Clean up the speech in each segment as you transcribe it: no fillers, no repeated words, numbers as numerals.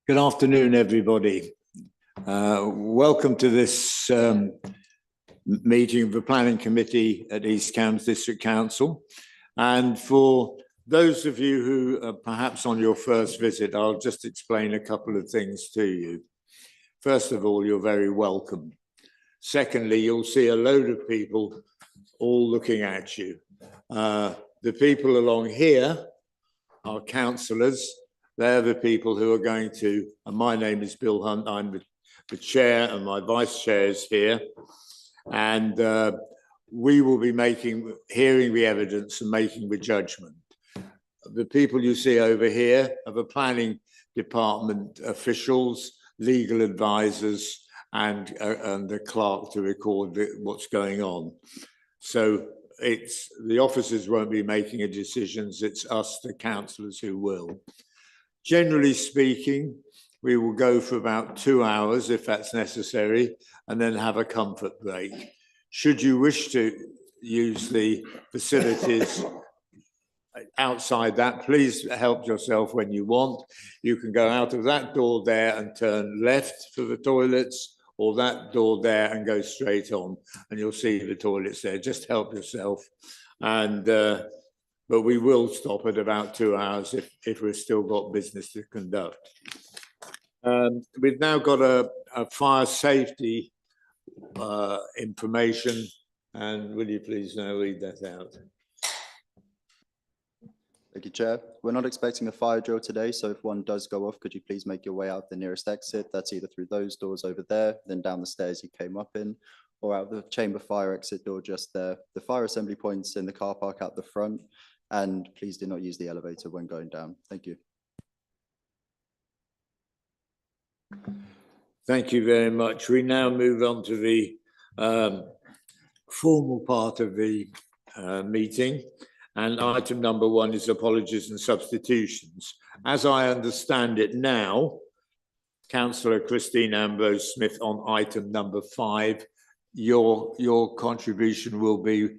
Good afternoon, everybody. Welcome to this meeting of the Planning Committee at East Cambs District Council. And for those of you who are perhaps on your first visit, I'll just explain a couple of things to you. First of all, you're very welcome. Secondly, you'll see a load of people all looking at you. The people along here are councillors. They're the people who are going to, and my name is Bill Hunt, I'm the chair and my vice chair is here. And we will be hearing the evidence and making the judgment. The people you see over here are the planning department officials, legal advisors, and the clerk to record what's going on. So the officers won't be making any decisions, it's us, the councillors, who will. Generally speaking, we will go for about 2 hours if that's necessary, and then have a comfort break. Should you wish to use the facilities outside that, please help yourself when you want. You can go out of that door there and turn left for the toilets, or that door there and go straight on, and you'll see the toilets there. Just help yourself. And but we will stop at about 2 hours if we've still got business to conduct. We've now got a fire safety information, and will you please now read that out? Thank you, Chair. We're not expecting a fire drill today, so if one does go off, could you please make your way out the nearest exit? That's either through those doors over there, then down the stairs you came up in, or out the chamber fire exit door just there. The fire assembly point's in the car park out the front, and please do not use the elevator when going down. Thank you. Thank you very much. We now move on to the formal part of the meeting. And item number 1 is apologies and substitutions. As I understand it now, Councillor Christine Ambrose Smith on item number 5, your contribution will be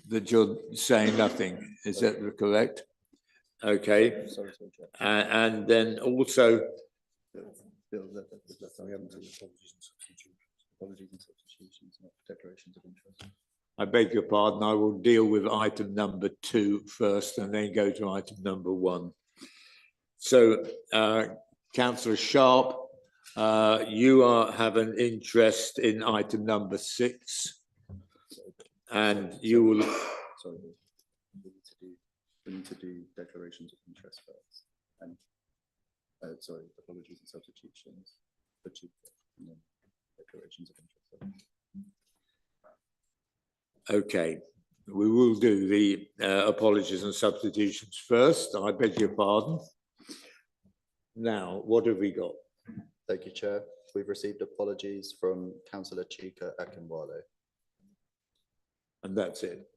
that you're saying nothing. Is that correct? Okay. Sorry, and then also, I beg your pardon, I will deal with item number 2 first and then go to item number 1. So, Councillor Sharp, you have an interest in item number 6, and you will. Sorry, we need to do declarations of interest first. And sorry, apologies and substitutions. And then declarations of interest. Okay, we will do the apologies and substitutions first. I beg your pardon. Now, what have we got? Thank you, Chair. We've received apologies from Councillor Chika Akinwale. And that's it.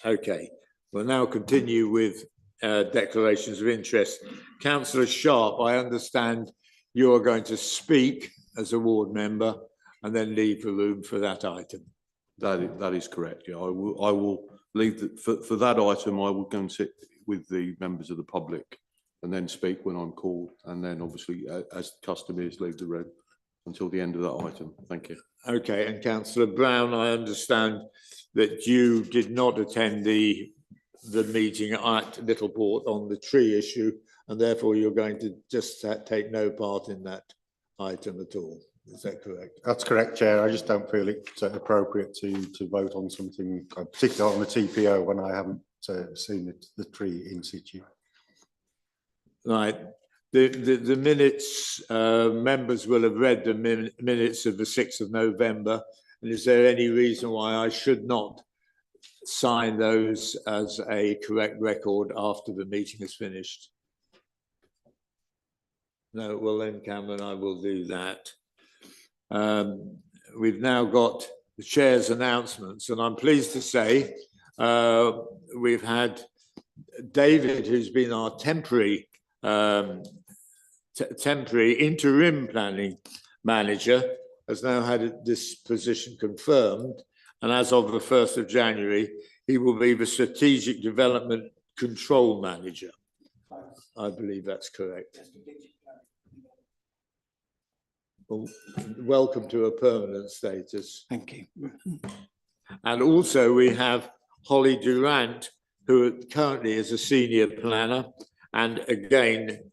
Okay, we'll now continue with declarations of interest. Councillor Sharp, I understand you are going to speak as a ward member and then leave the room for that item. That is correct. Yeah, I will leave for that item. I will go and sit with the members of the public and then speak when I'm called, and then obviously, as custom is, leave the room until the end of that item. Thank you. Okay, and Councillor Brown, I understand that you did not attend the meeting at Littleport on the tree issue, and therefore you're going to just take no part in that item at all. Is that correct? That's correct, Chair. I just don't feel it's appropriate to vote on something, particularly on the TPO, when I haven't seen the tree in situ. Right. The minutes, members will have read the minutes of the 6th of November. And is there any reason why I should not sign those as a correct record after the meeting is finished? No, well then, Cameron, I will do that. We've now got the chair's announcements, and I'm pleased to say we've had David, who's been our temporary interim planning manager, has now had this position confirmed, and as of the 1st of January, he will be the strategic development control manager. I believe that's correct. Well, welcome to a permanent status. Thank you. And also we have Holly Durant, who currently is a senior planner. And again,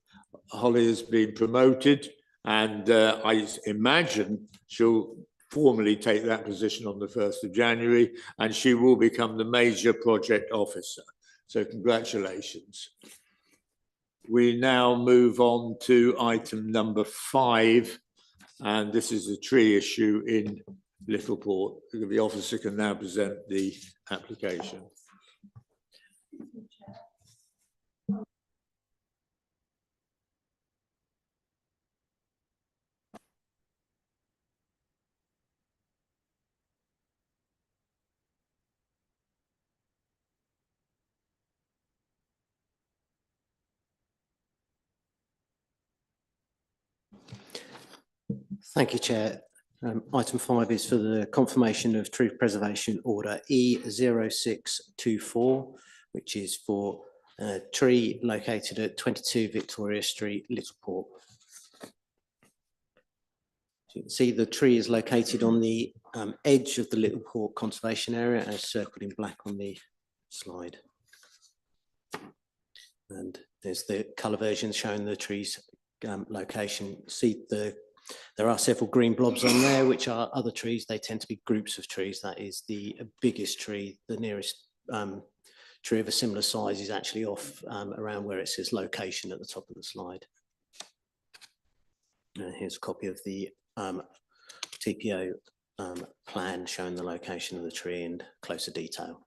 Holly has been promoted, and I imagine she'll formally take that position on the 1st of January, and she will become the major project officer. So congratulations. We now move on to item number 5, and this is a tree issue in Littleport. The officer can now present the application. Thank you, Chair. Item 5 is for the confirmation of Tree Preservation Order E0624, which is for a tree located at 22 Victoria Street, Littleport. So you can see the tree is located on the edge of the Littleport Conservation Area, as circled in black on the slide. And there's the colour version showing the tree's location. See there are several green blobs on there, which are other trees. They tend to be groups of trees. That is the biggest tree. The nearest tree of a similar size is actually off around where it says location at the top of the slide. Here's a copy of the TPO plan showing the location of the tree in closer detail.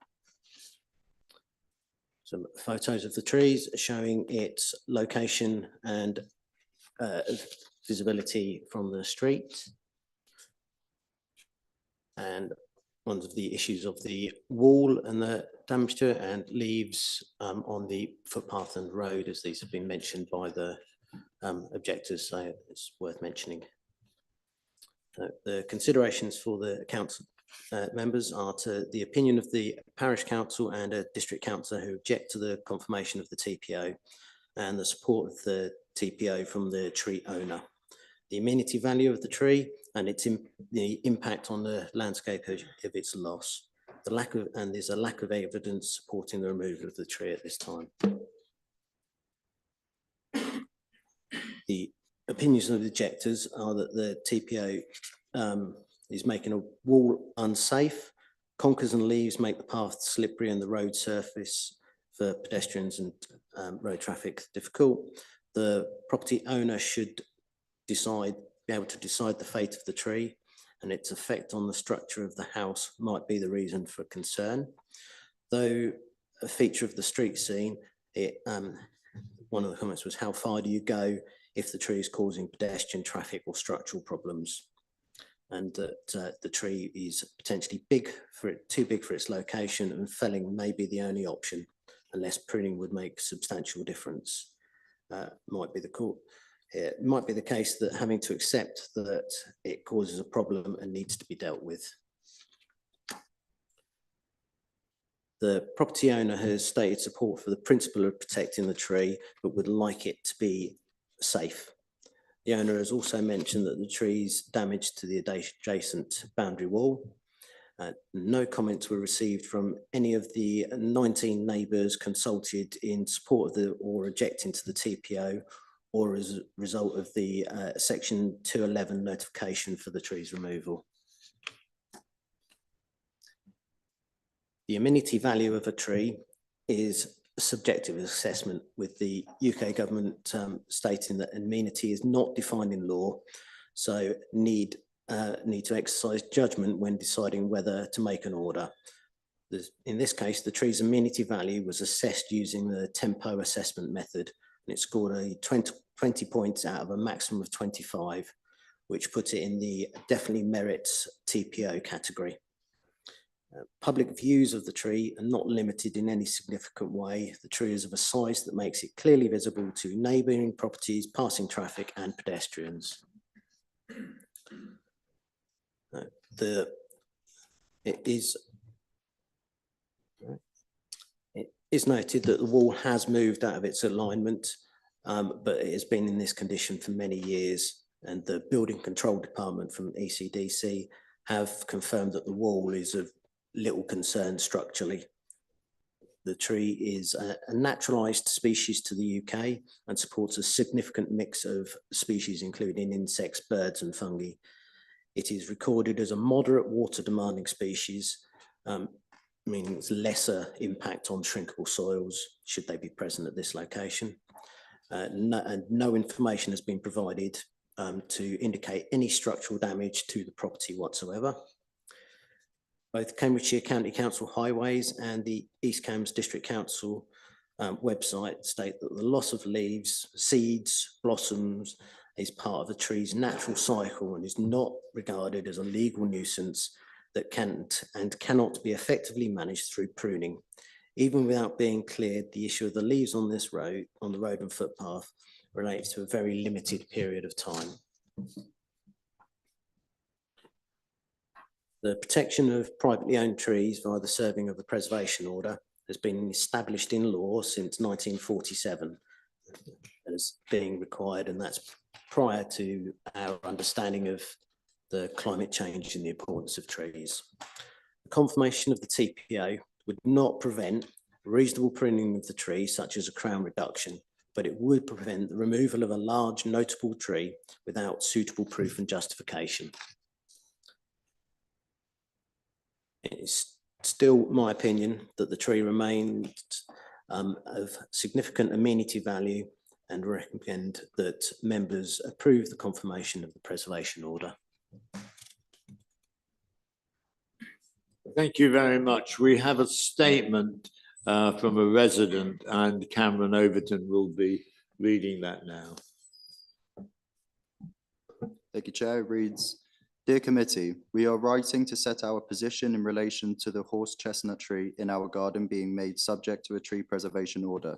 Some photos of the trees showing its location and visibility from the street, and one of the issues of the wall and the damage to it, and leaves on the footpath and road, as these have been mentioned by the objectors, so it's worth mentioning. The considerations for the council members are to the opinion of the parish council and a district councillor who object to the confirmation of the TPO, and the support of the TPO from the tree owner. The amenity value of the tree and the impact on the landscape of its loss. There's a lack of evidence supporting the removal of the tree at this time. The opinions of the objectors are that the TPO is making a wall unsafe. Conkers and leaves make the path slippery and the road surface for pedestrians and road traffic difficult. The property owner should be able to decide the fate of the tree, and its effect on the structure of the house might be the reason for concern. Though a feature of the street scene, one of the comments was, how far do you go if the tree is causing pedestrian traffic or structural problems? And that the tree is potentially too big for its location, and felling may be the only option unless pruning would make substantial difference. It might be the case that having to accept that it causes a problem and needs to be dealt with. The property owner has stated support for the principle of protecting the tree, but would like it to be safe. The owner has also mentioned that the tree's damage to the adjacent boundary wall. No comments were received from any of the 19 neighbours consulted in support of or objecting to the TPO, or as a result of the section 211 notification for the tree's removal. The amenity value of a tree is a subjective assessment, with the UK government stating that amenity is not defined in law, so need to exercise judgment when deciding whether to make an order. In this case, the tree's amenity value was assessed using the tempo assessment method, and it scored a 20 points out of a maximum of 25, which put it in the definitely merits TPO category. Public views of the tree are not limited in any significant way. The tree is of a size that makes it clearly visible to neighbouring properties, passing traffic and pedestrians. It is noted that the wall has moved out of its alignment, but it has been in this condition for many years, and the Building Control Department from ECDC have confirmed that the wall is of little concern structurally. The tree is a naturalised species to the UK and supports a significant mix of species, including insects, birds and fungi. It is recorded as a moderate water demanding species, meaning it's lesser impact on shrinkable soils should they be present at this location. No information has been provided to indicate any structural damage to the property whatsoever. Both Cambridgeshire County Council Highways and the East Cambs District Council website state that the loss of leaves, seeds, blossoms is part of the tree's natural cycle and is not regarded as a legal nuisance that can and cannot be effectively managed through pruning. Even without being cleared, the issue of the leaves on this road, on the road and footpath, relates to a very limited period of time. The protection of privately owned trees via the serving of the preservation order has been established in law since 1947 as being required, and that's prior to our understanding of the climate change and the importance of trees. The confirmation of the TPO would not prevent reasonable pruning of the tree, such as a crown reduction, but it would prevent the removal of a large notable tree without suitable proof and justification. It's still my opinion that the tree remains of significant amenity value and recommend that members approve the confirmation of the preservation order. Thank you very much. We have a statement from a resident, and Cameron Overton will be reading that now. Thank you, Chair. It reads, Dear Committee, we are writing to set our position in relation to the horse chestnut tree in our garden being made subject to a tree preservation order.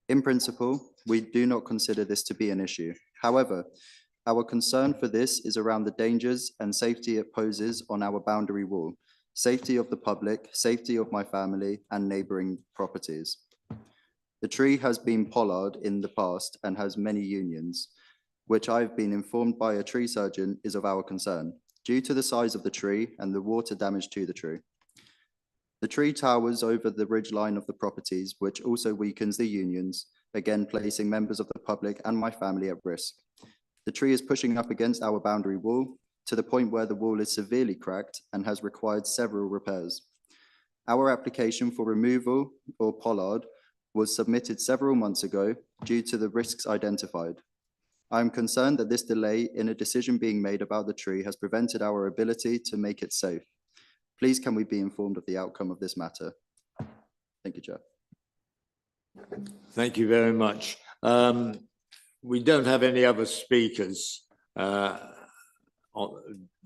In principle, we do not consider this to be an issue. However, our concern for this is around the dangers and safety it poses on our boundary wall, safety of the public, safety of my family and neighbouring properties. The tree has been pollard in the past and has many unions, which I've been informed by a tree surgeon is of our concern, due to the size of the tree and the water damage to the tree. The tree towers over the ridgeline of the properties, which also weakens the unions, again placing members of the public and my family at risk. The tree is pushing up against our boundary wall to the point where the wall is severely cracked and has required several repairs. Our application for removal or pollard was submitted several months ago due to the risks identified. I am concerned that this delay in a decision being made about the tree has prevented our ability to make it safe. Please can we be informed of the outcome of this matter? Thank you, Chair. Thank you very much. We don't have any other speakers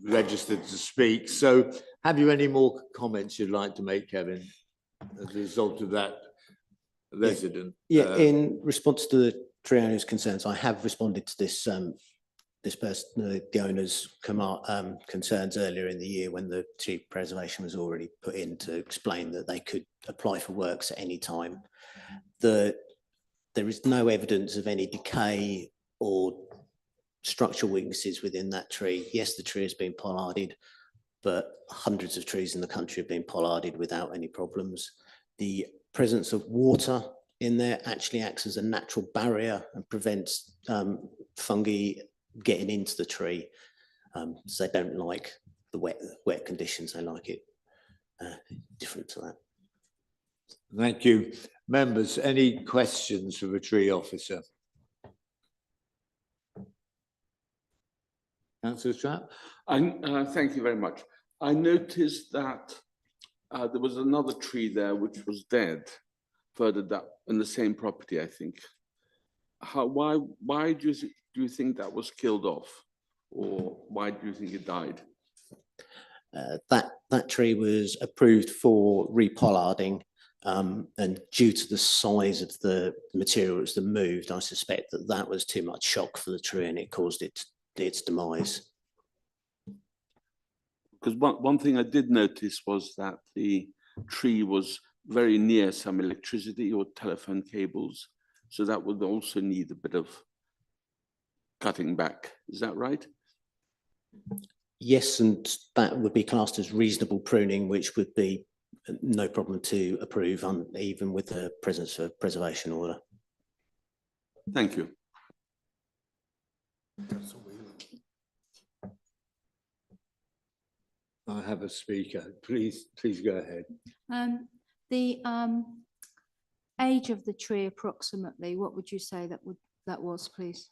registered to speak. So have you any more comments you'd like to make, Kevin, as a result of that resident? Yeah, in response to the tree owner's concerns, I have responded to this this person, the owner's concerns earlier in the year when the tree preservation was already put in, to explain that they could apply for works at any time. There is no evidence of any decay or structural weaknesses within that tree. Yes, the tree has been pollarded, but hundreds of trees in the country have been pollarded without any problems. The presence of water in there actually acts as a natural barrier and prevents fungi getting into the tree. So they don't like the wet conditions, they like it different to that. Thank you. Members, any questions for the tree officer? Councillor Strapp? Thank you very much. I noticed that there was another tree there which was dead further down in the same property, I think. Why do you think that was killed off, or why do you think it died? That tree was approved for repollarding, and due to the size of the material that was moved, I suspect that was too much shock for the tree and it caused its demise. Because one thing I did notice was that the tree was very near some electricity or telephone cables, So that would also need a bit of cutting back. Is that right? Yes, and that would be classed as reasonable pruning, which would be no problem to approve, even with the presence of preservation order. Thank you. I have a speaker. Please go ahead. The age of the tree approximately, what would you say that was, please?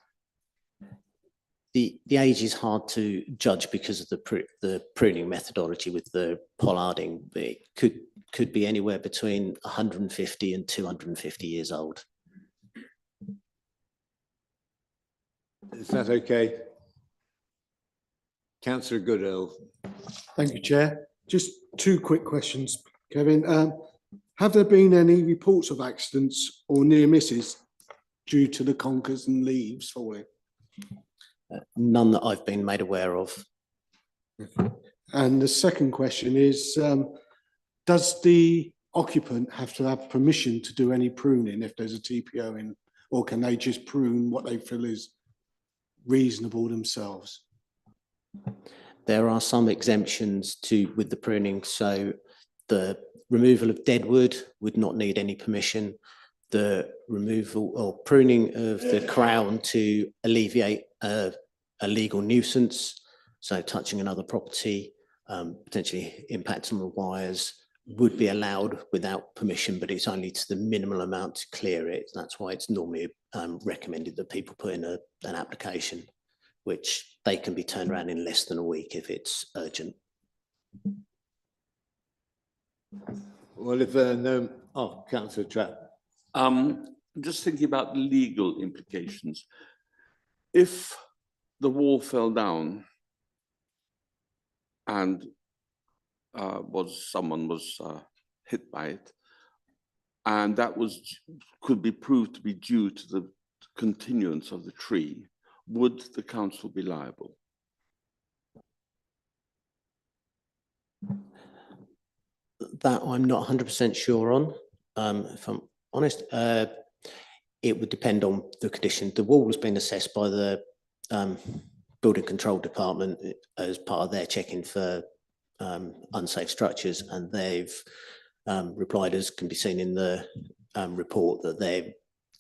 The age is hard to judge because of the pruning methodology with the pollarding. It could be anywhere between 150 and 250 years old. Is that okay? Councillor Goodall. Thank you, Chair. Just two quick questions, Kevin. Have there been any reports of accidents or near misses due to the conkers and leaves falling? None that I've been made aware of. And the second question is, does the occupant have to have permission to do any pruning if there's a TPO in, or can they just prune what they feel is reasonable themselves? There are some exemptions with the pruning, so the removal of dead wood would not need any permission. The removal or pruning of the crown to alleviate a legal nuisance, so touching another property, potentially impact on the wires, would be allowed without permission, but it's only to the minimal amount to clear it. That's why it's normally recommended that people put in an application, which they can be turned around in less than a week if it's urgent. Well, if there are no, Councillor Trapp. Just thinking about the legal implications. If the wall fell down and someone was hit by it, and that could be proved to be due to the continuance of the tree, would the council be liable? That I'm not 100% sure on. If I'm honest, it would depend on the condition. The wall has been assessed by the Building Control Department as part of their checking for unsafe structures, and they've replied, as can be seen in the report, that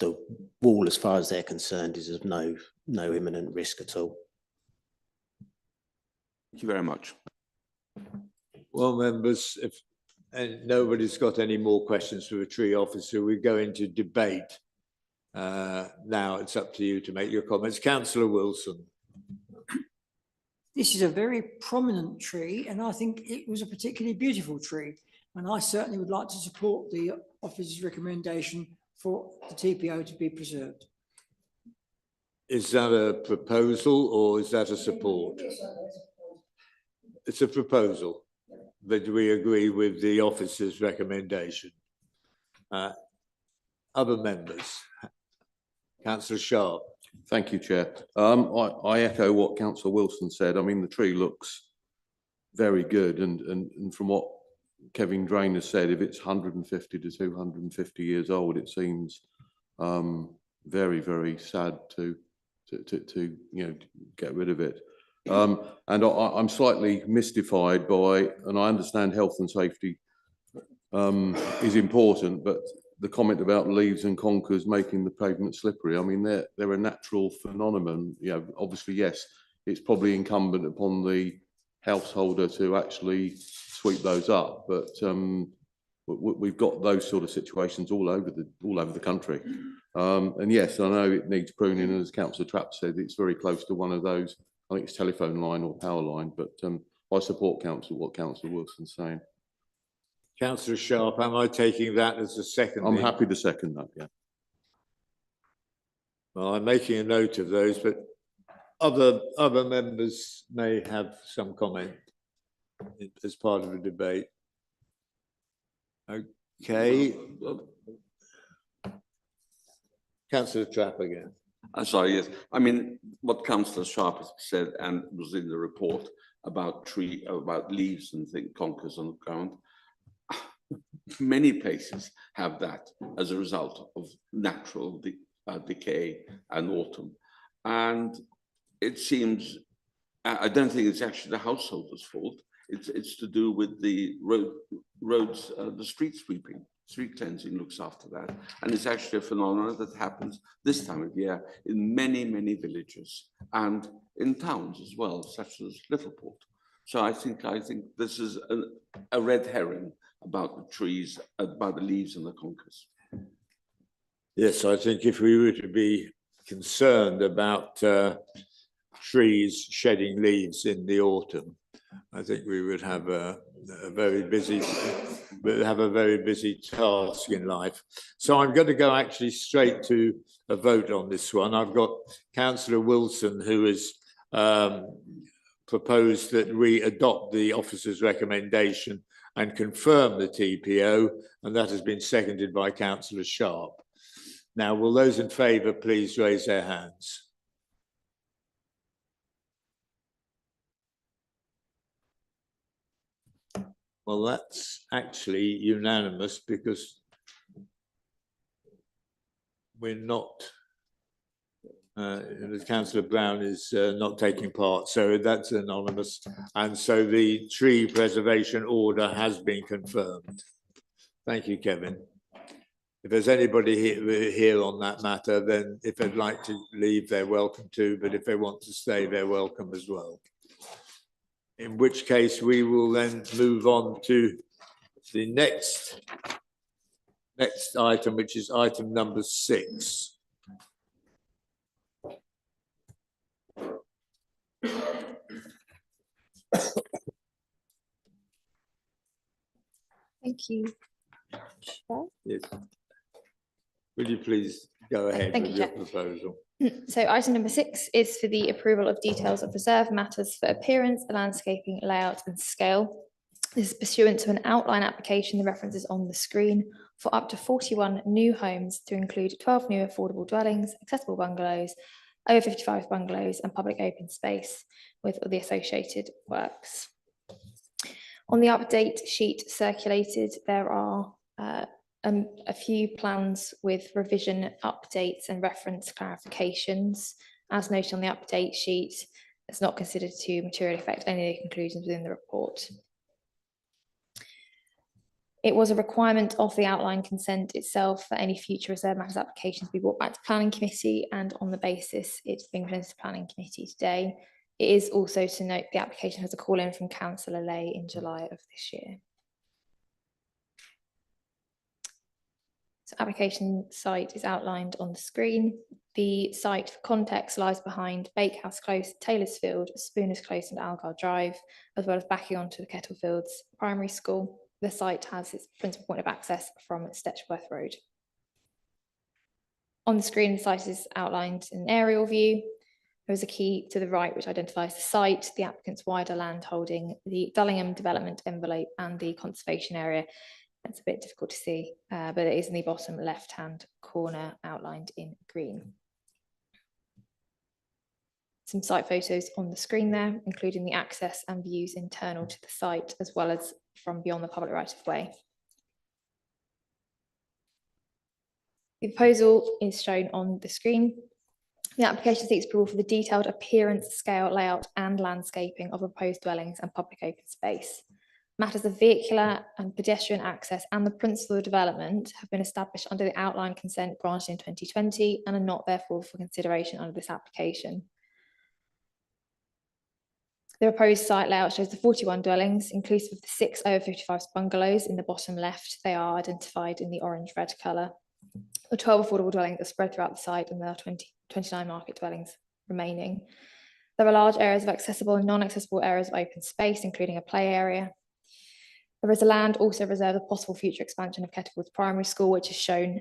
the wall, as far as they're concerned, is of no imminent risk at all. Thank you very much. Well, members, if nobody's got any more questions for the tree officer, we go into debate. Now it's up to you to make your comments. Councillor Wilson. This is a very prominent tree, and I think it was a particularly beautiful tree. And I certainly would like to support the officer's recommendation for the TPO to be preserved. Is that a proposal or is that a support? It's a proposal. But we agree with the officer's recommendation. Other members? Councillor Sharp. Thank you, Chair. I echo what Councillor Wilson said. I mean, the tree looks very good, and from what Kevin Drain has said, if it's 150 to 250 years old, it seems very, very sad to get rid of it. And I'm slightly mystified by, and I understand health and safety is important, but the comment about leaves and conkers making the pavement slippery, I mean, they're a natural phenomenon. Obviously, yes, it's probably incumbent upon the householder to actually sweep those up, but we've got those sort of situations all over the country. And yes, I know it needs pruning, and as Councillor Trapp said, it's very close to one of those, I think it's telephone line or power line, but I support what Councillor Wilson's saying. Councillor Sharp, am I taking that as a second? I'm happy to second that, yeah. Well, I'm making a note of those, but other members may have some comment as part of the debate. Okay. Councillor Trapp again. Sorry, yes. I mean, what Councillor Sharp has said and was in the report about leaves and conkers on the ground. Many places have that as a result of natural decay and autumn. And it seems, I don't think it's actually the householder's fault. It's to do with the roads, the street sweeping, street cleansing looks after that. And it's actually a phenomenon that happens this time of year in many, many villages and in towns as well, such as Liverpool. So I think this is a red herring about the trees, about the leaves and the conkers. Yes, I think if we were to be concerned about trees shedding leaves in the autumn, I think we would have a very busy task in life. So I'm going to go actually straight to a vote on this one. I've got Councillor Wilson, who has proposed that we adopt the officer's recommendation and confirm the TPO, and that has been seconded by Councillor Sharp. Now, will those in favour please raise their hands? Well, that's actually unanimous because we're not, Councillor Brown is not taking part, so that's anonymous. And so the tree preservation order has been confirmed. Thank you, Kevin. If there's anybody here on that matter, then if they'd like to leave, they're welcome to, but if they want to stay, they're welcome as well. In which case we will then move on to the next item, which is item number 6. Thank you. Yes. Will you please go ahead Thank with you, your Chair. proposal? So item number 6 is for the approval of details of reserve matters for appearance, landscaping, layout and scale. This is pursuant to an outline application, the reference is on the screen, for up to 41 new homes to include 12 new affordable dwellings, accessible bungalows, over 55 bungalows and public open space with the associated works. On the update sheet circulated, there are a few plans with revision updates and reference clarifications. As noted on the update sheet, it's not considered to materially affect any of the conclusions within the report. It was a requirement of the outline consent itself that any future reserve matters applications be brought back to planning committee, and on the basis it's being presented to planning committee today. It is also to note the application has a call in from Councillor Lay in July of this year. So application site is outlined on the screen. The site for context lies behind Bakehouse Close, Taylorsfield, Spooners Close and Algar Drive, as well as backing onto the Kettlefields Primary School. The site has its principal point of access from Stetchworth Road. On the screen, the site is outlined in an aerial view. There is a key to the right which identifies the site, the applicant's wider land holding, the Dullingham development envelope and the conservation area. It's a bit difficult to see, but it is in the bottom left-hand corner outlined in green. Some site photos on the screen there, including the access and views internal to the site, as well as from beyond the public right-of-way. The proposal is shown on the screen. The application seeks approval for the detailed appearance, scale, layout and landscaping of proposed dwellings and public open space. Matters of vehicular and pedestrian access and the principle of development have been established under the outline consent granted in 2020 and are not therefore for consideration under this application. The proposed site layout shows the 41 dwellings, inclusive of the 6 over 55 bungalows in the bottom left. They are identified in the orange-red colour. The 12 affordable dwellings are spread throughout the site, and there are 29 market dwellings remaining. There are large areas of accessible and non-accessible areas of open space, including a play area. There is a land also reserved for possible future expansion of Kettlefields Primary School, which is shown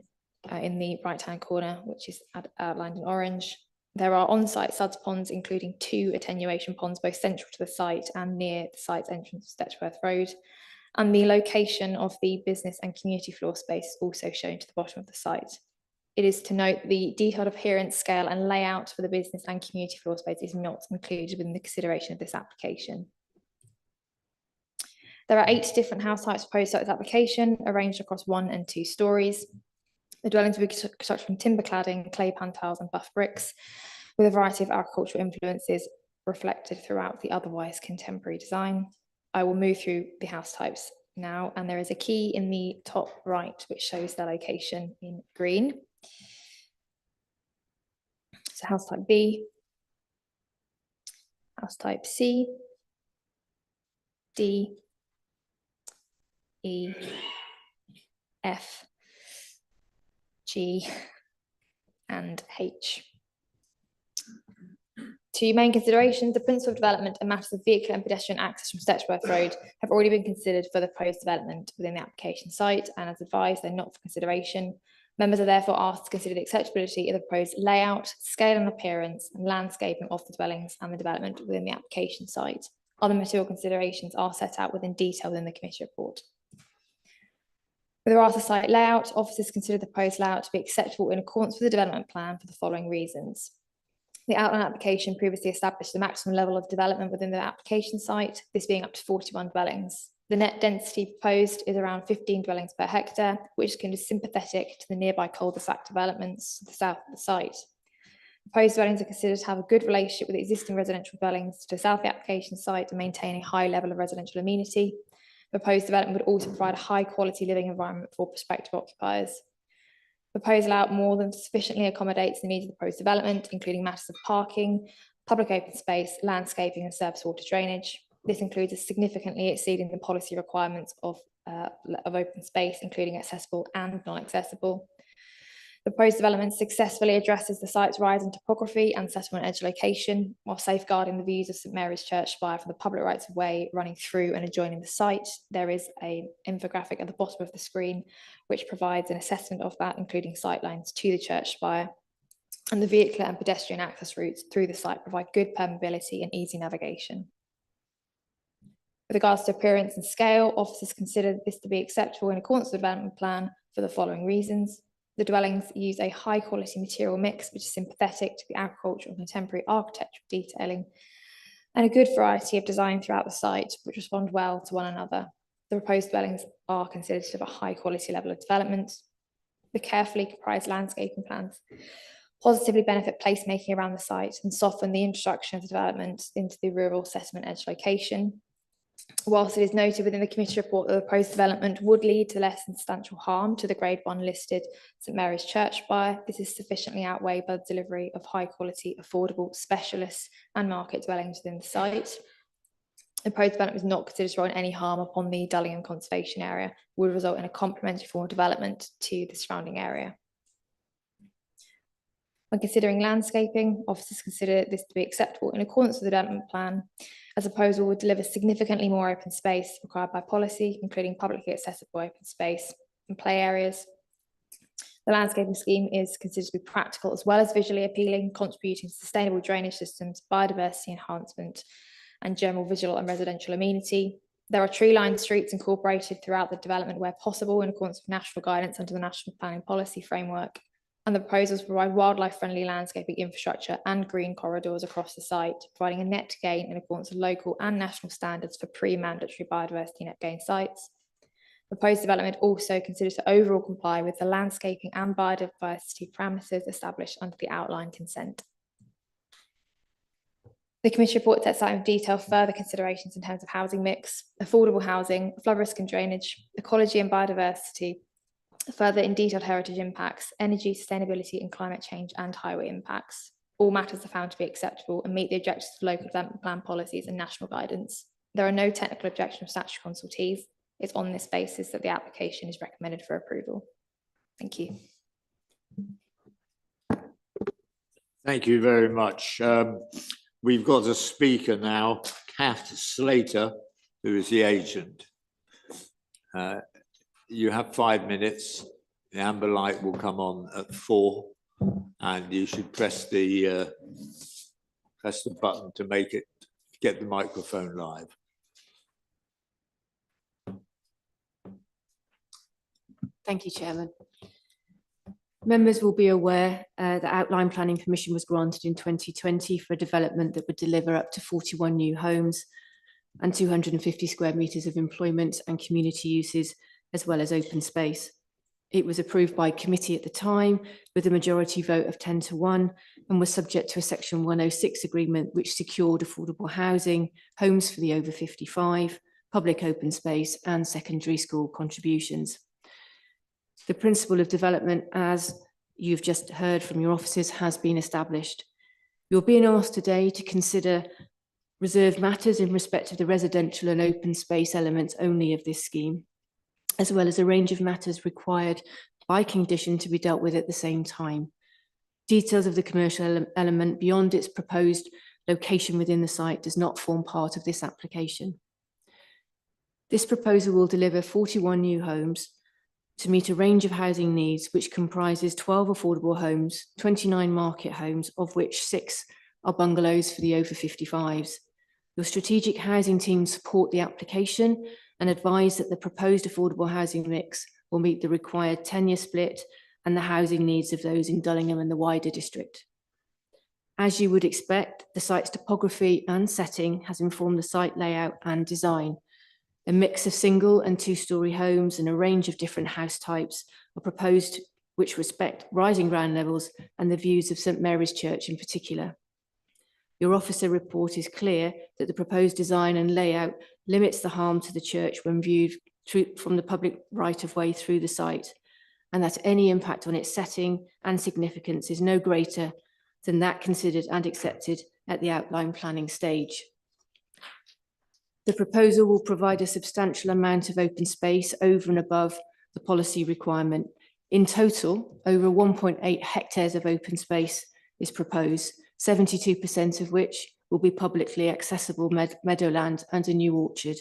in the right-hand corner, which is outlined in orange. There are on-site suds ponds, including 2 attenuation ponds, both central to the site and near the site's entrance to Stetchworth Road. And the location of the business and community floor space is also shown to the bottom of the site. It is to note the detailed appearance, scale and layout for the business and community floor space is not included within the consideration of this application. There are 8 different house types proposed to this application, arranged across 1 and 2 stories. The dwellings will be constructed from timber cladding, clay pan tiles and buff bricks, with a variety of agricultural influences reflected throughout the otherwise contemporary design. I will move through the house types now, and there is a key in the top right which shows their location in green. So house type B, house type C, D, E, F, G, and H. Two main considerations: the principle of development and matters of vehicular and pedestrian access from Stechworth Road have already been considered for the proposed development within the application site, and as advised, they're not for consideration. Members are therefore asked to consider the acceptability of the proposed layout, scale and appearance, and landscaping of the dwellings and the development within the application site. Other material considerations are set out within detail within the committee report. With regard to site layout, officers consider the proposed layout to be acceptable in accordance with the development plan for the following reasons. The outline application previously established the maximum level of development within the application site, this being up to 41 dwellings. The net density proposed is around 15 dwellings per hectare, which is sympathetic to the nearby cul-de-sac developments to the south of the site. Proposed dwellings are considered to have a good relationship with existing residential dwellings to the south of the application site and maintain a high level of residential amenity. The proposed development would also provide a high quality living environment for prospective occupiers. Proposed layout more than sufficiently accommodates the needs of the proposed development, including matters of parking, public open space, landscaping and surface water drainage. This includes significantly exceeding the policy requirements of open space, including accessible and non-accessible. The proposed development successfully addresses the site's rise in topography and settlement edge location, while safeguarding the views of St Mary's Church spire from the public rights of way running through and adjoining the site. There is an infographic at the bottom of the screen which provides an assessment of that, including sightlines to the church spire. And the vehicular and pedestrian access routes through the site provide good permeability and easy navigation. With regards to appearance and scale, officers consider this to be acceptable in accordance with the development plan for the following reasons. The dwellings use a high quality material mix which is sympathetic to the agricultural and contemporary architectural detailing, and a good variety of design throughout the site which respond well to one another. The proposed dwellings are considered to have a high quality level of development. The carefully comprised landscaping plans positively benefit placemaking around the site and soften the introduction of the development into the rural settlement edge location. Whilst it is noted within the committee report that the proposed development would lead to less substantial harm to the Grade 1 listed St Mary's Church spire, this is sufficiently outweighed by the delivery of high quality, affordable, specialist and market dwellings within the site. The proposed development is not considered to throw any harm upon the Dullingham Conservation Area, would result in a complementary form of development to the surrounding area. When considering landscaping, officers consider this to be acceptable in accordance with the development plan. As a proposal would deliver significantly more open space required by policy, including publicly accessible open space and play areas. The landscaping scheme is considered to be practical as well as visually appealing, contributing to sustainable drainage systems, biodiversity enhancement, and general visual and residential amenity. There are tree-lined streets incorporated throughout the development where possible in accordance with national guidance under the National Planning Policy Framework. And the proposals provide wildlife-friendly landscaping infrastructure and green corridors across the site, providing a net gain in accordance with local and national standards for pre-mandatory biodiversity net gain sites. The proposed development also considers to overall comply with the landscaping and biodiversity parameters established under the outline consent. The committee report sets out in detail further considerations in terms of housing mix, affordable housing, flood risk and drainage, ecology and biodiversity, further in detailed heritage impacts, energy, sustainability and climate change and highway impacts. All matters are found to be acceptable and meet the objectives of local development plan policies and national guidance. There are no technical objections from statutory consultees. It's on this basis that the application is recommended for approval. Thank you. Thank you very much. We've got a speaker now, Kath Slater, who is the agent. You have 5 minutes. The amber light will come on at 4, and you should press the button to make it get the microphone live. Thank you, Chairman. Members will be aware that outline planning permission was granted in 2020 for a development that would deliver up to 41 new homes and 250 square metres of employment and community uses, as well as open space. It was approved by committee at the time with a majority vote of 10-1 and was subject to a Section 106 agreement which secured affordable housing, homes for the over 55, public open space and secondary school contributions. The principle of development, as you've just heard from your officers, has been established. You're being asked today to consider reserved matters in respect of the residential and open space elements only of this scheme, as well as a range of matters required by condition to be dealt with at the same time. Details of the commercial element beyond its proposed location within the site does not form part of this application. This proposal will deliver 41 new homes to meet a range of housing needs, which comprises 12 affordable homes, 29 market homes, of which 6 are bungalows for the over 55s. Your strategic housing team support the application and advise that the proposed affordable housing mix will meet the required 10-year split and the housing needs of those in Dullingham and the wider district. As you would expect, the site's topography and setting has informed the site layout and design. A mix of single and two-storey homes and a range of different house types are proposed which respect rising ground levels and the views of St Mary's Church in particular. Your officer report is clear that the proposed design and layout limits the harm to the church when viewed from the public right-of-way through the site, and that any impact on its setting and significance is no greater than that considered and accepted at the outline planning stage. The proposal will provide a substantial amount of open space over and above the policy requirement. In total, over 1.8 hectares of open space is proposed, 72% of which will be publicly accessible meadowland and a new orchard.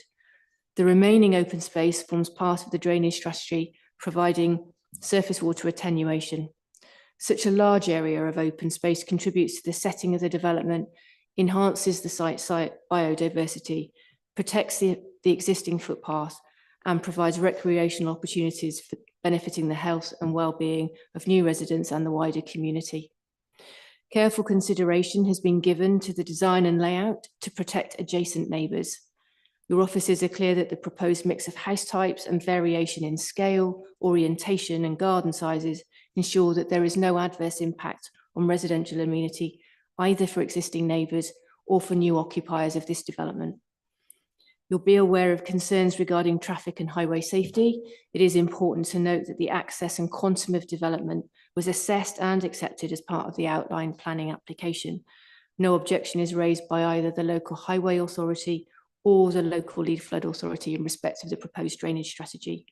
The remaining open space forms part of the drainage strategy, providing surface water attenuation. Such a large area of open space contributes to the setting of the development, enhances the site biodiversity, protects the existing footpath, and provides recreational opportunities for benefiting the health and well-being of new residents and the wider community. Careful consideration has been given to the design and layout to protect adjacent neighbours. Your officers are clear that the proposed mix of house types and variation in scale, orientation and garden sizes ensure that there is no adverse impact on residential amenity, either for existing neighbours or for new occupiers of this development. You'll be aware of concerns regarding traffic and highway safety. It is important to note that the access and quantum of development was assessed and accepted as part of the outline planning application. No objection is raised by either the local highway authority or the local lead flood authority in respect of the proposed drainage strategy.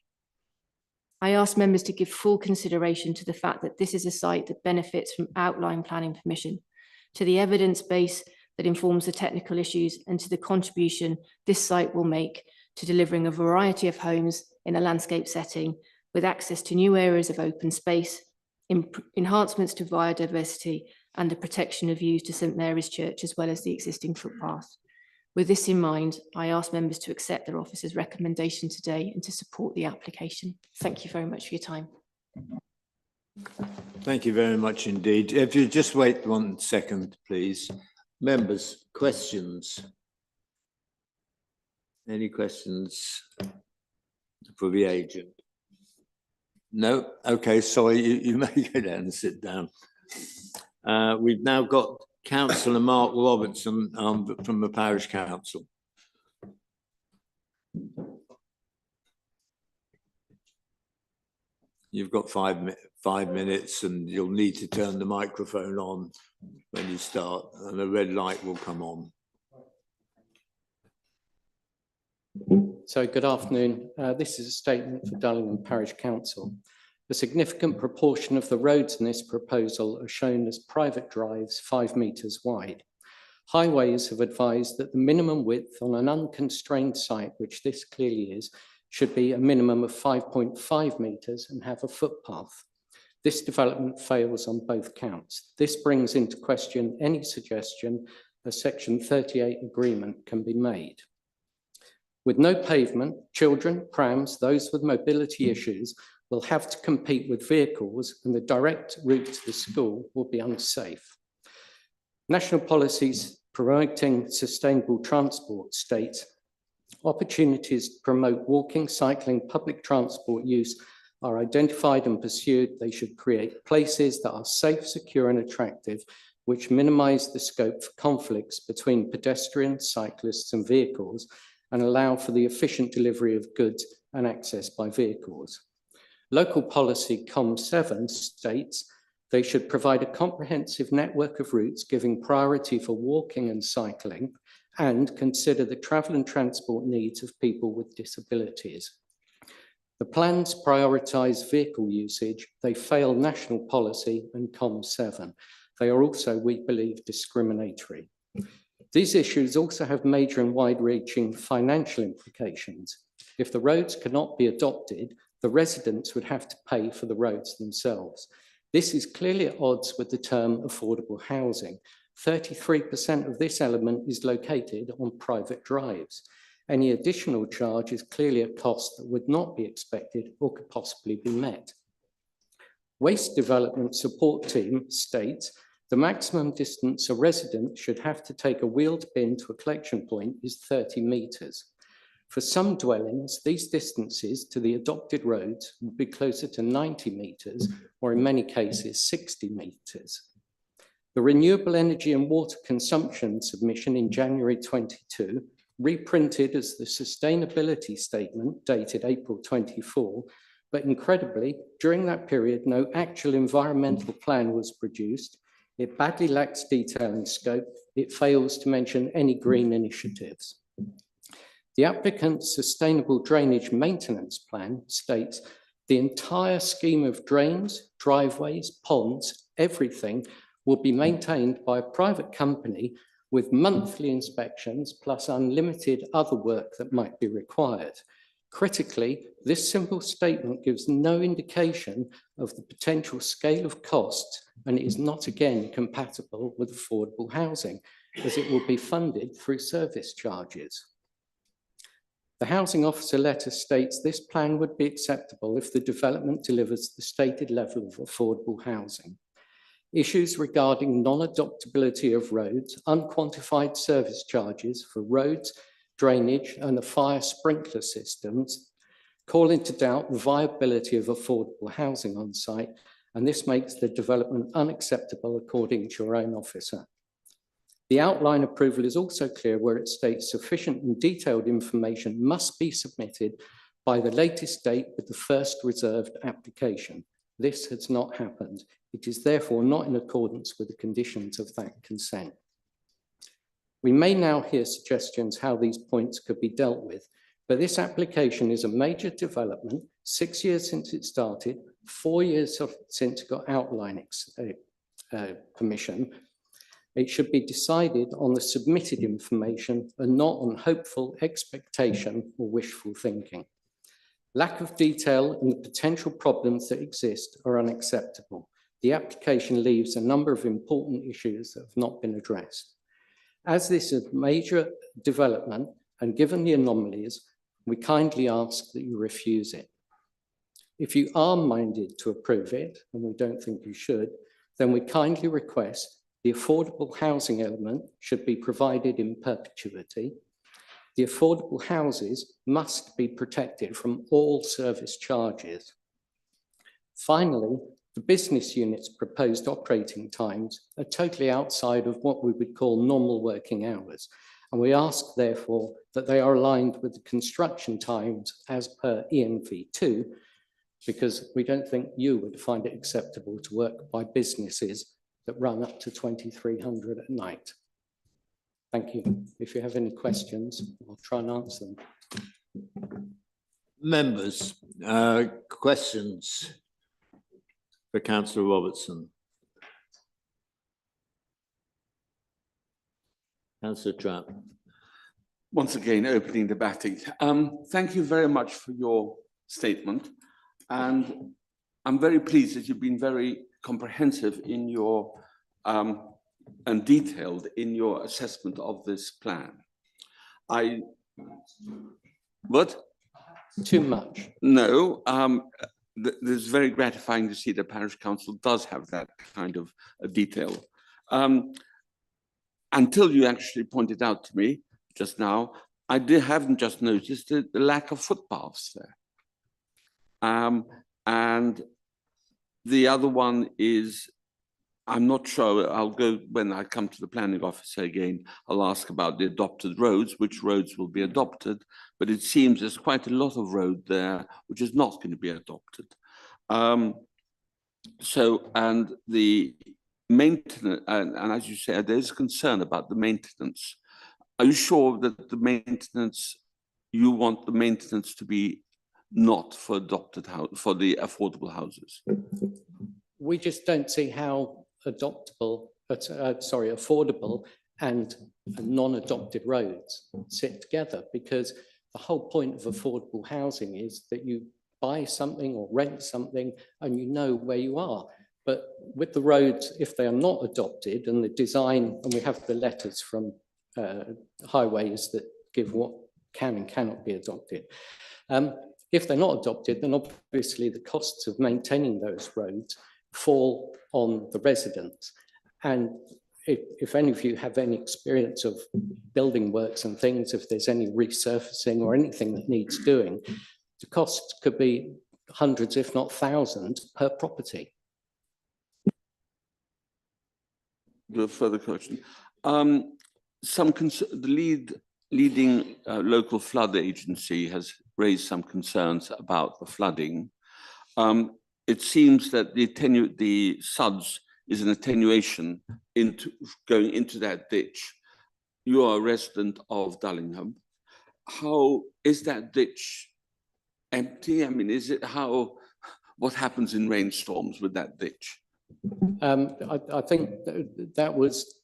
I ask members to give full consideration to the fact that this is a site that benefits from outline planning permission, to the evidence base that informs the technical issues, and to the contribution this site will make to delivering a variety of homes in a landscape setting with access to new areas of open space, enhancements to biodiversity, and the protection of views to St Mary's Church, as well as the existing footpath. With this in mind, I ask members to accept their officer's recommendation today and to support the application. Thank you very much for your time. Thank you very much indeed. If you just wait 1 second, please. Members, questions? Any questions for the agent? No? Okay, sorry, you may go down and sit down. We've now got Councillor Mark Robertson from the Parish Council. You've got 5 minutes and you'll need to turn the microphone on when you start and a red light will come on. So good afternoon. This is a statement for Dullingham Parish Council. A significant proportion of the roads in this proposal are shown as private drives 5 metres wide. Highways have advised that the minimum width on an unconstrained site, which this clearly is, should be a minimum of 5.5 metres and have a footpath. This development fails on both counts. This brings into question any suggestion a Section 38 agreement can be made. With no pavement, children, prams, those with mobility issues will have to compete with vehicles and the direct route to the school will be unsafe. National policies promoting sustainable transport state opportunities to promote walking, cycling, public transport use are identified and pursued, they should create places that are safe, secure and attractive, which minimize the scope for conflicts between pedestrians, cyclists and vehicles, and allow for the efficient delivery of goods and access by vehicles. Local policy COM7 states they should provide a comprehensive network of routes giving priority for walking and cycling, and consider the travel and transport needs of people with disabilities. The plans prioritise vehicle usage, they fail national policy and COM7. They are also, we believe, discriminatory. These issues also have major and wide-reaching financial implications. If the roads cannot be adopted, the residents would have to pay for the roads themselves. This is clearly at odds with the term affordable housing. 33% of this element is located on private drives. Any additional charge is clearly a cost that would not be expected or could possibly be met. Waste Development Support Team states the maximum distance a resident should have to take a wheeled bin to a collection point is 30 metres. For some dwellings, these distances to the adopted roads would be closer to 90 metres, or in many cases 60 metres. The Renewable Energy and Water Consumption submission in January 22, reprinted as the Sustainability Statement dated April 24, but incredibly, during that period, no actual environmental plan was produced. It badly lacks detail and scope. It fails to mention any green initiatives. The applicant's Sustainable Drainage Maintenance Plan states the entire scheme of drains, driveways, ponds, everything will be maintained by a private company with monthly inspections plus unlimited other work that might be required. Critically, this simple statement gives no indication of the potential scale of costs, and it is not again compatible with affordable housing, as it will be funded through service charges. The Housing Officer letter states this plan would be acceptable if the development delivers the stated level of affordable housing. Issues regarding non-adoptability of roads, unquantified service charges for roads, drainage and the fire sprinkler systems call into doubt the viability of affordable housing on site, and this makes the development unacceptable according to your own officer. The outline approval is also clear where it states sufficient and detailed information must be submitted by the latest date with the first reserved application. This has not happened. It is therefore not in accordance with the conditions of that consent. We may now hear suggestions how these points could be dealt with, but this application is a major development, 6 years since it started, 4 years since it got outline permission. It should be decided on the submitted information and not on hopeful expectation or wishful thinking. Lack of detail and the potential problems that exist are unacceptable. The application leaves a number of important issues that have not been addressed. As this is a major development and given the anomalies, we kindly ask that you refuse it. If you are minded to approve it, and we don't think you should, then we kindly request the affordable housing element should be provided in perpetuity. The affordable houses must be protected from all service charges. Finally, the business unit's proposed operating times are totally outside of what we would call normal working hours, and we ask, therefore, that they are aligned with the construction times as per ENV2, because we don't think you would find it acceptable to work by businesses that run up to 2300 at night. Thank you. If you have any questions, I'll try and answer them. Members, questions for Councillor Robertson? Councillor Trapp. Once again, opening the batting. Thank you very much for your statement. And I'm very pleased that you've been very comprehensive in your and detailed in your assessment of this plan. What? Too much. No, it's very gratifying to see the parish council does have that kind of detail. Until you actually pointed out to me just now, haven't just noticed the lack of footpaths there. And the other one is, I'm not sure, I'll go, when I come to the planning officer again, I'll ask about the adopted roads, which roads will be adopted, but it seems there's quite a lot of road there which is not going to be adopted. And the maintenance, and as you said, there's concern about the maintenance. Are you sure that the maintenance, you want the maintenance to be not for adopted house, for the affordable houses? We just don't see how affordable and non-adopted roads sit together, because the whole point of affordable housing is that you buy something or rent something and you know where you are. But with the roads, if they are not adopted, and the design, and we have the letters from highways that give what can and cannot be adopted. If they're not adopted, then obviously the costs of maintaining those roads fall on the residents. And if any of you have any experience of building works and things, if there's any resurfacing or anything that needs doing, the cost could be hundreds, if not thousands, per property. The further question. The leading local flood agency has raised some concerns about the flooding. It seems that the SUDS is an attenuation into going into that ditch. You are a resident of Dullingham. How is that ditch empty? I mean, what happens in rainstorms with that ditch? I think that was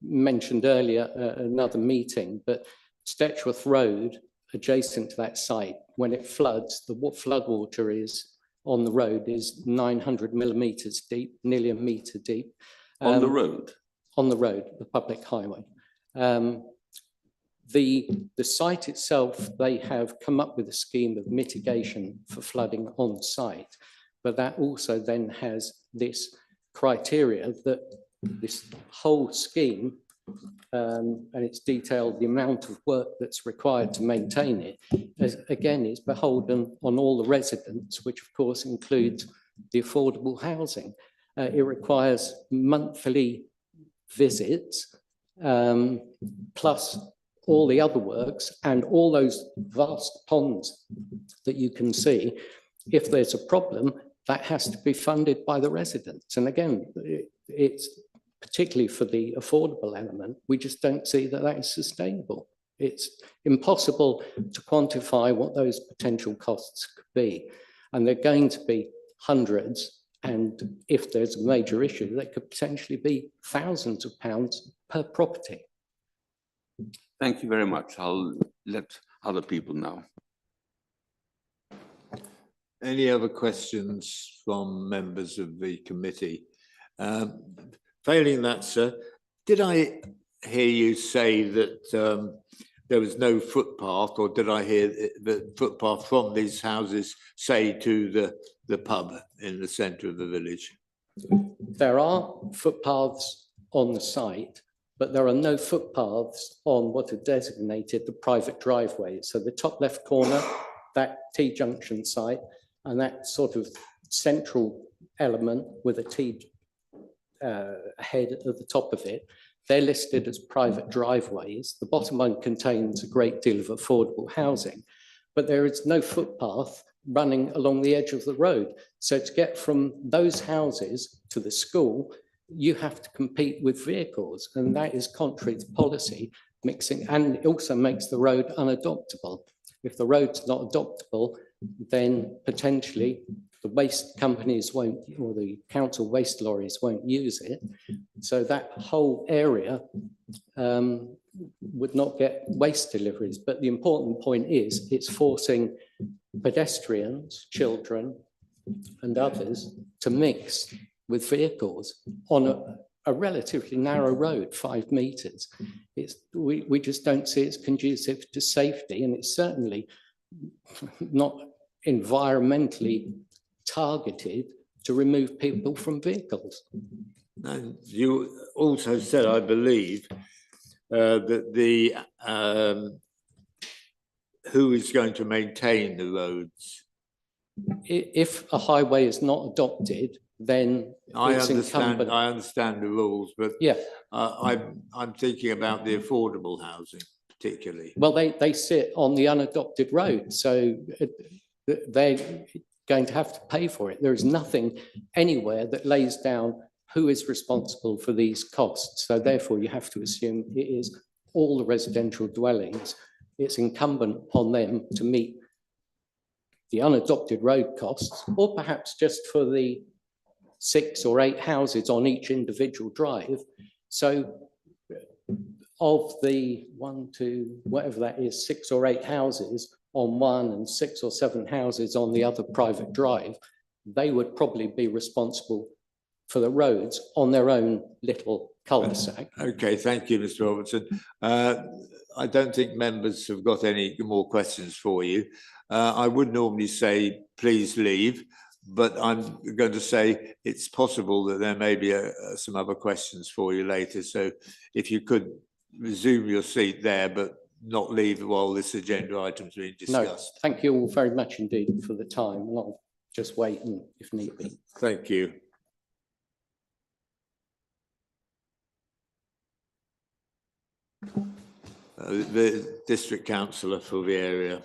mentioned earlier at another meeting, but Stetchworth Road, adjacent to that site, when it floods, the flood water is on the road is 900 millimeters deep, nearly a meter deep. On the road? On the road, the public highway. The site itself, they have come up with a scheme of mitigation for flooding on site, but that also then has this criteria that this whole scheme, and it's detailed the amount of work that's required to maintain it, again, is beholden on all the residents, which of course includes the affordable housing. It requires monthly visits, plus all the other works and all those vast ponds that you can see. If there's a problem, that has to be funded by the residents. And again, it's particularly for the affordable element, we just don't see that that is sustainable. It's impossible to quantify what those potential costs could be. And they're going to be hundreds. And if there's a major issue, they could potentially be thousands of pounds per property. Thank you very much. I'll let other people know. Any other questions from members of the committee? Failing that, sir, did I hear you say that there was no footpath, or did I hear the footpath from these houses, say, to the pub in the centre of the village? There are footpaths on the site, but there are no footpaths on what are designated the private driveways. So the top left corner, that T-junction site, and that sort of central element with a T head at the top of it, they're listed as private driveways. The bottom one contains a great deal of affordable housing, but there is no footpath running along the edge of the road. So to get from those houses to the school, you have to compete with vehicles, and that is contrary to policy, mixing, and it also makes the road unadoptable. If the road's not adoptable, then potentially the waste companies won't, or the council waste lorries won't use it. So that whole area would not get waste deliveries. But the important point is it's forcing pedestrians, children, and others to mix with vehicles on a relatively narrow road, 5 meters. We just don't see it's conducive to safety, and it's certainly not environmentally targeted to remove people from vehicles. And you also said, I believe, that the who is going to maintain the roads? If a highway is not adopted, then I it's incumbent. I understand the rules, but Yeah, I'm thinking about the affordable housing particularly. well, they sit on the unadopted road, so they're going to have to pay for it. There is nothing anywhere that lays down who is responsible for these costs. So therefore, you have to assume it is all the residential dwellings. It's incumbent upon them to meet the unadopted road costs, or perhaps just for the 6 or 8 houses on each individual drive. So of the 1, 2, whatever that is, 6 or 8 houses on one and 6 or 7 houses on the other private drive, they would probably be responsible for the roads on their own little cul-de-sac. Okay, thank you, Mr. Robertson. I don't think members have got any more questions for you. I would normally say, please leave, but I'm going to say it's possible that there may be some other questions for you later. So if you could resume your seat there, but not leave while this agenda item is being No, discussed. thank you all very much indeed for the time. And I'll just wait and if need be. Thank you. The district councillor for the area.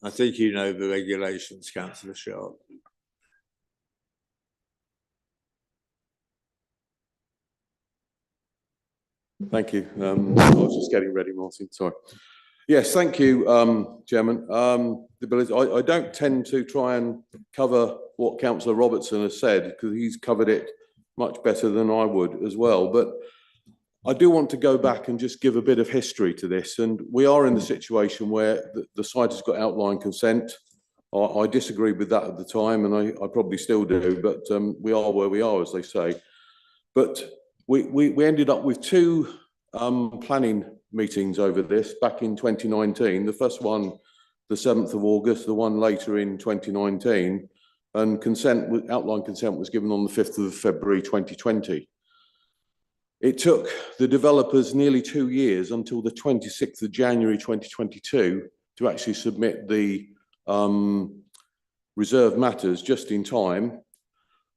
I think you know the regulations, Councillor Sharp. Thank you. I was just getting ready, Martin, sorry. Yes, thank you, Chairman. I don't tend to try and cover what Councillor Robertson has said, because he's covered it much better than I would as well. But I do want to go back and just give a bit of history to this. And we are in the situation where the site has got outline consent. I disagreed with that at the time, and I probably still do, but we are where we are, as they say. But we ended up with 2 planning meetings over this back in 2019. The first one, the 7th of August, the one later in 2019, and outline consent was given on the 5th of February 2020. It took the developers nearly 2 years until the 26th of January 2022 to actually submit the reserved matters just in time.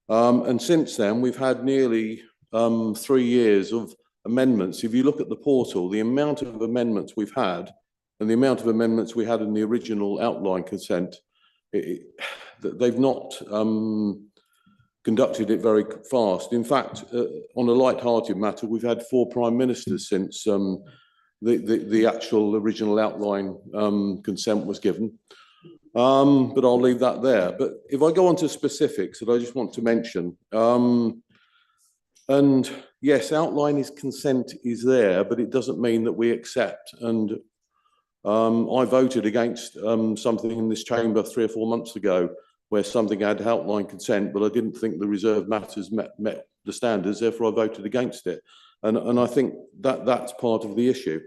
And since then, we've had nearly 3 years of amendments. If you look at the portal, the amount of amendments we've had and the amount of amendments we had in the original outline consent, they've not conducted it very fast. In fact, on a light-hearted matter, we've had 4 prime ministers since the actual original outline consent was given. But I'll leave that there. But if I go on to specifics that I just want to mention, and yes, outline consent is there, but it doesn't mean that we accept. And I voted against something in this chamber 3 or 4 months ago where something had outline consent, but I didn't think the reserved matters met the standards, therefore I voted against it. And I think that's part of the issue.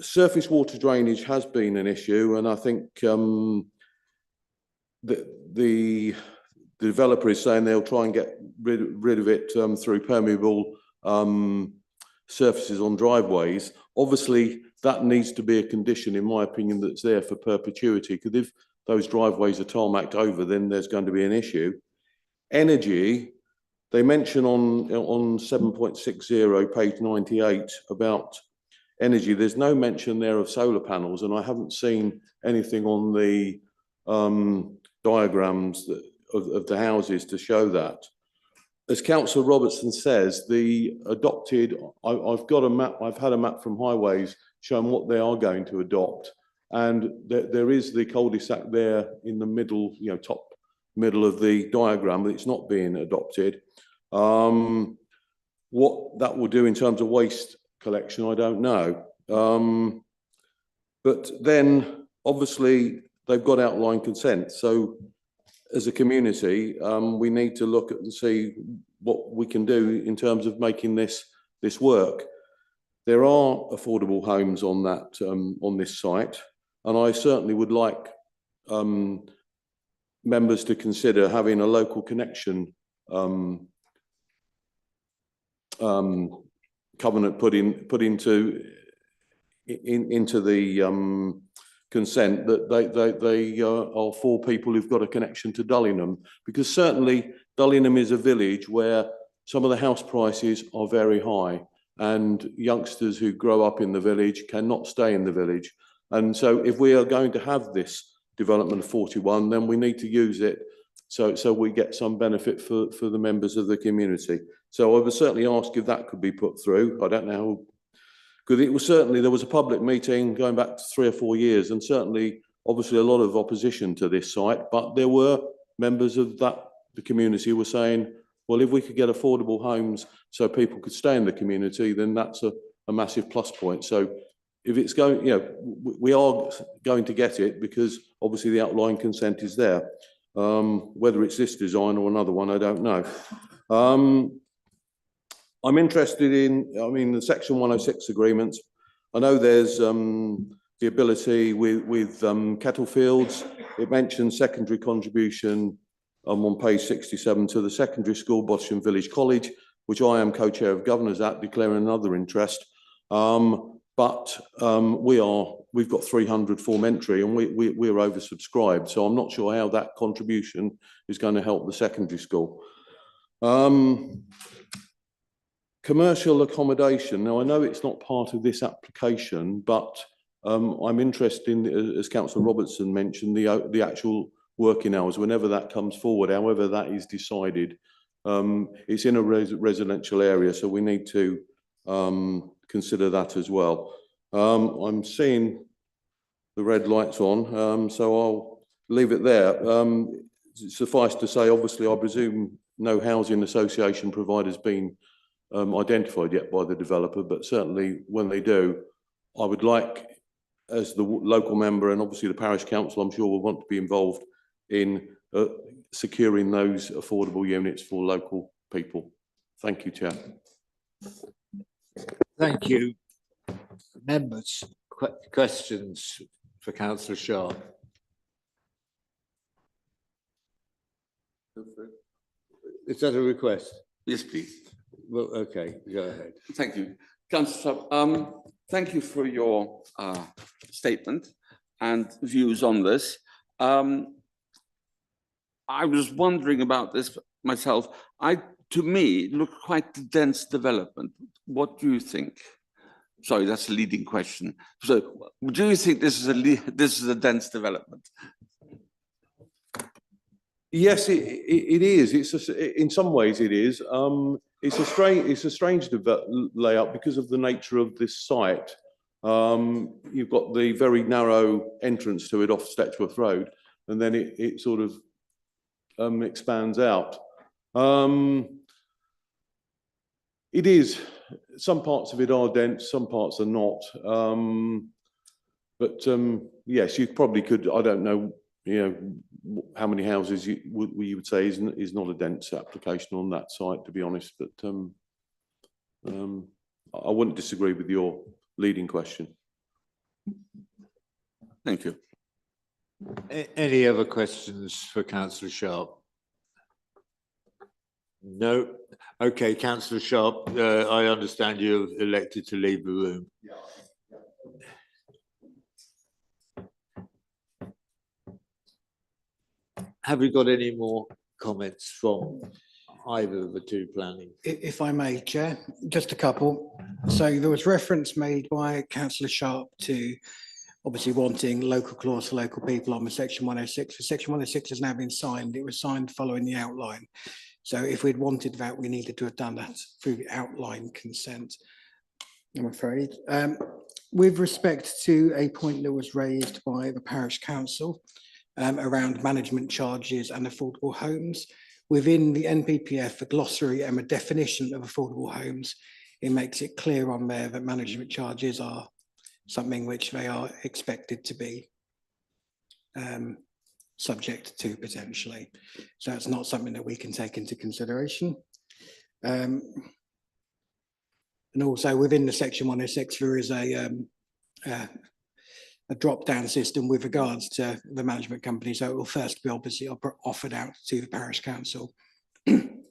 Surface water drainage has been an issue, and I think the developer is saying they'll try and get rid of it through permeable surfaces on driveways. Obviously, that needs to be a condition, in my opinion, that's there for perpetuity, because if those driveways are tarmacked over, then there's going to be an issue. Energy, they mention on 7.60, page 98, about energy. There's no mention there of solar panels, and I haven't seen anything on the diagrams of the houses to show that. As Councillor Robertson says, the adopted, I've got a map, I've had a map from Highways showing what they are going to adopt. And there is the cul-de-sac there in the middle, top middle of the diagram, but it's not being adopted. What that will do in terms of waste collection, I don't know. But then obviously they've got outline consent. So as a community, we need to look at and see what we can do in terms of making this work. There are affordable homes on that on this site, and I certainly would like members to consider having a local connection covenant put into into the consent that they are for people who've got a connection to Dullingham, because certainly Dullingham is a village where some of the house prices are very high, and youngsters who grow up in the village cannot stay in the village. And so if we are going to have this development of 41, then we need to use it so we get some benefit for the members of the community. So I would certainly ask if that could be put through. I don't know, because it was certainly, there was a public meeting going back to 3 or 4 years, and certainly obviously a lot of opposition to this site, but there were members of the community who were saying, well, if we could get affordable homes so people could stay in the community, then that's a massive plus point. So if it's going, we are going to get it, because obviously the outline consent is there. Whether it's this design or another one, I don't know. I'm interested in, the Section 106 agreements. I know there's the ability with cattle fields. It mentions secondary contribution on page 67 to the secondary school, Bosham Village College, which I am co-chair of governors at, declaring another interest. But we've got 300 form entry, and we're oversubscribed. So I'm not sure how that contribution is going to help the secondary school. Commercial accommodation. Now, I know it's not part of this application, but I'm interested in, as Councillor Robertson mentioned, the actual working hours, whenever that comes forward, however that is decided. It's in a residential area, so we need to consider that as well. I'm seeing the red lights on, so I'll leave it there. Suffice to say, obviously, I presume no housing association provider's been identified yet by the developer, but certainly when they do, I would like, as the local member and obviously the parish council, I'm sure will want to be involved in securing those affordable units for local people. Thank you, Chair. Thank you. Members, questions for Councillor Sharp? Is that a request? Yes, please. Well, okay, go ahead. Thank you. Councillor Sharp, thank you for your statement and views on this. I was wondering about this myself. To me, it looked quite a dense development. What do you think? Sorry, that's a leading question. So, do you think this is a dense development? Yes, it is. In some ways, it is. It's a strange layout because of the nature of this site. You've got the very narrow entrance to it off Stetchworth Road, and then it sort of expands out. It is. Some parts of it are dense, some parts are not. But yes, you probably could. I don't know. How many houses you would say is not a dense application on that site, to be honest. But I wouldn't disagree with your leading question. Thank you. Any other questions for Councillor Sharp? No. Okay, Councillor Sharp, I understand you've elected to leave the room. Have we got any more comments from either of the two planning? If I may, Chair, just a couple. So there was reference made by Councillor Sharp to obviously wanting local clause for local people on the Section 106. The Section 106 has now been signed. It was signed following the outline. So if we'd wanted that, we needed to have done that through the outline consent, I'm afraid. With respect to a point that was raised by the parish council around management charges and affordable homes, within the NPPF, the glossary and the definition of affordable homes, it makes it clear on there that management charges are something which they are expected to be subject to potentially. So it's not something that we can take into consideration. And also within the Section 106, there is a drop-down system with regards to the management company. So it will first be obviously offered out to the parish council and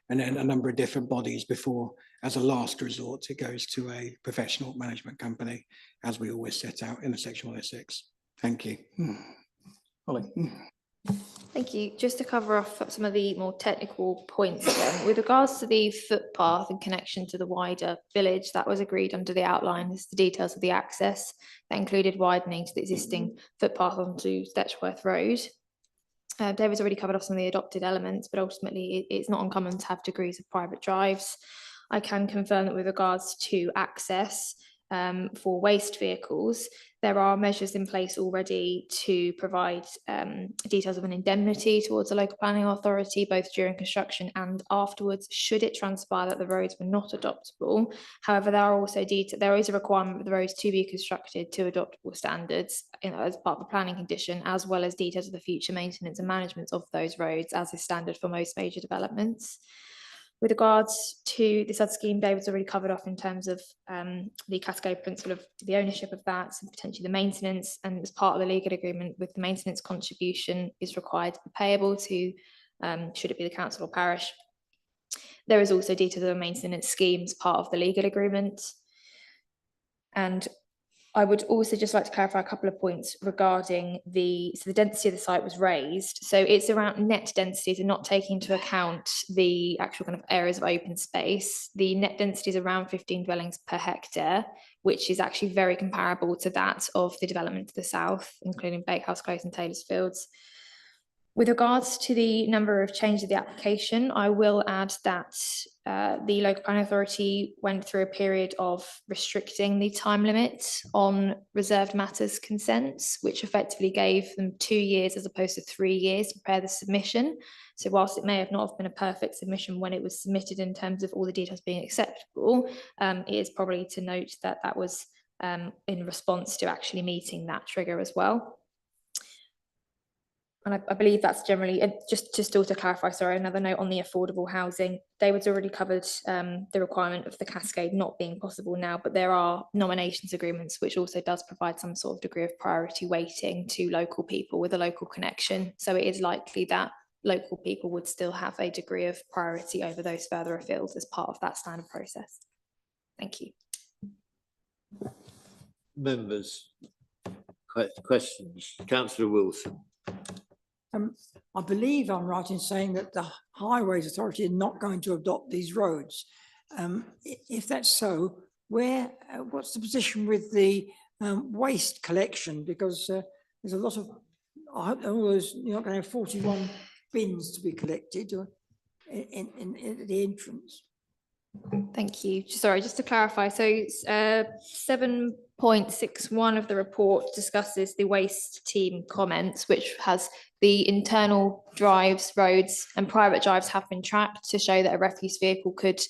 then a number of different bodies before as a last resort, it goes to a professional management company, as we always set out in the section 106. Thank you. Holly. Thank you. Just to cover off some of the more technical points then, with regards to the footpath and connection to the wider village, that was agreed under the outline as the details of the access that included widening to the existing footpath onto Stetchworth Road. David's already covered off some of the adopted elements, but ultimately it's not uncommon to have degrees of private drives. I can confirm that with regards to access for waste vehicles, there are measures in place already to provide details of an indemnity towards the local planning authority, both during construction and afterwards, should it transpire that the roads were not adoptable. However, there are also there is a requirement for the roads to be constructed to adoptable standards as part of the planning condition, as well as details of the future maintenance and management of those roads, as is standard for most major developments. With regards to this other scheme, David's already covered off in terms of the Cascade principle of the ownership of that and potentially the maintenance, and as part of the legal agreement with the maintenance contribution is required to be payable to, should it be the council or parish. There is also details of the maintenance schemes part of the legal agreement. And I would also just like to clarify a couple of points regarding the density of the site was raised. So it's around net densities and not taking into account the actual kind of areas of open space. The net density is around 15 dwellings per hectare, which is actually very comparable to that of the development to the south, including Bakehouse Close and Taylor's Fields. With regards to the number of changes of the application, I will add that the local planning authority went through a period of restricting the time limit on reserved matters consents, which effectively gave them 2 years as opposed to 3 years to prepare the submission. So whilst it may have not been a perfect submission when it was submitted in terms of all the details being acceptable, it is probably to note that that was in response to actually meeting that trigger as well. And I believe that's generally, just still to clarify, sorry, another note on the affordable housing. David's already covered the requirement of the Cascade not being possible now, but there are nominations agreements, which also does provide some sort of degree of priority weighting to local people with a local connection. So it is likely that local people would still have a degree of priority over those further afield as part of that standard process. Thank you. Members, questions? Councillor Wilson. I believe I'm right in saying that the Highways Authority are not going to adopt these roads. If that's so, what's the position with the waste collection? Because there's a lot of, I hope you're not going to have 41 bins to be collected in the entrance. Thank you. Sorry, just to clarify, so 7.61 of the report discusses the waste team comments, which has the internal drives, roads and private drives have been tracked to show that a refuse vehicle could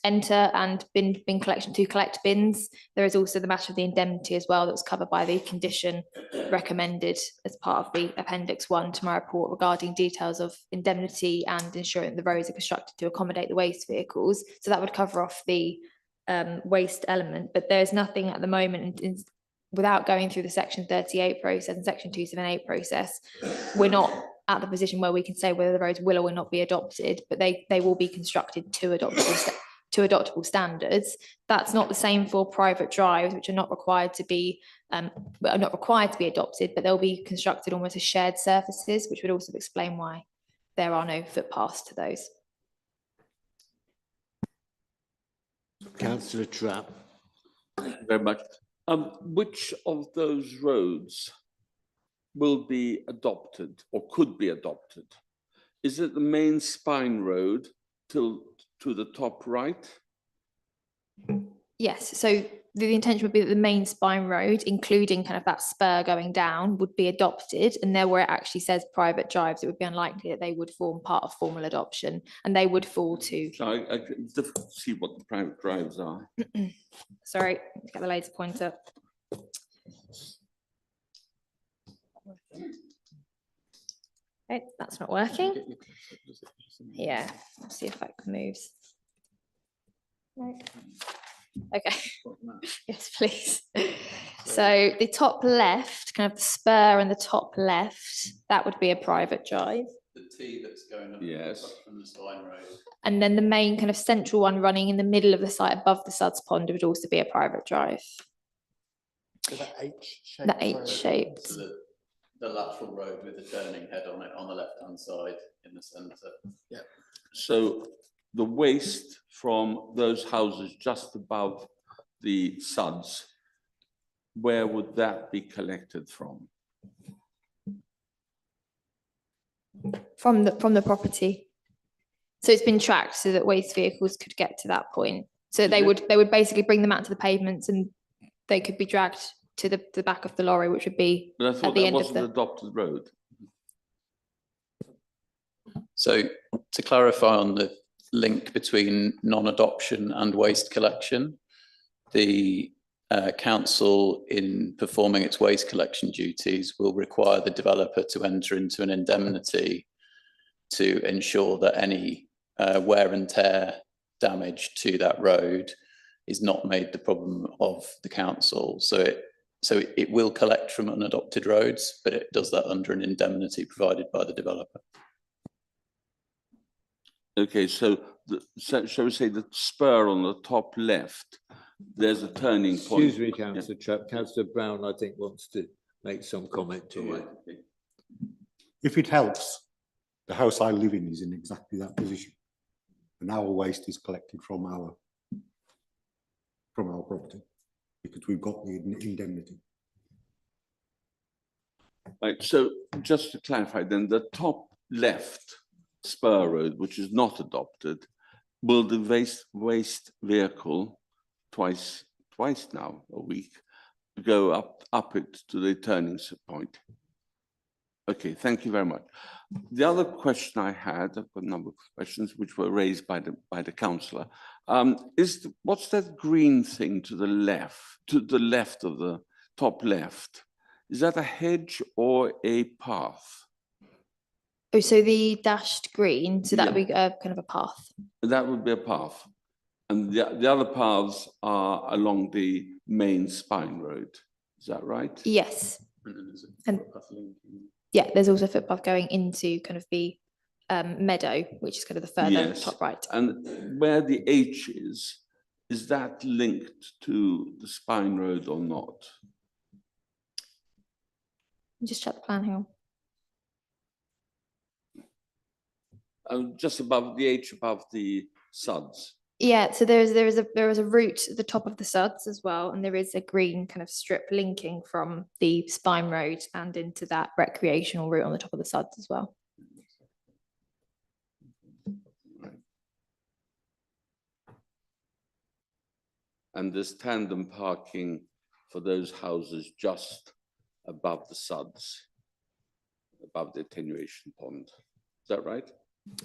enter and bin collection to collect bins. There is also the matter of the indemnity as well that was covered by the condition recommended as part of the Appendix 1 to my report regarding details of indemnity and ensuring that the roads are constructed to accommodate the waste vehicles. So that would cover off the waste element, but there's nothing at the moment without going through the Section 38 process and Section 278 process. We're not at the position where we can say whether the roads will or will not be adopted, but they will be constructed to adoptable standards. That's not the same for private drives, which are not required to be adopted, but they'll be constructed almost as shared surfaces, which would also explain why there are no footpaths to those. Councillor Trapp. Thank you very much. Which of those roads will be adopted or could be adopted? Is it the main spine road to the top right? Yes, so the intention would be that the main spine road, including kind of that spur going down, would be adopted. And there where it actually says private drives, it would be unlikely that they would form part of formal adoption, and they would fall to. So I can difficult to see what the private drives are. Sorry, let's get the laser pointer. Okay, that's not working. Yeah, let's see if that moves. No. Okay, yes, please. So the top left, kind of the spur and the top left, that would be a private drive. The T that's going up yes. from the spine road. And then the main kind of central one running in the middle of the site above the Suds Pond would also be a private drive. The H-shaped. The lateral road with the turning head on it on the left-hand side in the centre. Yeah. So the waste from those houses just above the Suds, where would that be collected from? From the property. So it's been tracked so that waste vehicles could get to that point. So they would basically bring them out to the pavements and they could be dragged to the back of the lorry, which would be But I at thought the that end of wasn't the. adopted road. So to clarify on the link between non-adoption and waste collection, the council in performing its waste collection duties will require the developer to enter into an indemnity to ensure that any wear and tear damage to that road is not made the problem of the council. So it will collect from unadopted roads, but it does that under an indemnity provided by the developer. Okay, so shall we say the spur on the top left, there's a turning point. Excuse me, Councillor Trapp. Councillor Brown, I think, wants to make some comment to you. If it helps, the house I live in is in exactly that position. And our waste is collected from our property because we've got the indemnity. Right, so just to clarify then, the top left spur road, which is not adopted, will the waste vehicle twice now a week go up it to the turning point? Okay, thank you very much. The other question I had, I've got a number of questions which were raised by the councillor, what's that green thing to the left of the top left? Is that a hedge or a path? Oh, so the dashed green, so that would be a kind of a path. That would be a path. And the other paths are along the main spine road. Is that right? Yes. And yeah, there's also a footpath going into kind of the meadow, which is kind of the further top right. And where the H is that linked to the spine road or not? Just check the plan here. Just above the H, above the Suds. Yeah, so there is a route at the top of the Suds as well, and there is a green kind of strip linking from the Spine Road and into that recreational route on the top of the Suds as well. Right. And there's tandem parking for those houses just above the Suds, above the attenuation pond. Is that right?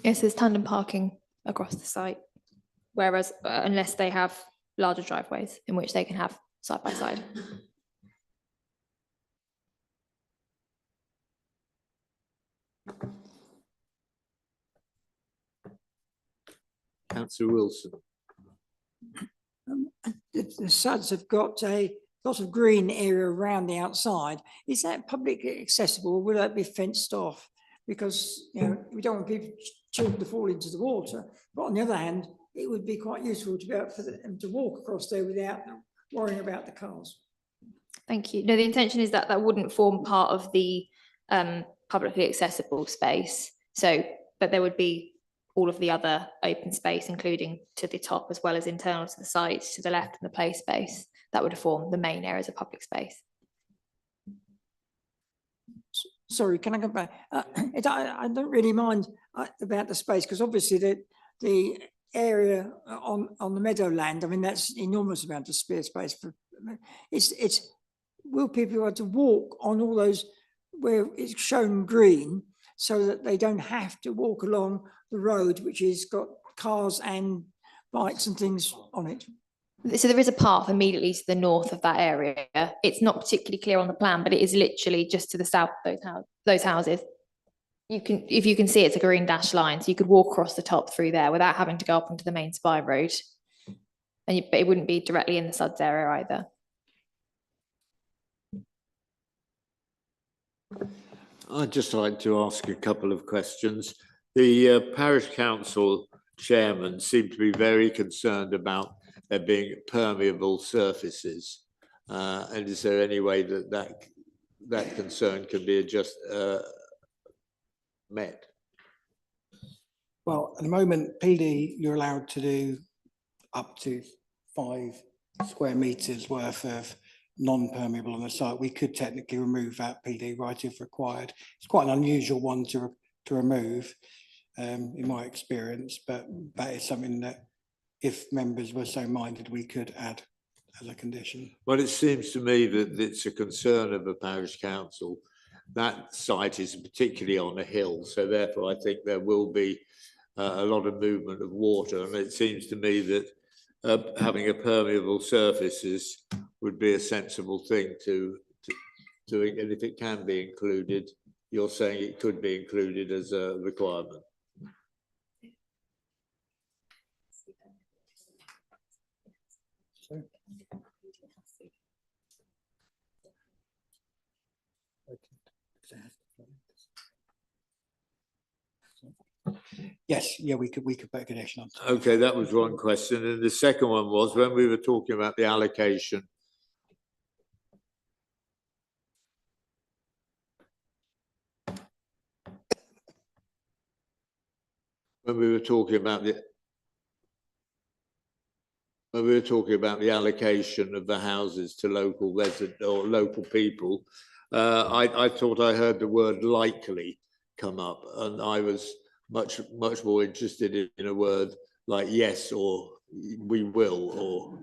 Yes, there's tandem parking across the site. Whereas unless they have larger driveways in which they can have side by side. Councillor Wilson. The Suds have got a lot of green area around the outside. Is that publicly accessible or will that be fenced off? Because we don't want children to fall into the water, but on the other hand, it would be quite useful to be able for them to walk across there without worrying about the cars. Thank you. No, the intention is that wouldn't form part of the publicly accessible space. So, but there would be all of the other open space, including to the top as well as internal to the site, to the left and the play space. That would form the main areas of public space. Sorry, can I go back? I don't really mind about the space because obviously the area on the meadowland, I mean, that's enormous amount of spare space for will people want to walk on all those where it's shown green so that they don't have to walk along the road which has got cars and bikes and things on it? So there is a path immediately to the north of that area. It's not particularly clear on the plan, but it is literally just to the south of those houses. If you can see, it's a green dashed line, so you could walk across the top through there without having to go up onto the main spine road. But it wouldn't be directly in the Suds area either. I'd just like to ask a couple of questions. The parish council chairman seem to be very concerned about there being permeable surfaces. And is there any way that that concern can be met? Well, at the moment, PD, you're allowed to do up to 5 square metres worth of non-permeable on the site. We could technically remove that PD right if required. It's quite an unusual one to remove in my experience, but that is something that if members were so minded, we could add as a condition. Well, it seems to me that it's a concern of the parish council. That site is particularly on a hill, so therefore I think there will be a lot of movement of water, and it seems to me that having a permeable surfaces would be a sensible thing to doing, and if it can be included, you're saying it could be included as a requirement. Yes, yeah, we could put a condition on. Okay, that was one question. And the second one was when we were talking about the allocation. When we were talking about the allocation of the houses to local resident or local people, I thought I heard the word likely come up, and I was much more interested in a word like yes or we will or.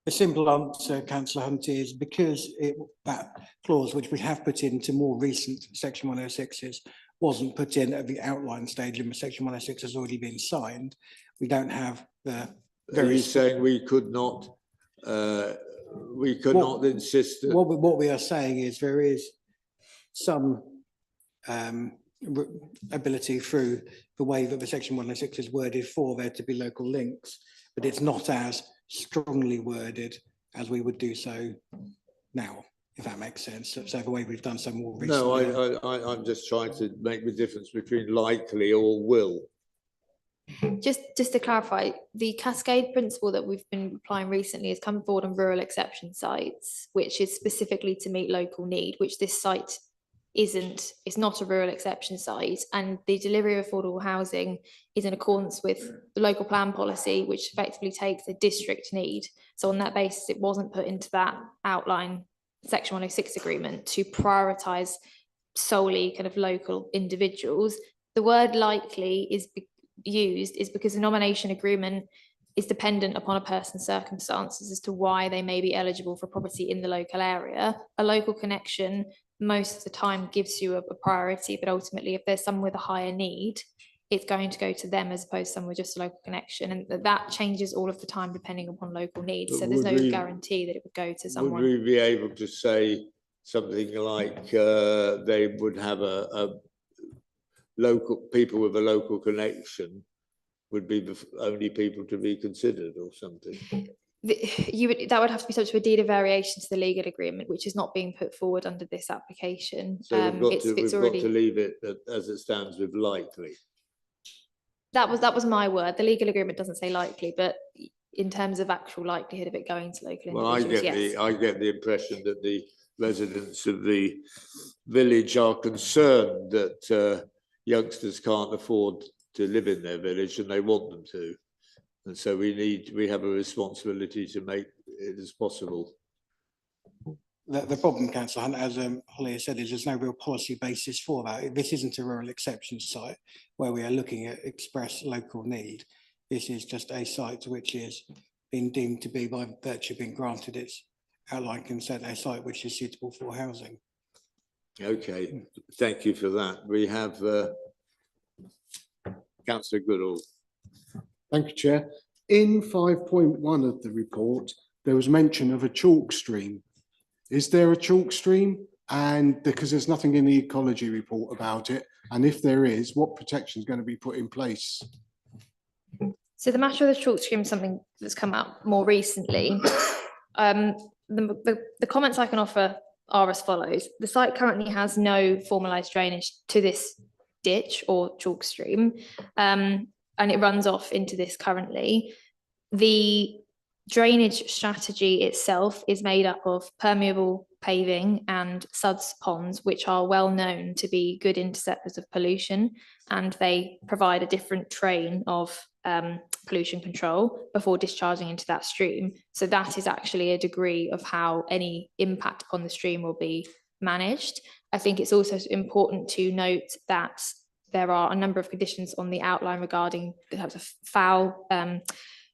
The simple answer, Councillor Hunt, is because that clause, which we have put into more recent Section 106s, wasn't put in at the outline stage, and Section 106 has already been signed. We don't have the. Are you saying we could not? We could not insist that. What we are saying is there is some ability through the way that the Section 106 is worded for there to be local links, but it's not as strongly worded as we would do so now, if that makes sense. So the way we've done so more recently. No, I'm just trying to make the difference between likely or will. Just to clarify, the cascade principle that we've been applying recently has come forward on rural exception sites, which is specifically to meet local need, which this site isn't. It's not a rural exception site, and the delivery of affordable housing is in accordance with the local plan policy, which effectively takes a district need. So on that basis, it wasn't put into that outline Section 106 agreement to prioritise solely kind of local individuals. The word likely is used is because the nomination agreement is dependent upon a person's circumstances as to why they may be eligible for property in the local area. A local connection most of the time gives you a priority, but ultimately if there's someone with a higher need, it's going to go to them as opposed to someone with just a local connection, and that changes all of the time depending upon local needs. So there's no guarantee that it would go to someone. Would we be able to say something like they would have a local people with a local connection would be the only people to be considered or something? That would have to be subject to a deed of variation to the legal agreement, which is not being put forward under this application. So we've got to leave it as it stands with likely. That was my word. The legal agreement doesn't say likely, but in terms of actual likelihood of it going to local individuals, yes. I get the impression that the residents of the village are concerned that youngsters can't afford to live in their village and they want them to. And so we have a responsibility to make it as possible. The problem, Councillor Hunt, as Holly has said, is there's no real policy basis for that. This isn't a rural exception site where we are looking at express local need. This is just a site which is been deemed to be, by virtue of being granted its outline consent, a site which is suitable for housing. Okay, thank you for that. We have Councillor Goodall. Thank you, Chair. In 5.1 of the report, there was mention of a chalk stream. Is there a chalk stream? And because there's nothing in the ecology report about it, and if there is, what protection is going to be put in place? So the matter of the chalk stream is something that's come out more recently. The comments I can offer are as follows. The site currently has no formalised drainage to this ditch or chalk stream. and it runs off into this currently. The drainage strategy itself is made up of permeable paving and suds ponds, which are well known to be good interceptors of pollution, and they provide a different train of pollution control before discharging into that stream. So that is actually a degree of how any impact upon the stream will be managed. I think it's also important to note that there are a number of conditions on the outline regarding the types of foul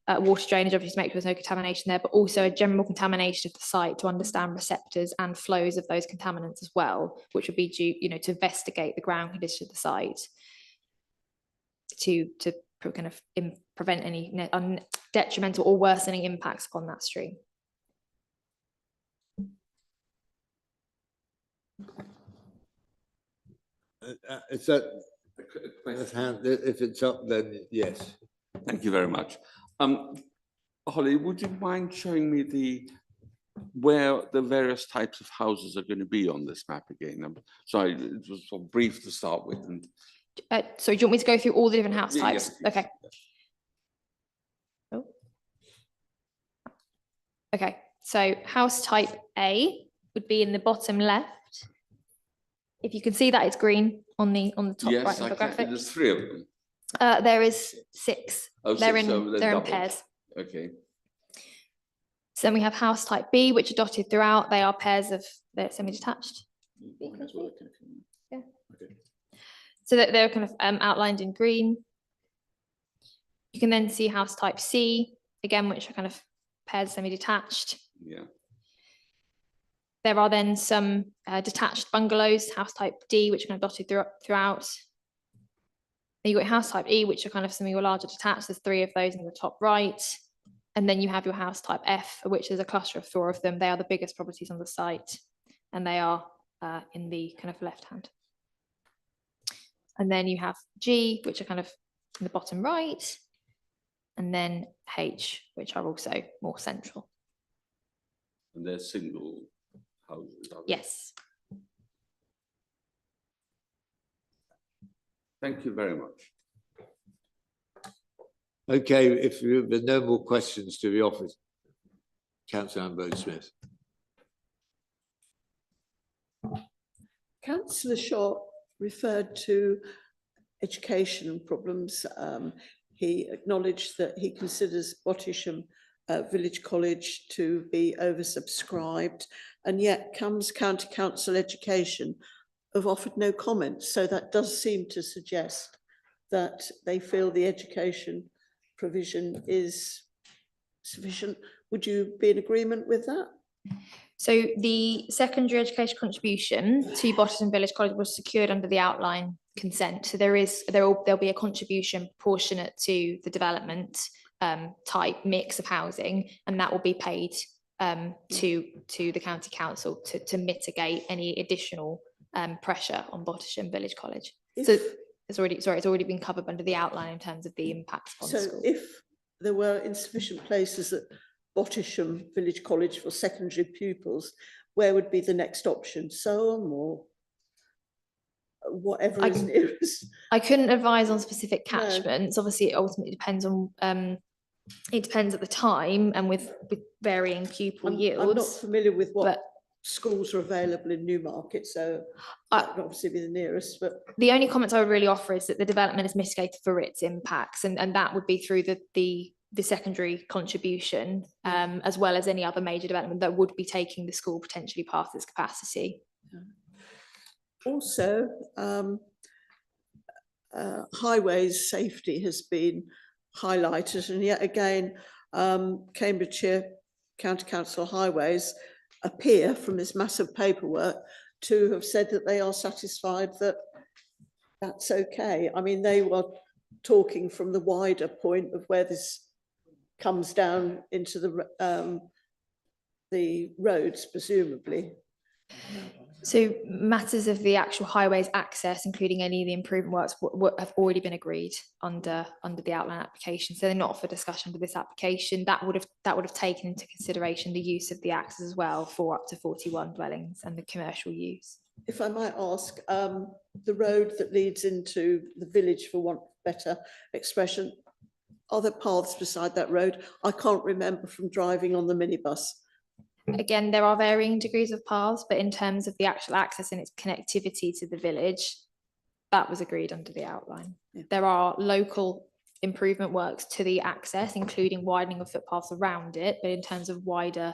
water drainage, obviously to make sure there's no contamination there, but also a general contamination of the site to understand receptors and flows of those contaminants as well, which would be due, to investigate the ground condition of the site to kind of prevent any detrimental or worsening impacts upon that stream. Is that, if it's up, then yes. Thank you very much. Holly, would you mind showing me where the various types of houses are going to be on this map again? I'm sorry, it was sort of brief to start with. And so do you want me to go through all the different house Yeah, types? yes, please. Okay. Oh. Okay, so house type A would be in the bottom left. If you can see that, it's green on the top right yes, of the I can. graphic. There's 3 of them. There is 6. Oh, they're 6, so they're in double. pairs. Okay. So then we have house type B, which are dotted throughout. They are pairs of, they're semi-detached. Yeah. So that they're kind of outlined in green. You can then see house type C, again, which are kind of pairs semi-detached. Yeah. There are then some detached bungalows, house type D, which are kind of dotted throughout. Then you've got house type E, which are kind of some of your larger detached. There's 3 of those in the top right. And then you have your house type F, which is a cluster of 4 of them. They are the biggest properties on the site, and they are in the kind of left hand. And then you have G, which are kind of in the bottom right, and then H, which are also more central. And they're single houses. Are they? Yes. Thank you very much. Okay, if there's no more questions to the office, Councillor Ambrose Smith. Councillor Shaw referred to education problems. He acknowledged that he considers Bottisham Village College to be oversubscribed, and yet County Council Education have offered no comments. So that does seem to suggest that they feel the education provision is sufficient. Would you be in agreement with that? So the secondary education contribution to Bottisham Village College was secured under the outline consent. So there'll be a contribution proportionate to the development type mix of housing, and that will be paid to the county council to mitigate any additional pressure on Bottisham Village College. So it's already been covered under the outline in terms of the impacts on the school. So if there were insufficient places at Bottisham Village College for secondary pupils, where would be the next option? Soham or whatever is nearest? I couldn't advise on specific catchments. Obviously, it ultimately depends on it depends at the time and with varying pupil yields. I'm not familiar with what schools are available in Newmarket, so that would obviously be the nearest. But the only comments I would really offer is that the development is mitigated for its impacts, and that would be through the secondary contribution, as well as any other major development that would be taking the school potentially past its capacity. Also, highways safety has been highlighted, and yet again, Cambridgeshire County Council Highways appear from this massive paperwork to have said that they are satisfied that that's okay. I mean, they were talking from the wider point of where this comes down into the roads, presumably. So matters of the actual highways access, including any of the improvement works, have already been agreed under the outline application. So they're not for discussion for this application. That would have taken into consideration the use of the access as well for up to 41 dwellings and the commercial use. If I might ask, the road that leads into the village, for want of better expression. Are there paths beside that road? I can't remember from driving on the minibus. Again, there are varying degrees of paths, but in terms of the actual access and its connectivity to the village, that was agreed under the outline. Yeah. There are local improvement works to the access, including widening of footpaths around it, but in terms of wider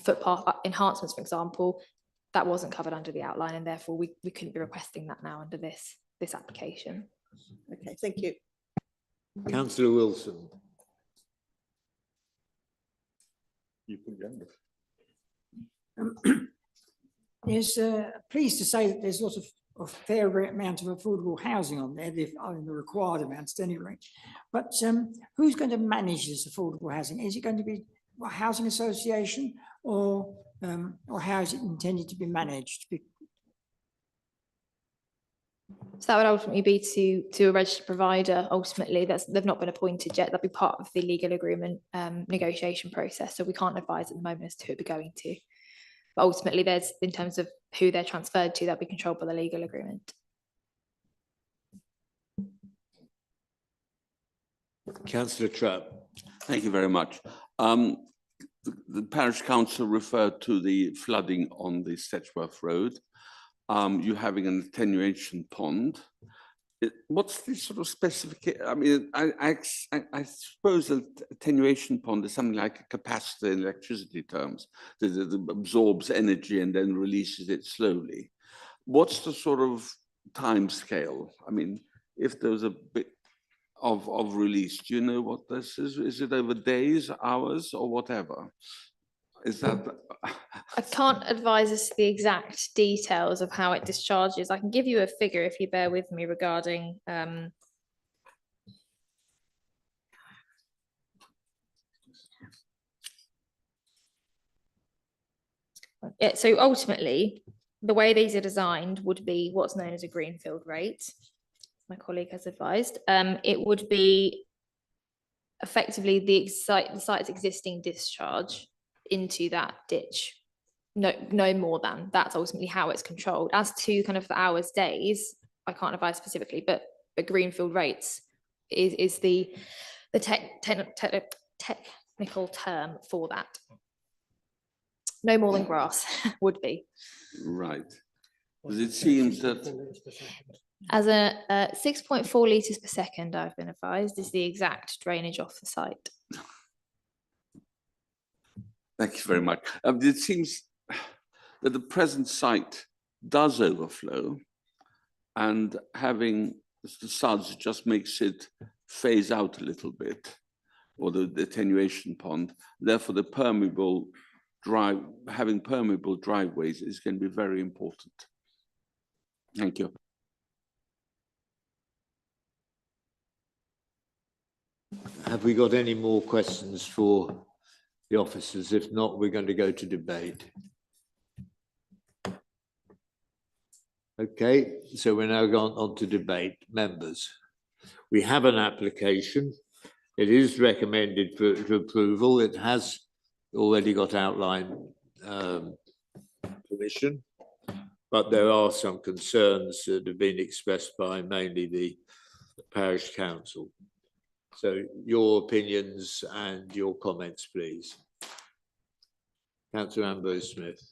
footpath enhancements, for example, that wasn't covered under the outline, and therefore we couldn't be requesting that now under this application. Okay, thank you. Councillor Wilson. You can go. There's pleased to say that there's lots of fair amount of affordable housing on there, the required amounts at any rate. But who's going to manage this affordable housing? Is it going to be a housing association, or how is it intended to be managed? So that would ultimately be to a registered provider. Ultimately, they've not been appointed yet. That'll be part of the legal agreement negotiation process. So we can't advise at the moment as to who it'll be going to. But ultimately, there's, in terms of who they're transferred to, that'll be controlled by the legal agreement. Councillor Trapp. Thank you very much. The parish council referred to the flooding on the Stechworth Road. You having an attenuation pond. What's the sort of specific? I mean, I suppose that attenuation pond is something like a capacitor in electricity terms that absorbs energy and then releases it slowly. What's the sort of time scale? I mean, if there's a bit of release, do you know what this is? Is it over days, hours, or whatever? Is that? I can't advise us the exact details of how it discharges. I can give you a figure if you bear with me regarding yeah, so ultimately, the way these are designed would be what's known as a greenfield rate. My colleague has advised. It would be effectively the site's existing discharge into that ditch. No more than. That's ultimately how it's controlled. As to kind of the hours, days, I can't advise specifically, but greenfield rates is the technical term for that. No more than grass would be. Right. Because it seems that as a 6.4 litres per second, I've been advised, is the exact drainage off the site. Thank you very much. It seems that the present site does overflow, and having the suds just makes it phase out a little bit, or the attenuation pond. Therefore, the permeable having permeable driveways is going to be very important. Thank you. Have we got any more questions for the officers? If not, we're going to go to debate. Okay, so we're now going on to debate. Members, we have an application. It is recommended for approval. It has already got outline permission, but there are some concerns that have been expressed by mainly the parish council. So your opinions and your comments, please. Councillor Ambrose Smith.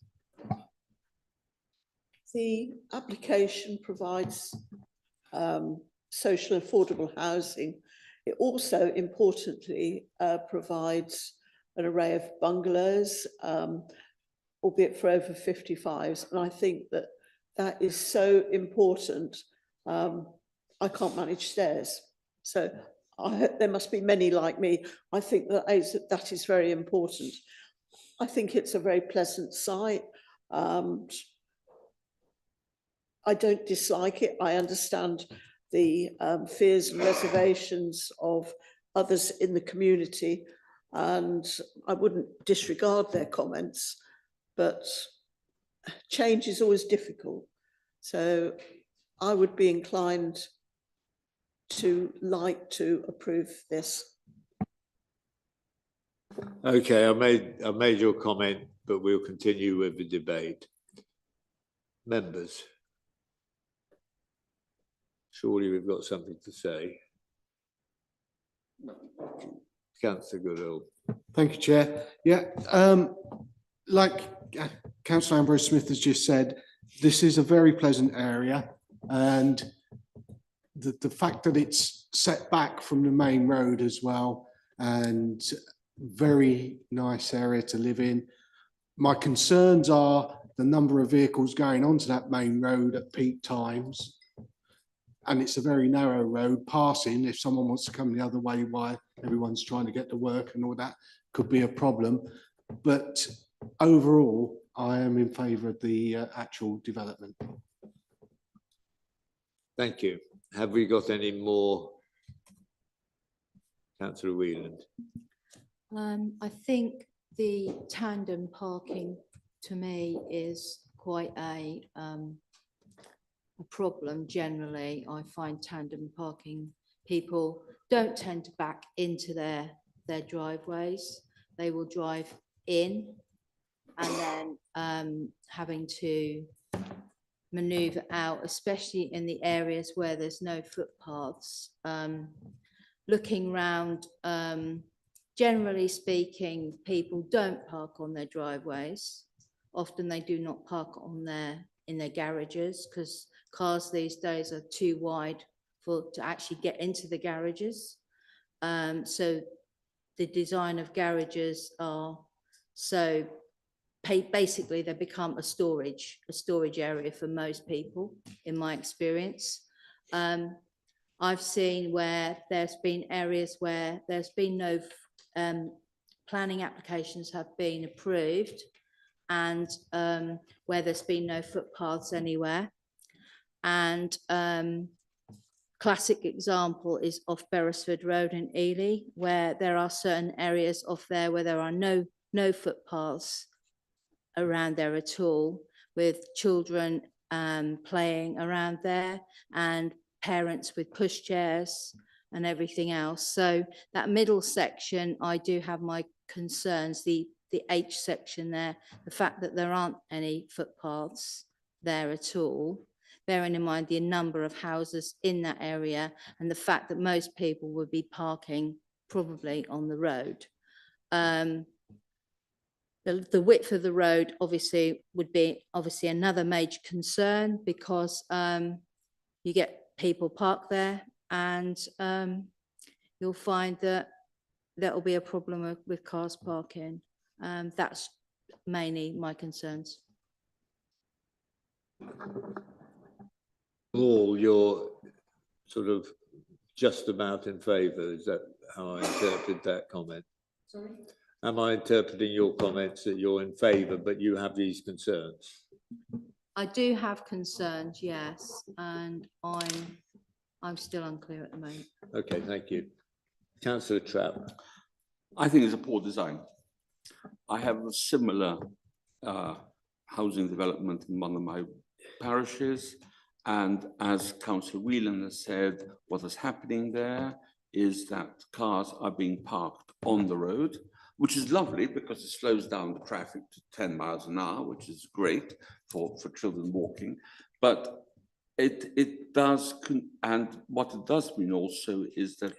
The application provides social affordable housing. It also importantly provides an array of bungalows, albeit for over 55s. And I think that that is so important. I can't manage stairs. So there must be many like me. I think that that is very important. I think it's a very pleasant site. I don't dislike it. I understand the fears and reservations of others in the community, and I wouldn't disregard their comments, but change is always difficult. So I would be inclined to like to approve this. Okay, I made your comment, but we'll continue with the debate. Members. surely we've got something to say. Councillor Goodall. Thank you, Chair. Yeah, like Councillor Ambrose Smith has just said, this is a very pleasant area, and the fact that it's set back from the main road as well, and very nice area to live in. My concerns are the number of vehicles going onto that main road at peak times. And it's a very narrow road. Passing, if someone wants to come the other way while everyone's trying to get to work and all that, could be a problem. But overall, I am in favour of the actual development. Thank you. Have we got any more? Councillor Wheeland. I think the tandem parking to me is quite a problem generally. I find tandem parking, people don't tend to back into their driveways. They will drive in and then having to manoeuvre out, especially in the areas where there's no footpaths. Looking round, generally speaking, people don't park on their driveways. Often they do not park in their garages because cars these days are too wide to actually get into the garages. So the design of garages are so basically they become a storage area for most people, in my experience. I've seen where there's been areas where there's been no planning applications have been approved, and where there's been no footpaths anywhere. And classic example is off Beresford Road in Ely, where there are certain areas off there where there are no footpaths around there at all, with children playing around there and parents with pushchairs and everything else. So that middle section, I do have my concerns, the H section there, the fact that there aren't any footpaths there at all, bearing in mind the number of houses in that area and the fact that most people would be parking probably on the road. The width of the road obviously would be another major concern, because you get people parked there, and you'll find that there will be a problem with cars parking. That's mainly my concerns. Paul, you're sort of just about in favour. Is that how I interpret that comment? Sorry? Am I interpreting your comments that you're in favour, but you have these concerns? I do have concerns, yes, and I'm still unclear at the moment. Okay, thank you. Councillor Trapp. I think it's a poor design. I have a similar housing development in one of my parishes, and as Councillor Whelan has said, what is happening there is that cars are being parked on the road, which is lovely because it slows down the traffic to 10 miles an hour, which is great for children walking. But it does, and what it does mean also is that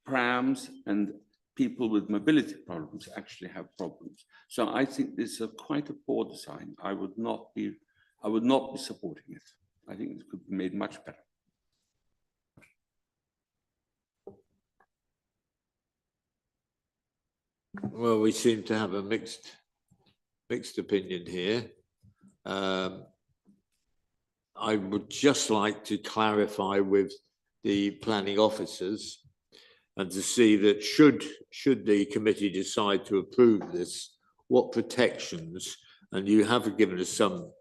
prams and people with mobility problems actually have problems. So I think this is quite a poor design. I would not be supporting it. I think it could be made much better. Well, we seem to have a mixed opinion here. I would just like to clarify with the planning officers and to see that should the committee decide to approve this, what protections, and you have given us some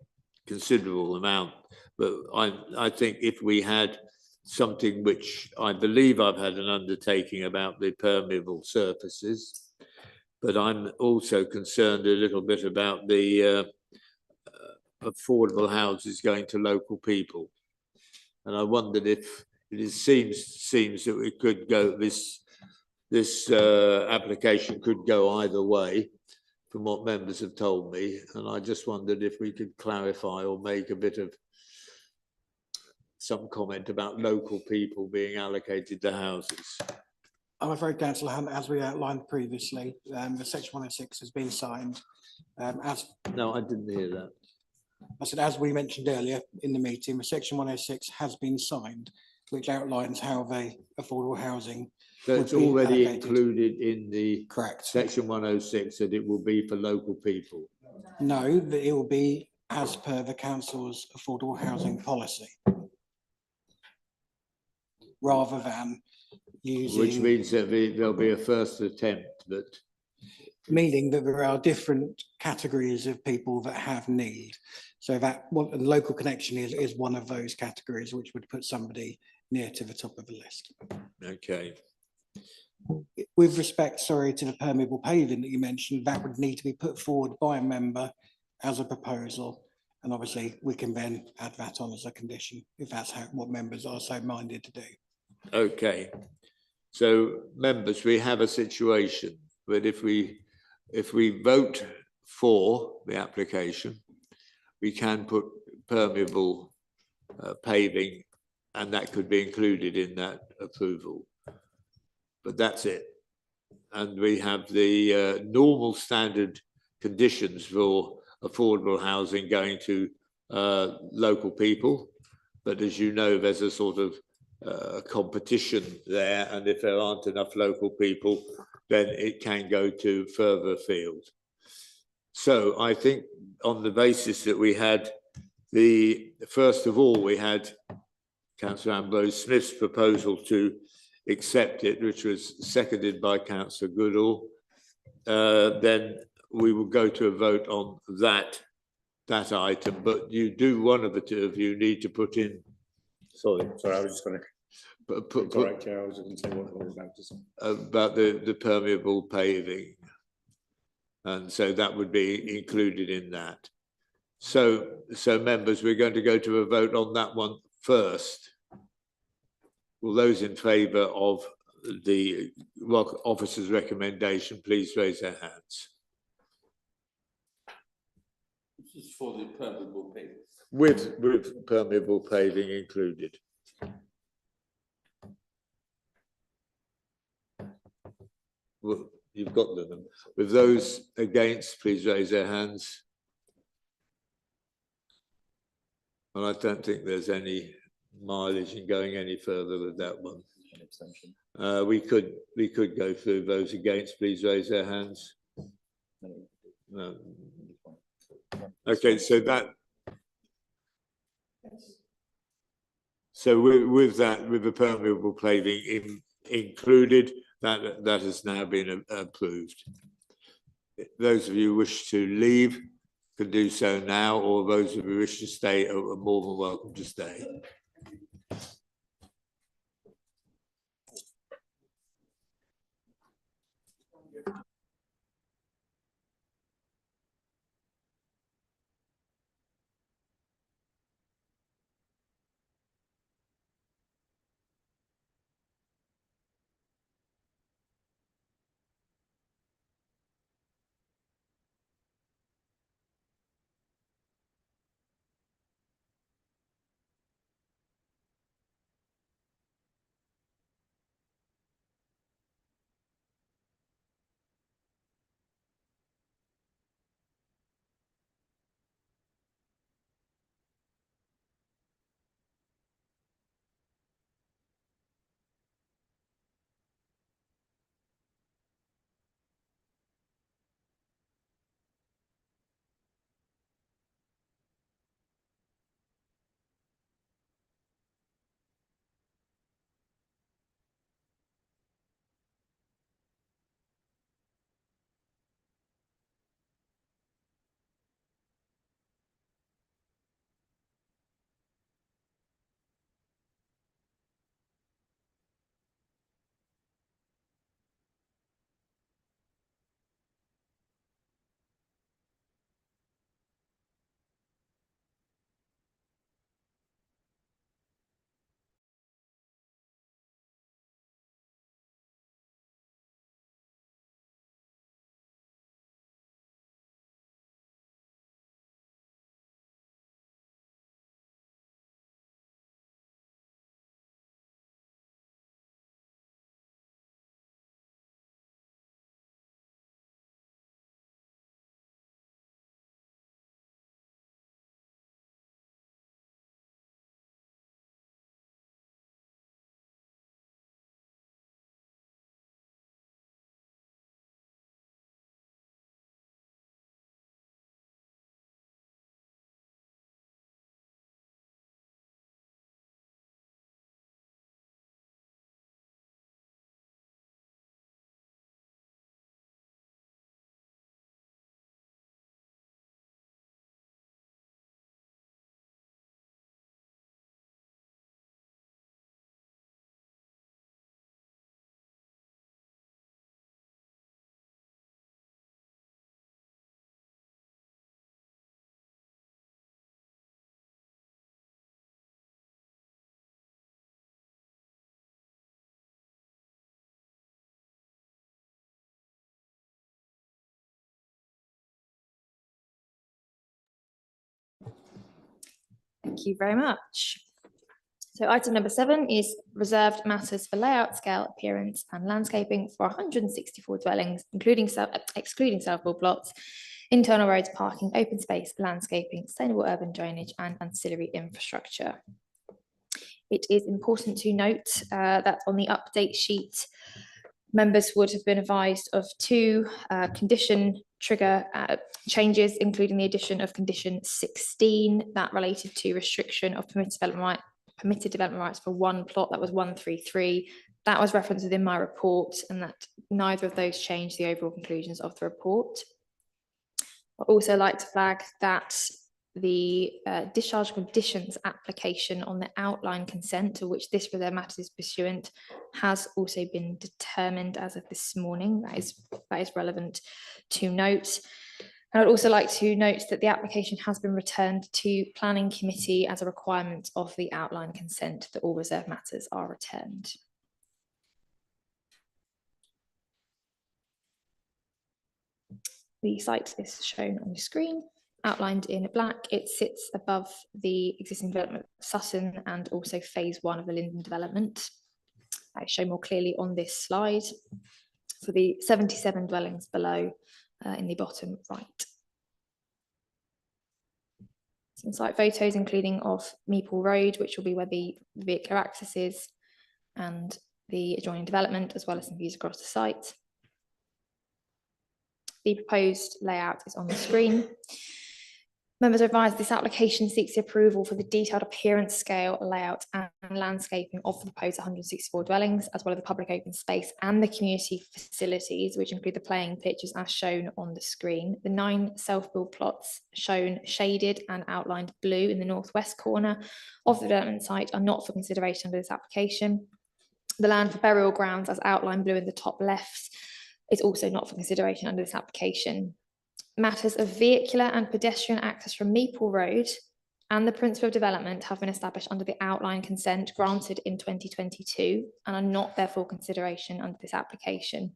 considerable amount, but I think if we had something which I believe I've had an undertaking about the permeable surfaces, but I'm also concerned a little bit about the affordable houses going to local people. And I wondered if it seems that we could go, this application could go either way from what members have told me. And I just wondered if we could clarify or make a bit of some comment about local people being allocated the houses. I'm afraid, councillor, as we outlined previously, the section 106 has been signed. No, I didn't hear that. I said, as we mentioned earlier in the meeting, the section 106 has been signed, which outlines how the affordable housing. So would it's be already allocated. included in the Correct. section 106 that it will be for local people. No, that it will be as per the council's affordable housing policy. Rather than using. Which means that there'll be a first attempt, but Meaning that there are different categories of people that have need. So that what the local connection is one of those categories, which would put somebody near to the top of the list. okay. With respect, sorry, to the permeable paving that you mentioned, that would need to be put forward by a member as a proposal. And obviously we can then add that on as a condition if that's what members are so minded to do. Okay. So members, we have a situation that if we vote for the application, we can put permeable paving, and that could be included in that approval. But that's it. And we have the normal standard conditions for affordable housing going to local people. But as you know, there's a sort of competition there, and if there aren't enough local people, then it can go to further afield. So I think on the basis that we had first of all, we had Councillor Ambrose Smith's proposal to accept it, which was seconded by Councillor Goodall, then we will go to a vote on that item. But you do, one of the two of you need to put in. Sorry, I was just going to put correct you. I was going to say what I was about to say. About the permeable paving. And so that would be included in that. So members, we're going to go to a vote on that one first. All those in favour of the officer's recommendation, please raise their hands. This is for the permeable paving. With permeable paving included. Well, you've got them. With those against, please raise their hands. And I don't think there's any mileage in going any further with that one. We could go through those against, please raise their hands. No. Okay, so that. So with that, with the permeable paving included, that has now been approved. Those of you who wish to leave can do so now, or those of you who wish to stay are more than welcome to stay. Thank you very much. So item number 7 is reserved matters for layout, scale, appearance and landscaping for 164 dwellings, excluding self-built plots, internal roads, parking, open space, landscaping, sustainable urban drainage and ancillary infrastructure. It is important to note that on the update sheet, members would have been advised of 2 condition trigger changes, including the addition of condition 16 that related to restriction of permitted development rights for 1 plot, that was 133. That was referenced within my report, and that neither of those changed the overall conclusions of the report. I'd also like to flag that the discharge conditions application on the outline consent to which this reserved matters is pursuant has also been determined as of this morning. That is relevant to note. And I'd also like to note that the application has been returned to Planning Committee as a requirement of the outline consent that all reserved matters are returned. The site is shown on the screen, outlined in black. It sits above the existing development of Sutton and also phase 1 of the Linden development. I show more clearly on this slide for the 77 dwellings below in the bottom right. Some site photos including of Meeple Road, which will be where the vehicular access is, and the adjoining development, as well as some views across the site. The proposed layout is on the screen. Members are advised this application seeks the approval for the detailed appearance, scale, layout and landscaping of the proposed 164 dwellings, as well as the public open space and the community facilities, which include the playing pitches as shown on the screen. The 9 self-build plots shown shaded and outlined blue in the northwest corner of the development site are not for consideration under this application. The land for burial grounds, as outlined blue in the top left, is also not for consideration under this application. Matters of vehicular and pedestrian access from Meeple Road and the principle of development have been established under the outline consent granted in 2022 and are not therefore consideration under this application.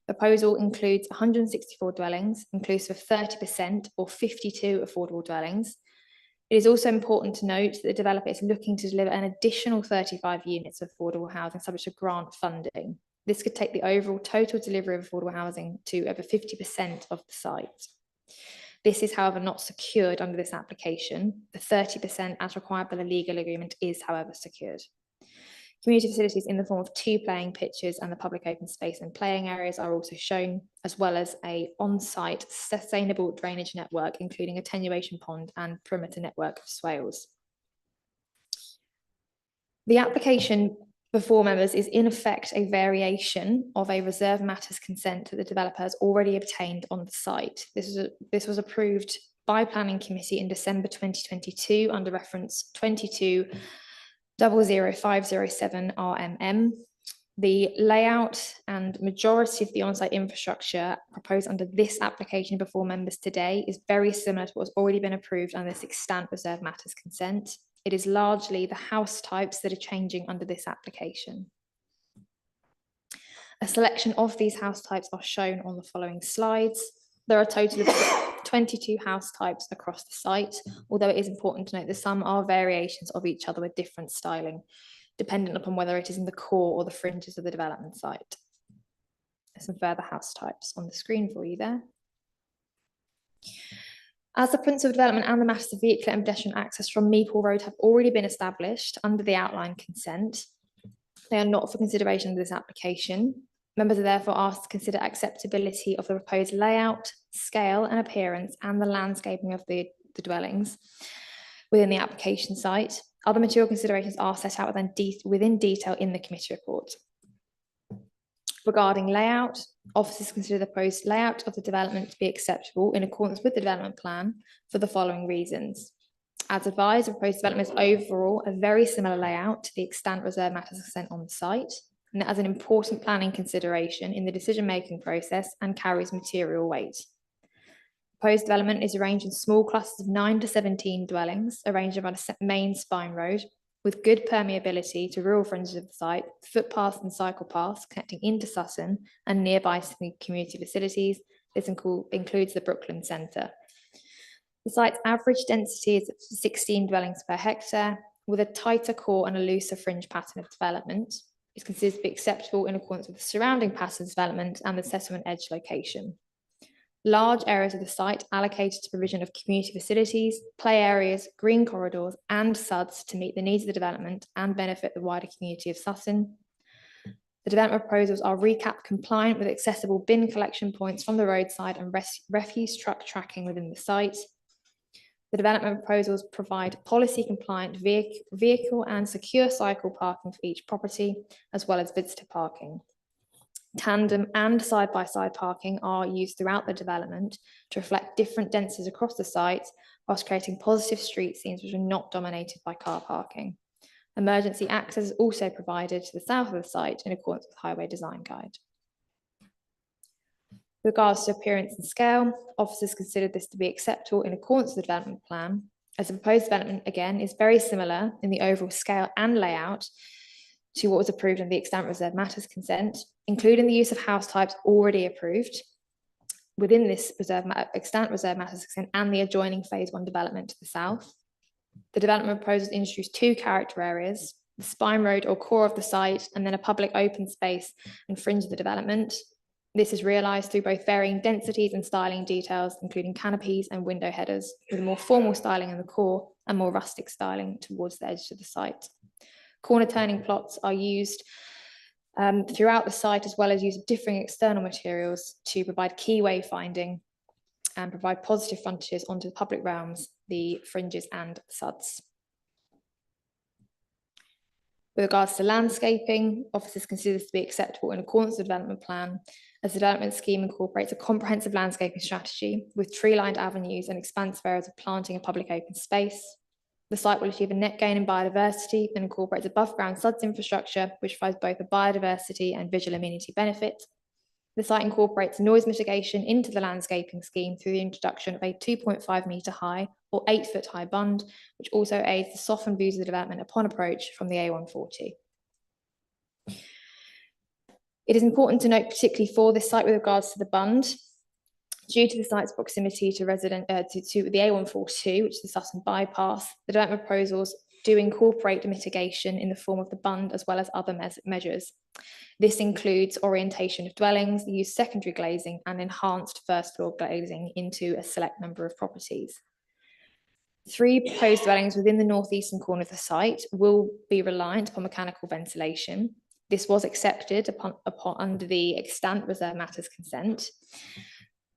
The proposal includes 164 dwellings, inclusive of 30% or 52 affordable dwellings. It is also important to note that the developer is looking to deliver an additional 35 units of affordable housing subject to grant funding. This could take the overall total delivery of affordable housing to over 50% of the site. This is, however, not secured under this application. The 30% as required by the legal agreement is, however, secured. Community facilities in the form of 2 playing pitches and the public open space and playing areas are also shown, as well as an on-site sustainable drainage network, including attenuation pond and perimeter network of swales. The application before members is in effect a variation of a reserved matters consent that the developer has already obtained on the site. This was approved by Planning Committee in December 2022 under reference 22-00507 RMM. The layout and majority of the on-site infrastructure proposed under this application before members today is very similar to what's already been approved under this extant reserved matters consent. It is largely the house types that are changing under this application. A selection of these house types are shown on the following slides. There are a total of 22 house types across the site, although it is important to note that some are variations of each other with different styling, dependent upon whether it is in the core or the fringes of the development site. There's some further house types on the screen for you there. As the principle of development and the matters of vehicular and pedestrian access from Meeple Road have already been established under the outline consent, they are not for consideration under this application. Members are therefore asked to consider acceptability of the proposed layout, scale and appearance and the landscaping of the dwellings within the application site. Other material considerations are set out within detail in the committee report. Regarding layout, officers consider the proposed layout of the development to be acceptable in accordance with the development plan for the following reasons. As advised, the proposed development is overall a very similar layout to the extant reserved matters consent on the site, and that has an important planning consideration in the decision-making process and carries material weight. Proposed development is arranged in small clusters of 9 to 17 dwellings, arranged around a main spine road, with good permeability to rural fringes of the site, footpaths and cycle paths connecting into Sutton and nearby community facilities. This includes the Brooklyn Centre. The site's average density is 16 dwellings per hectare, with a tighter core and a looser fringe pattern of development. It's considered to be acceptable in accordance with the surrounding pattern of development and the settlement edge location. Large areas of the site allocated to provision of community facilities, play areas, green corridors, and SUDs to meet the needs of the development and benefit the wider community of Sutton. The development proposals are recap compliant with accessible bin collection points from the roadside and refuse truck tracking within the site. The development proposals provide policy compliant vehicle and secure cycle parking for each property, as well as visitor parking. Tandem and side-by-side parking are used throughout the development to reflect different densities across the site, whilst creating positive street scenes which are not dominated by car parking. Emergency access is also provided to the south of the site in accordance with the Highway Design Guide. With regards to appearance and scale, officers considered this to be acceptable in accordance with the development plan, as the proposed development, again, is very similar in the overall scale and layout to what was approved in the Extant Reserve Matters consent, including the use of house types already approved within this Extant Reserve Matters consent and the adjoining phase 1 development to the south. The development proposals introduce 2 character areas, the spine road or core of the site, and then a public open space and fringe of the development. This is realised through both varying densities and styling details, including canopies and window headers, with more formal styling in the core and more rustic styling towards the edge of the site. Corner turning plots are used throughout the site, as well as use of differing external materials to provide key wayfinding and provide positive frontages onto the public realms, the fringes and SUDs. With regards to landscaping, officers consider this to be acceptable in accordance with the development plan, as the development scheme incorporates a comprehensive landscaping strategy with tree-lined avenues and expansive areas of planting and public open space. The site will achieve a net gain in biodiversity and incorporates above-ground SUDS infrastructure, which provides both a biodiversity and visual amenity benefit. The site incorporates noise mitigation into the landscaping scheme through the introduction of a 2.5 metre high or 8 foot high bund, which also aids the softened views of the development upon approach from the A140. It is important to note, particularly for this site with regards to the bund, due to the site's proximity to the A142, which is the Sutton bypass, the development proposals do incorporate the mitigation in the form of the bund as well as other measures. This includes orientation of dwellings, the use of secondary glazing, and enhanced first floor glazing into a select number of properties. 3 proposed dwellings within the northeastern corner of the site will be reliant upon mechanical ventilation. This was accepted under the Extant Reserve Matters consent.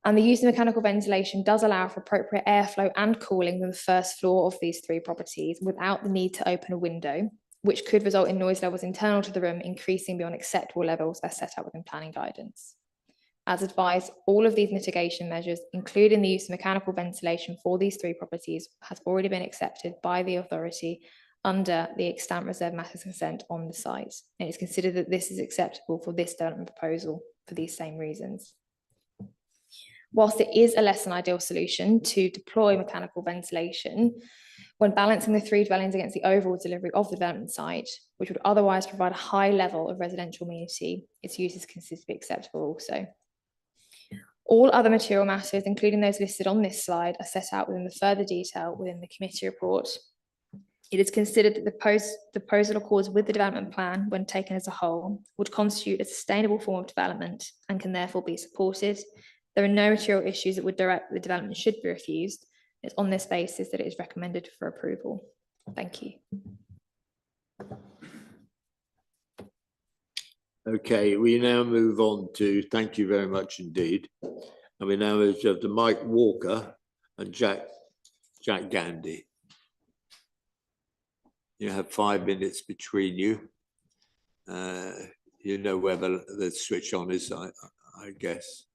And the use of mechanical ventilation does allow for appropriate airflow and cooling on the first floor of these 3 properties without the need to open a window, which could result in noise levels internal to the room increasing beyond acceptable levels as set out within planning guidance. As advised, all of these mitigation measures, including the use of mechanical ventilation for these 3 properties, has already been accepted by the authority under the Extant Reserve Matters consent on the site. And it's considered that this is acceptable for this development proposal for these same reasons. Whilst it is a less than ideal solution to deploy mechanical ventilation, when balancing the 3 dwellings against the overall delivery of the development site, which would otherwise provide a high level of residential amenity, its use is considered to be acceptable also. All other material matters, including those listed on this slide, are set out within the further detail within the committee report. It is considered that the proposal accords with the development plan, when taken as a whole, would constitute a sustainable form of development and can therefore be supported. There are no material issues that would direct the development should be refused. It's on this basis that it is recommended for approval. Thank you. Okay, we now move on to, thank you very much indeed. And we now move to Mike Walker and Jack Gandy. You have 5 minutes between you. You know where the switch on is, I guess.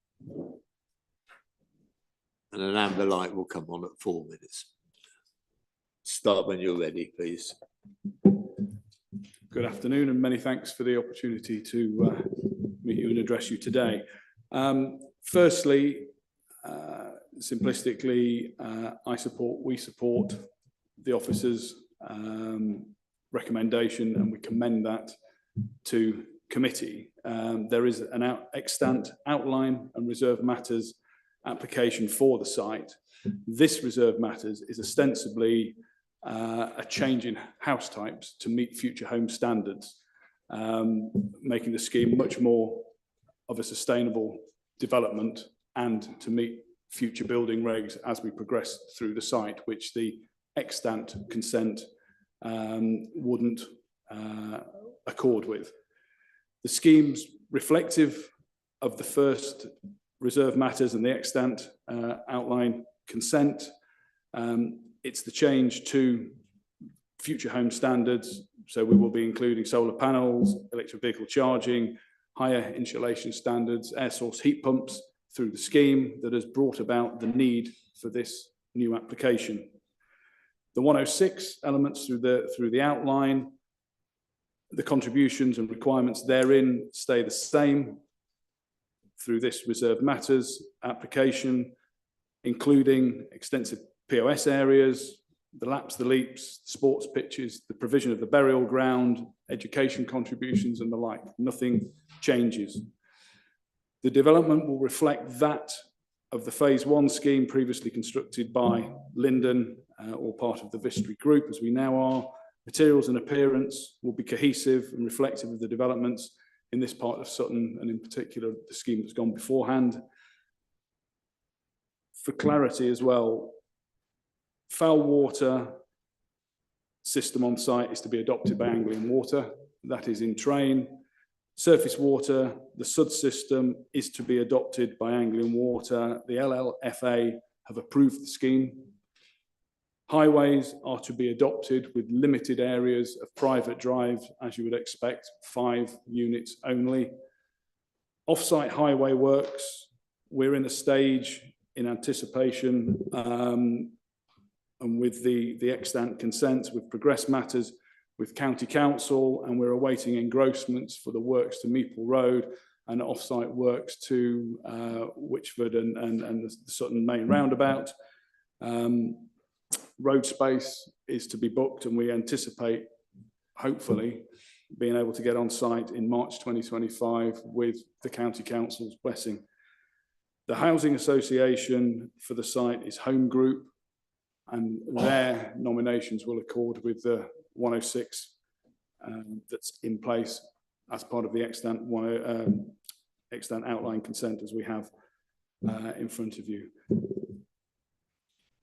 And an amber light will come on at 4 minutes. Start when you're ready, please. Good afternoon, and many thanks for the opportunity to meet you and address you today. Firstly, simplistically, we support the officer's recommendation, and we commend that to committee. There is an extant outline and reserve matters application for the site. This reserve matters is ostensibly a change in house types to meet future home standards, making the scheme much more of a sustainable development and to meet future building regs as we progress through the site, which the extant consent wouldn't accord with. The scheme's reflective of the first reserve matters and the extant outline consent. It's the change to future home standards. So we will be including solar panels, electric vehicle charging, higher insulation standards, air source heat pumps through the scheme that has brought about the need for this new application. The 106 elements through the outline, the contributions and requirements therein stay the same through this reserve matters application, including extensive POS areas, the laps, the leaps, sports pitches, the provision of the burial ground, education contributions and the like. Nothing changes. The development will reflect that of the phase 1 scheme previously constructed by Linden or part of the Vistry Group, as we now are. Materials and appearance will be cohesive and reflective of the developments in this part of Sutton, and in particular the scheme that's gone beforehand. For clarity as well, foul water system on site is to be adopted by Anglian Water. That is in train. Surface water, the SUD system is to be adopted by Anglian Water. The LLFA have approved the scheme. Highways are to be adopted with limited areas of private drive, as you would expect, 5 units only. Off-site highway works, we're in a stage in anticipation and with the extant consents, with progress matters with County Council, and we're awaiting engrossments for the works to Meeple Road and off-site works to Witchford and the Sutton main roundabout. Road space is to be booked, and we anticipate, hopefully, being able to get on site in March 2025 with the County Council's blessing. The Housing Association for the site is Home Group, and their nominations will accord with the 106 that's in place as part of the extant outline consent as we have in front of you.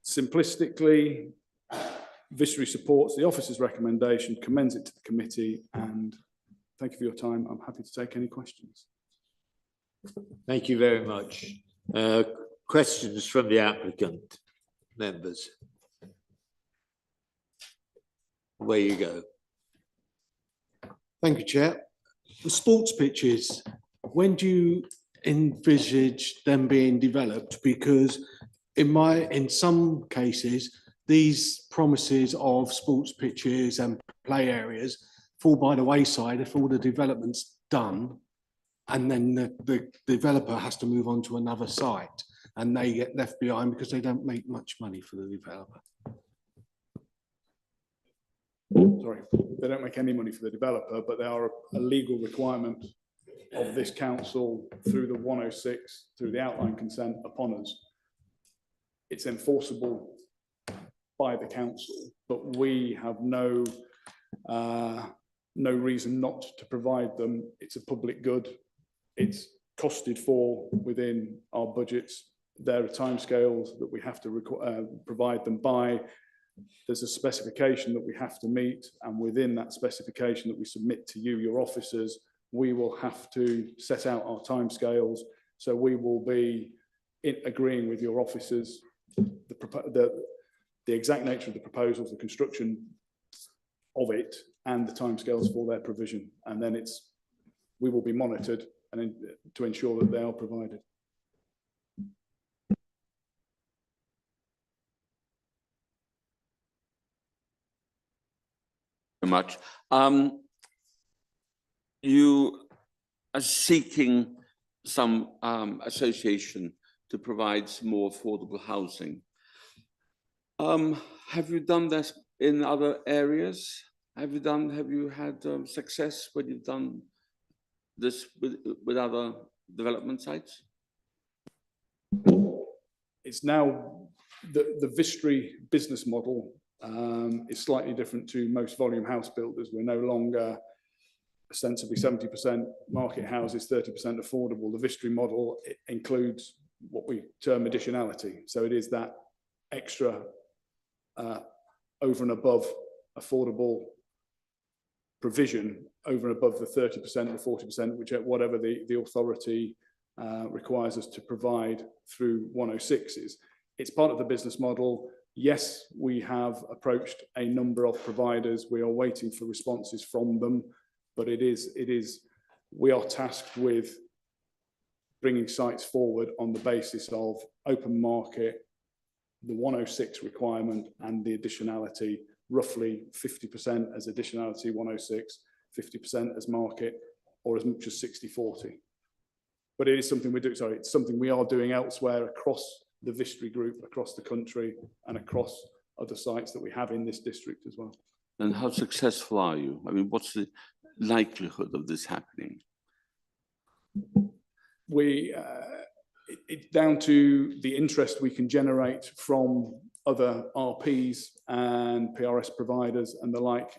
Simplistically, Vistry supports the officer's recommendation, commends it to the committee, and thank you for your time. I'm happy to take any questions. Thank you very much. Questions from the applicant, members? Where you go. Thank you, Chair. The sports pitches, when do you envisage them being developed? Because in some cases, these promises of sports pitches and play areas fall by the wayside if all the development's done, and then the developer has to move on to another site and they get left behind because they don't make much money for the developer. Sorry, they don't make any money for the developer, but they are a legal requirement of this council through the 106, through the outline consent upon us. It's enforceable by the council, but we have no reason not to provide them. It's a public good. It's costed for within our budgets. There are timescales that we have to provide them by. There's a specification that we have to meet, and within that specification that we submit to you, your officers, we will have to set out our timescales. So we will be agreeing with your officers the exact nature of the proposals, the construction of it, and the timescales for their provision, and then we will be monitored and to ensure that they are provided. Much. You are seeking some association to provide some more affordable housing. Have you done this in other areas? Have you had success when you've done this with other development sites? it's now the Vistry business model is slightly different to most volume house builders. We're no longer ostensibly 70% market houses, 30% affordable. The Vistry model includes what we term additionality. So it is that extra over and above affordable provision over and above the 30%, the 40%, which whatever the authority requires us to provide through 106s. It's part of the business model. Yes, we have approached a number of providers. We are waiting for responses from them, but we are tasked with bringing sites forward on the basis of open market, the 106 requirement and the additionality, roughly 50% as additionality 106, 50% as market, or as much as 60-40. But it is something it's something we are doing elsewhere across the Vistry group, across the country and across other sites that we have in this district as well. And how successful are you? I mean, what's the likelihood of this happening? It's down to the interest we can generate from other RPs and PRS providers and the like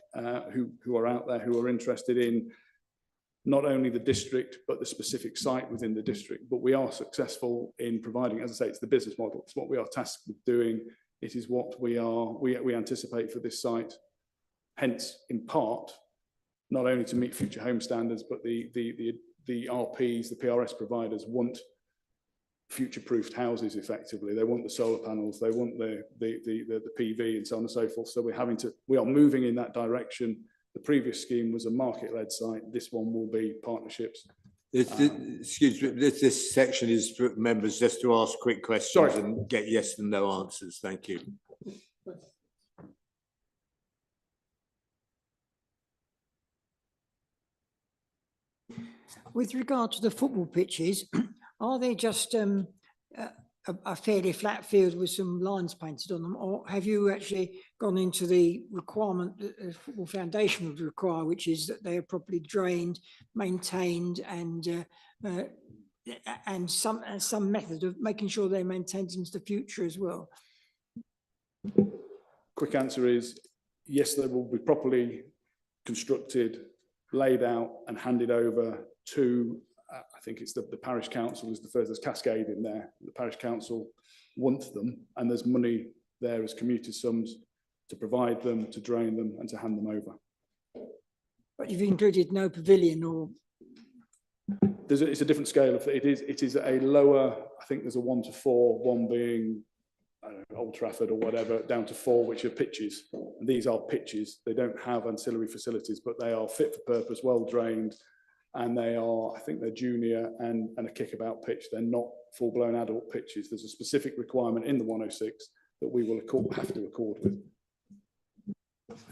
who are out there, who are interested in not only the district, but the specific site within the district. But we are successful in providing, as I say, it's the business model. It's what we are tasked with doing. It is what we anticipate for this site. Hence, in part, not only to meet future home standards, but the RPs, the PRS providers want future-proofed houses effectively. They want the solar panels, they want the PV and so on and so forth. So we are moving in that direction. The previous scheme was a market-led site. This one will be partnerships. Excuse me, this section is for members just to ask quick questions and get yes and no answers. Thank you. With regard to the football pitches, are they just a fairly flat field with some lines painted on them, or have you actually gone into the requirement that the football foundation would require, which is that they are properly drained, maintained, and some method of making sure they're maintained into the future as well? Quick answer is yes, they will be properly constructed, laid out and handed over to I think it's the parish council is the first. There's Cascade in there. The parish council wants them, and there's money there as commuted sums to provide them, to drain them, and to hand them over. But you've included no pavilion or? It's a different scale of it. It is a lower. I think there's a 1 to 4, one being I don't know, Old Trafford or whatever, down to 4, which are pitches. And these are pitches. They don't have ancillary facilities, but they are fit for purpose, well drained. And they are, I think they're junior and a kickabout pitch. They're not full-blown adult pitches. There's a specific requirement in the 106 that we will have to accord with.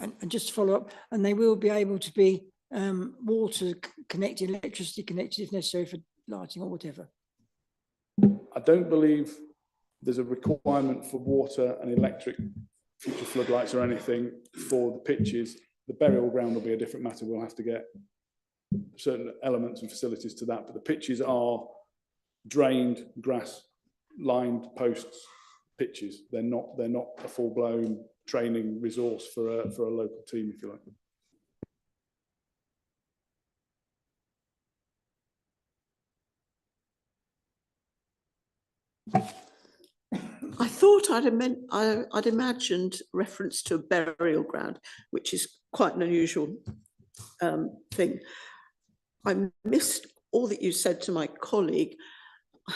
And just to follow up, and they will be able to be water connected, electricity connected if necessary for lighting or whatever? I don't believe there's a requirement for water and electric future floodlights or anything for the pitches. The burial ground will be a different matter. We'll have to get certain elements and facilities to that, but the pitches are drained, grass lined posts pitches. They're not a full-blown training resource for a local team, if you like. I thought I'd imagined reference to a burial ground, which is quite an unusual thing. I missed all that you said to my colleague. I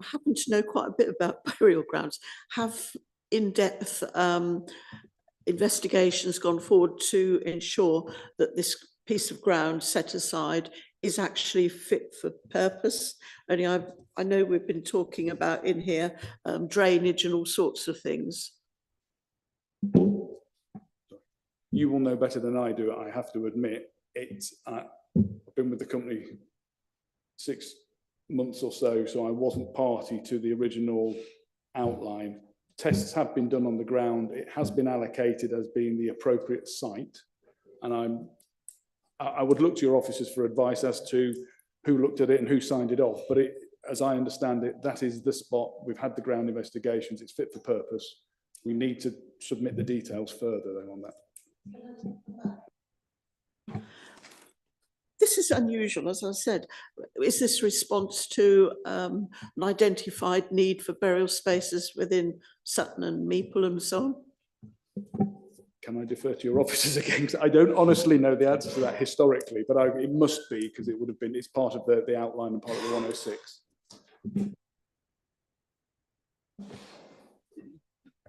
happen to know quite a bit about burial grounds. Have in-depth investigations gone forward to ensure that this piece of ground set aside is actually fit for purpose? Only I know we've been talking about in here drainage and all sorts of things. You will know better than I do, I have to admit. I've been with the company 6 months or so, so I wasn't party to the original outline. Tests have been done on the ground. It has been allocated as being the appropriate site. And I would look to your officers for advice as to who looked at it and who signed it off. But as I understand it, that is the spot. We've had the ground investigations. It's fit for purpose. We need to submit the details further then on that. This is unusual, as I said. Is this response to an identified need for burial spaces within Sutton and Meeple and so on? Can I defer to your officers again? 'Cause I don't honestly know the answer to that historically, but it must be, because it would have been, it's part of the outline and part of the 106.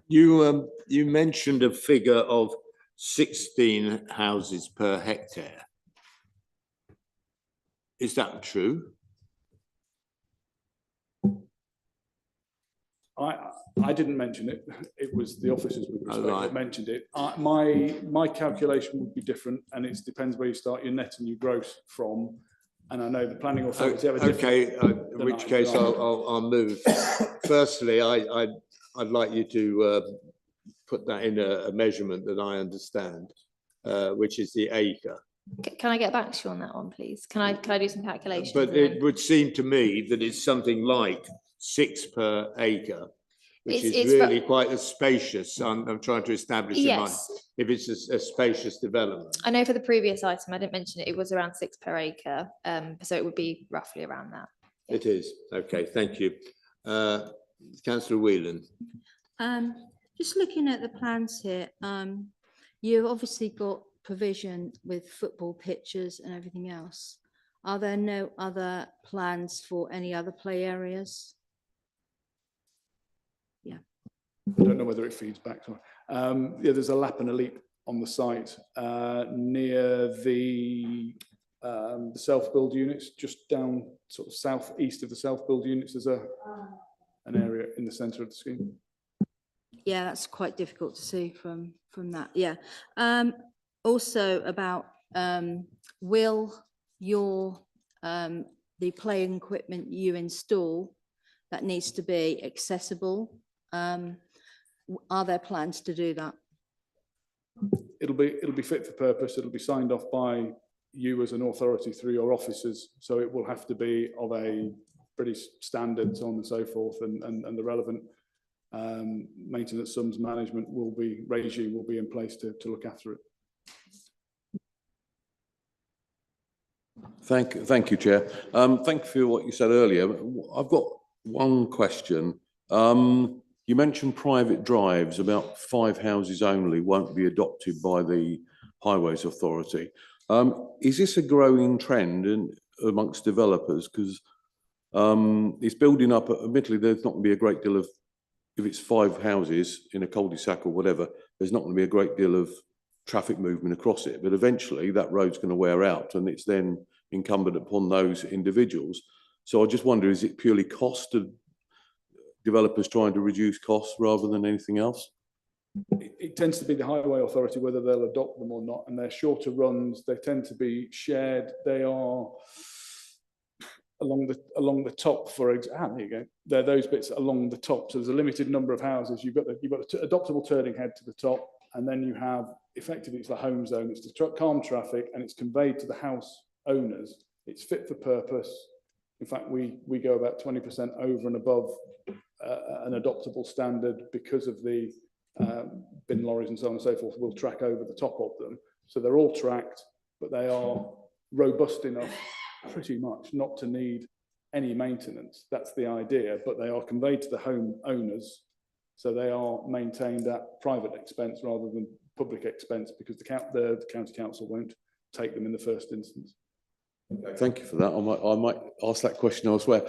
You mentioned a figure of 16 houses per hectare. Is that true? I didn't mention it. It was the officers with respect right. that mentioned it. My calculation would be different, and it depends where you start your net and your gross from. And I know the planning authority have a different. Okay, in which case I'll move. Firstly, I'd like you to put that in a measurement that I understand, which is the acre. Can I get back to you on that one, please? Can I do some calculations? But and then- it would seem to me that it's something like 6 per acre, which is It's really quite a spacious. I'm trying to establish in my, Yes. if it's a spacious development. I know for the previous item, I didn't mention it, it was around 6 per acre. So it would be roughly around that. It is. Okay, thank you. Councillor Whelan. Just looking at the plans here, you've obviously got provision with football pitches and everything else. Are there no other plans for any other play areas? Yeah. I don't know whether it feeds back to. Yeah, there's a lap and a leap on the site near the self-build units, just down sort of southeast of the self-build units. There's an area in the centre of the scheme. Yeah, that's quite difficult to see from that. Yeah. Also about will your the playing equipment you install that needs to be accessible? Are there plans to do that? It'll be fit for purpose. It'll be signed off by you as an authority through your officers. So it will have to be of a British standard, so on and so forth, and the relevant maintenance sums management regime will be in place to look after it. Thank you, Chair. Thank you for what you said earlier. I've got one question. You mentioned private drives, about 5 houses only won't be adopted by the Highways Authority. Is this a growing trend amongst developers? Because it's building up, admittedly, there's not going to be a great deal of, if it's 5 houses in a cul-de-sac or whatever, there's not going to be a great deal of traffic movement across it. But eventually that road's going to wear out, and it's then incumbent upon those individuals. So I just wonder, is it purely cost of developers trying to reduce costs rather than anything else? It tends to be the Highway Authority whether they'll adopt them or not, and they're shorter runs. They tend to be shared. They are along the top, there you go. They're those bits along the top. So there's a limited number of houses. You've got the adoptable turning head to the top, and then you have effectively it's the home zone. It's to calm traffic, and it's conveyed to the house owners. It's fit for purpose. In fact, we go about 20% over and above an adoptable standard because of the bin lorries and so on and so forth. We'll track over the top of them. So they're all tracked, but they are robust enough pretty much not to need any maintenance. That's the idea, but they are conveyed to the home owners. So they are maintained at private expense rather than public expense, because the county council won't take them in the first instance. Okay, thank you for that. I might ask that question elsewhere.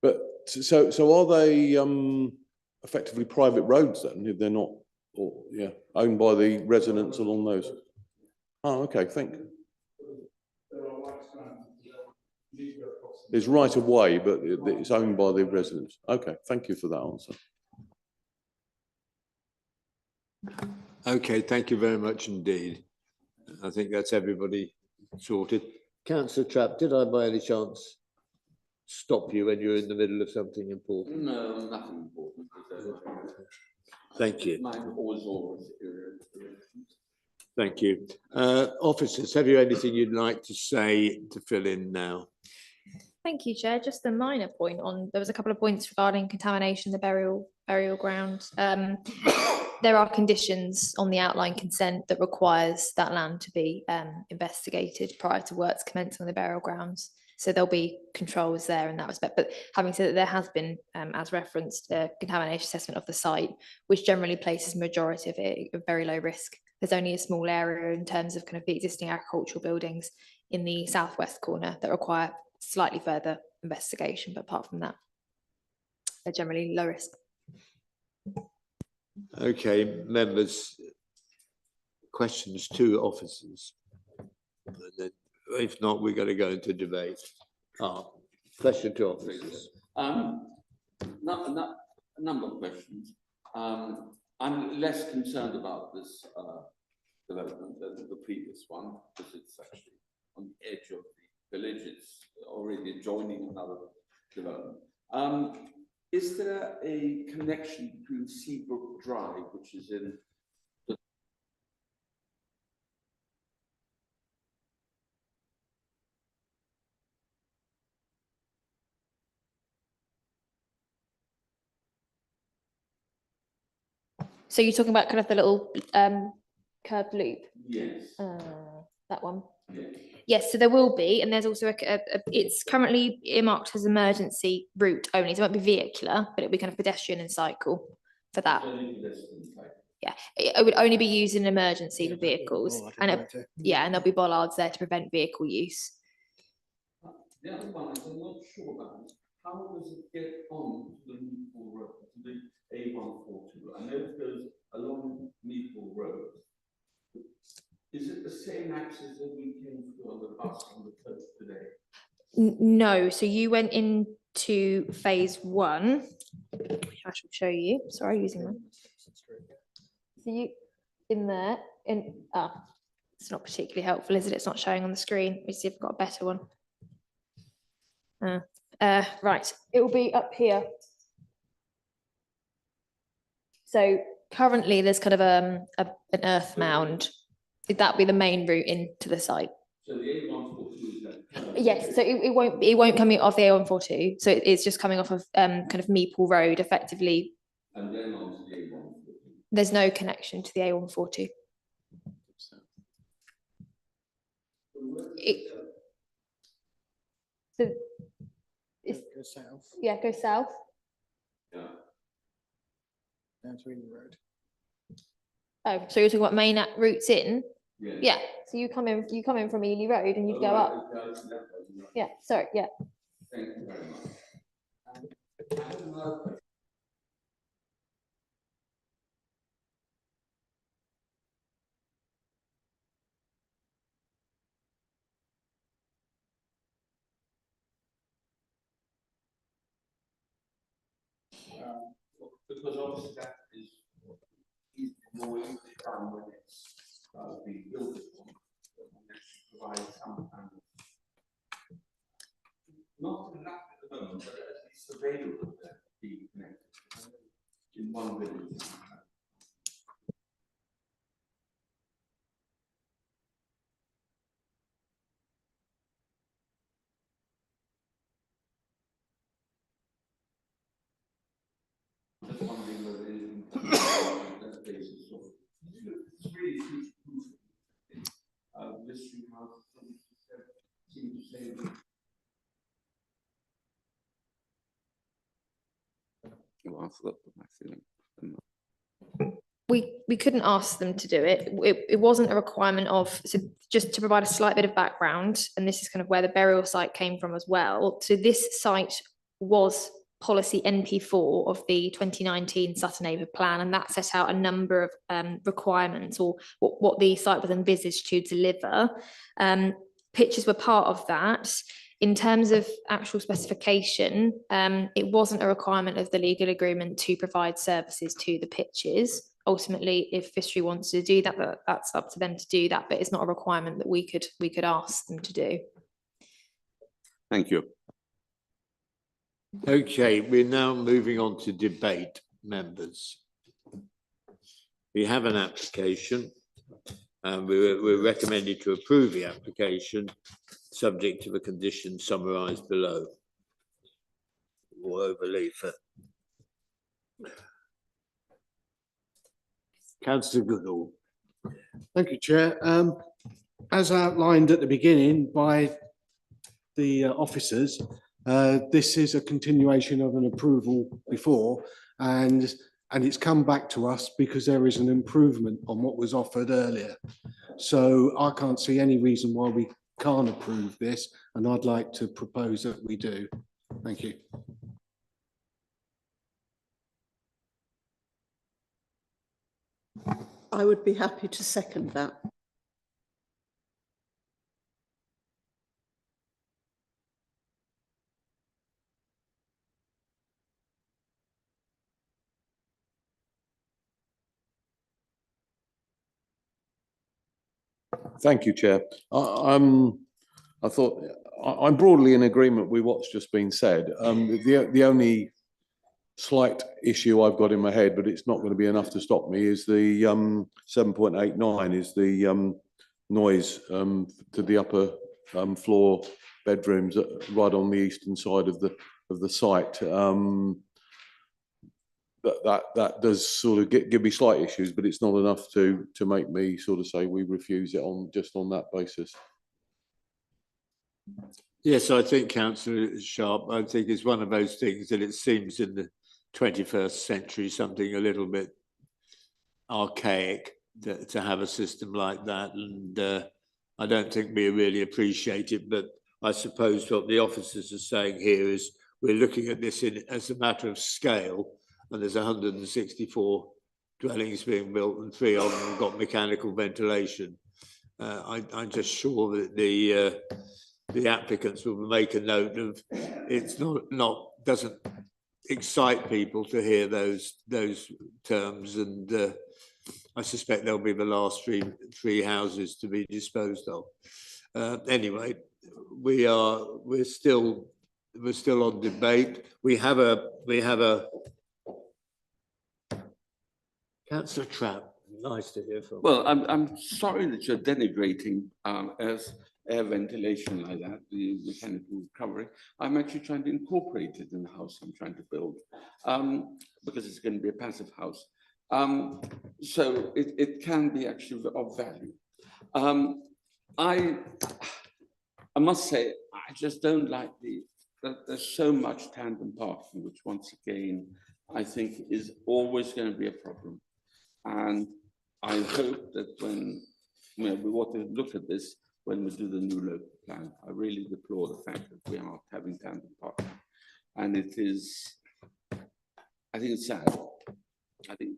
But so are they effectively private roads then, if they're not, or yeah, owned by the residents along those? Oh, okay, thank you. It's right of way, but it's owned by the residents. Okay, thank you for that answer. Okay, thank you very much indeed. I think that's everybody sorted. Councillor Trapp, did I by any chance stop you when you're in the middle of something important? No, nothing important. Thank you. Always. Thank you. Officers, have you anything you'd like to say to fill in now? Thank you, Chair. Just a minor point on, there was a couple of points regarding contamination, the burial ground. There are conditions on the outline consent that requires that land to be investigated prior to works commencing on the burial grounds. So there'll be controls there in that respect. But having said that, there has been, as referenced, a contamination assessment of the site, which generally places majority of it at very low risk. There's only a small area in terms of kind of the existing agricultural buildings in the southwest corner that require slightly further investigation, but apart from that, they're generally low risk. Okay, members, questions to officers? And then, if not, we're going to go into debate. Question to officers. A number of questions. I'm less concerned about this development than the previous one, because it's actually on the edge of the village. It's already adjoining another development. Is there a connection between Seabrook Drive, which is in the So you're talking about kind of the little curved loop? Yes. That one? Yeah. Yes, so there will be, and there's also it's currently earmarked as emergency route only, so it won't be vehicular, but it'll be kind of pedestrian and cycle for that. Yeah, it would only be used in emergency for vehicles, and yeah, and there'll be bollards there to prevent vehicle use. The other one is I'm not sure about. How does it get on to the Meeple Road, to the A142? I know it goes along Meeple Road. Is it the same access that we came through on the bus on the coast today? No, so you went into phase 1. I shall show you. Sorry, using one. So you in there, it's not particularly helpful, is it? It's not showing on the screen. Let me see if I've got a better one. Right, it will be up here. So currently there's kind of an earth mound. That be the main route into the site. So the A142 is that? Yes, so it won't come off the A142. So it's just coming off of kind of Meeple Road effectively. And then on to the A142. There's no connection to the A142. So it's, Go south. yeah, go south. Yeah. Down to Ely Road. Oh, so you're talking about main routes in? Yeah. Yeah, so you come in from Ely Road and you'd go up. Yeah, sorry, yeah. Thank you very much. I have another question. Because obviously that is more easily done when it's being built upon, but we actually provide some kind of, not enough at the moment, but at least available that being connected in one village. Just wondering whether anything that basis of it's really future-proof. Mystery house seem to say that. Well, I forgot my feeling. We couldn't ask them to do it. It wasn't a requirement of, so just to provide a slight bit of background, and this is kind of where the burial site came from as well. So this site was policy NP4 of the 2019 Sutton Avon plan, and that set out a number of requirements or what the site was envisaged to deliver. Pitches were part of that. In terms of actual specification, it wasn't a requirement of the legal agreement to provide services to the pitches. Ultimately, if Vistry wants to do that, that's up to them to do that, but it's not a requirement that we could ask them to do. Thank you. Okay, we're now moving on to debate, members. We have an application And we're recommended to approve the application, subject to the conditions summarised below. Or overlay for. Councillor Goodall. Thank you, Chair. As outlined at the beginning by the officers, this is a continuation of an approval before, and it's come back to us because there is an improvement on what was offered earlier. So I can't see any reason why we can't approve this, and I'd like to propose that we do. Thank you. I would be happy to second that. Thank you, Chair. I thought I'm broadly in agreement with what's just been said. The only slight issue I've got in my head, but it's not going to be enough to stop me, is the 7.89 is the noise to the upper floor bedrooms right on the eastern side of the site. That does sort of give me slight issues, but it's not enough to make me sort of say we refuse it on that basis. Yes, I think Councillor Sharp, I think it's one of those things that it seems in the 21st century something a little bit archaic to have a system like that, and I don't think we really appreciate it. But I suppose what the officers are saying here is we're looking at this as a matter of scale, and there's 164 dwellings being built, and 3 of them have got mechanical ventilation. I'm just sure that the applicants will make a note of it's doesn't excite people to hear those terms, and I suspect they'll be the last three houses to be disposed of. Anyway, we're still on debate. We have a Councillor Trapp. Nice to hear from. Well, I'm sorry that you're denigrating as air ventilation like that, the mechanical recovery. I'm actually trying to incorporate it in the house I'm trying to build, because it's going to be a passive house. So it can be actually of value. I must say, I just don't like that there's so much tandem parking, which once again, I think is always going to be a problem. And I hope that when we want to look at this, when we do the new local plan, I really deplore the fact that we are not having tandem parking. And it is, I think it's sad. I think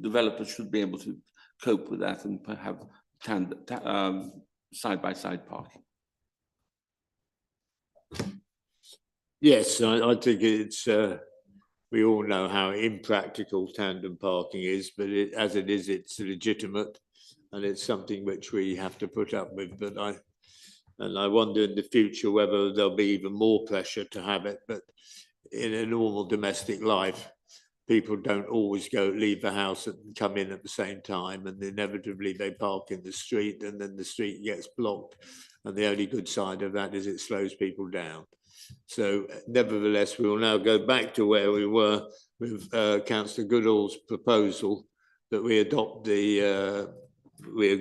developers should be able to cope with that and have side-by-side parking. Yes, I think it's, we all know how impractical tandem parking is, but as it is, it's legitimate, and it's something which we have to put up with. But I wonder in the future whether there'll be even more pressure to have it. But in a normal domestic life, people don't always leave the house and come in at the same time, and inevitably they park in the street, and then the street gets blocked. And the only good side of that is it slows people down. So nevertheless, we will now go back to where we were with Councillor Goodall's proposal that we adopt we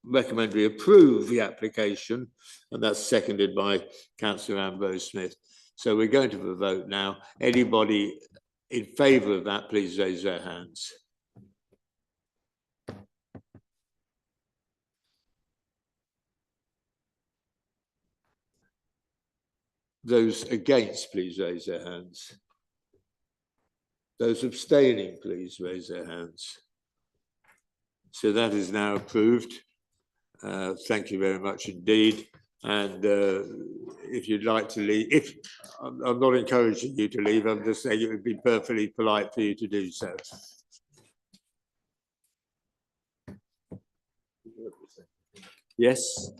recommend we approve the application, and that's seconded by Councillor Ambrose Smith. So we're going to the vote now. Anybody in favour of that, please raise their hands. Those against, please raise their hands. Those abstaining, please raise their hands. So that is now approved. Thank you very much indeed. And if you'd like to leave, I'm not encouraging you to leave, I'm just saying it would be perfectly polite for you to do so. Yes.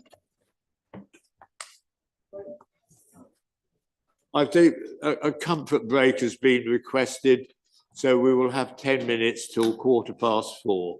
I think a comfort break has been requested, so we will have 10 minutes till 4:15.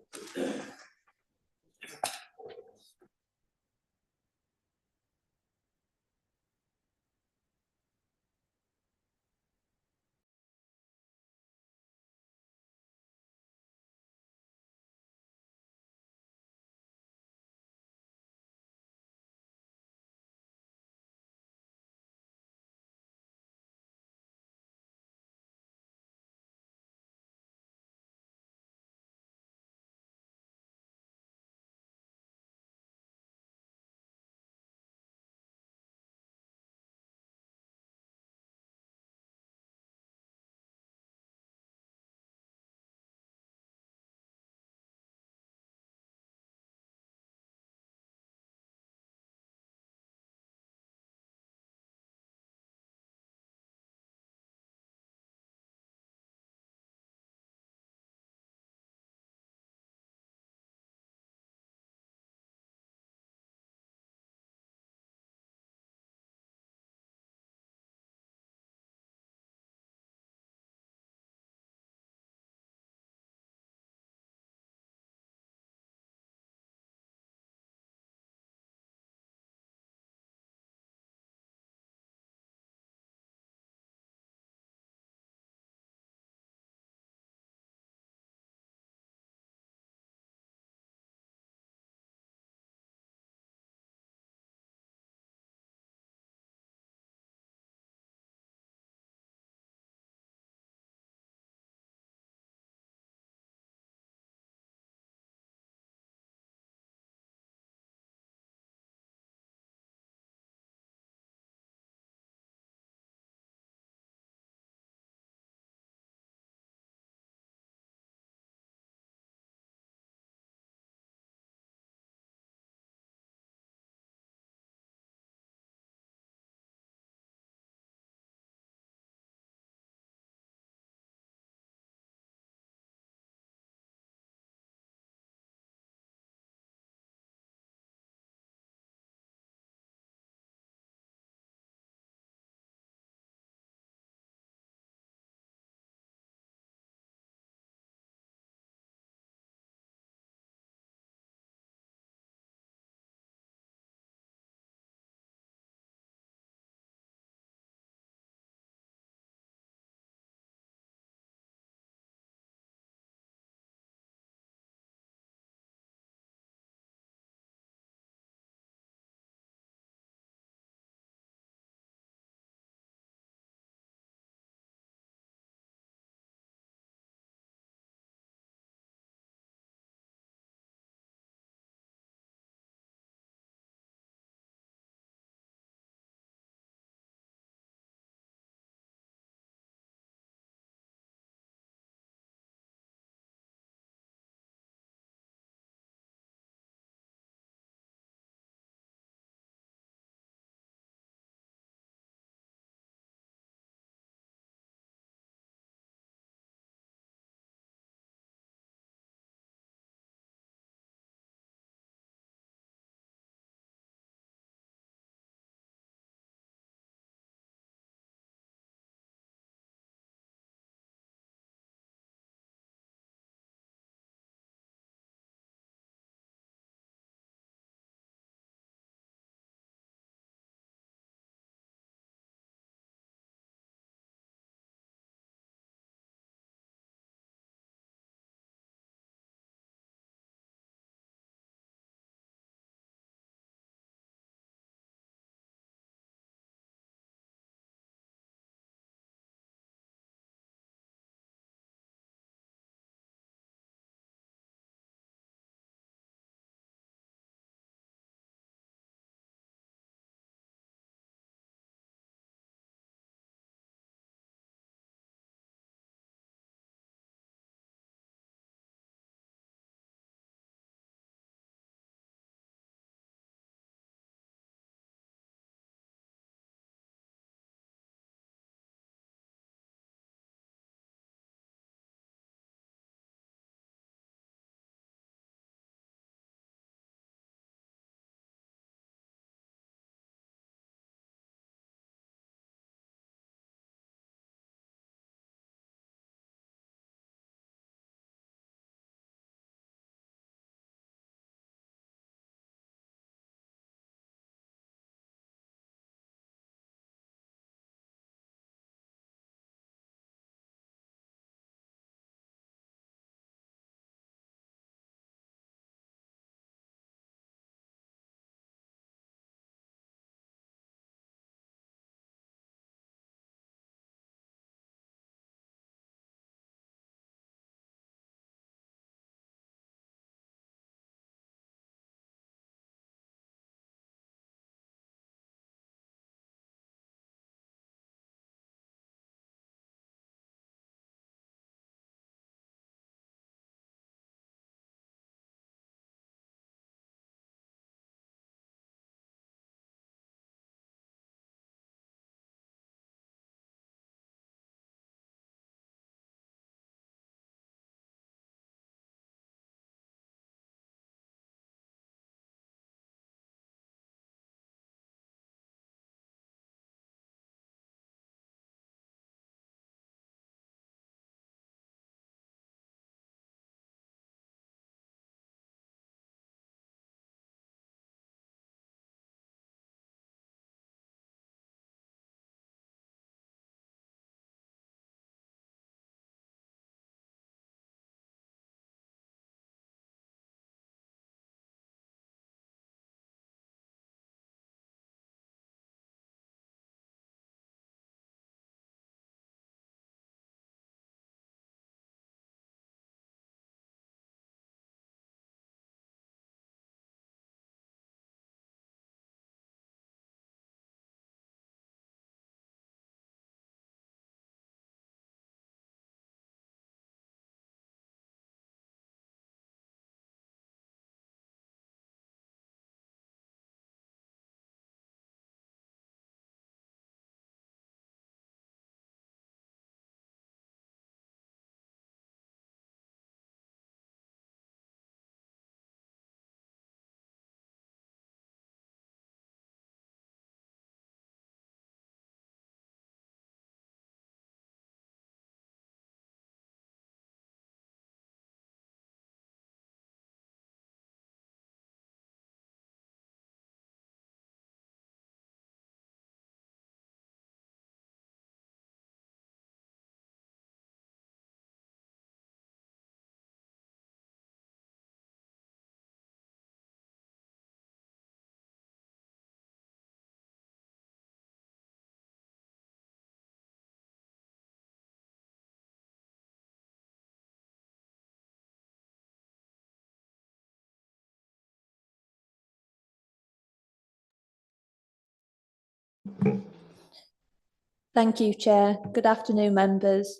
Thank you, Chair. Good afternoon, members.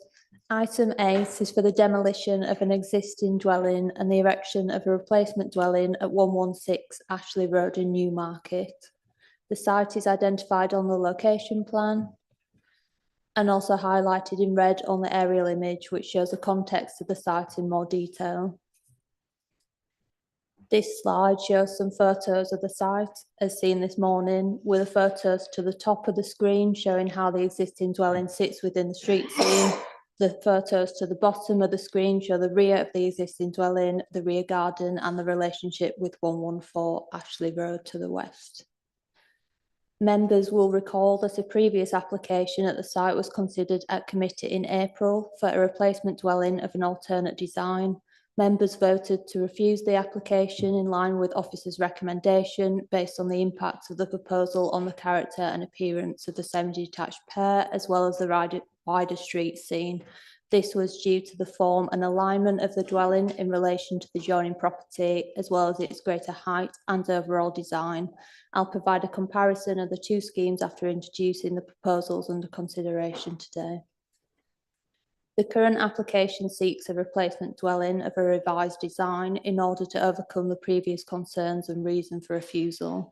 Item 8 is for the demolition of an existing dwelling and the erection of a replacement dwelling at 116 Ashley Road in Newmarket. The site is identified on the location plan and also highlighted in red on the aerial image, which shows the context of the site in more detail. This slide shows some photos of the site as seen this morning, with the photos to the top of the screen showing how the existing dwelling sits within the street scene. The photos to the bottom of the screen show the rear of the existing dwelling, the rear garden, and the relationship with 114 Ashley Road to the west. Members will recall that a previous application at the site was considered at committee in April for a replacement dwelling of an alternate design. Members voted to refuse the application in line with officers' recommendation based on the impact of the proposal on the character and appearance of the semi-detached pair, as well as the wider street scene. This was due to the form and alignment of the dwelling in relation to the adjoining property, as well as its greater height and overall design. I'll provide a comparison of the two schemes after introducing the proposals under consideration today. The current application seeks a replacement dwelling of a revised design in order to overcome the previous concerns and reason for refusal.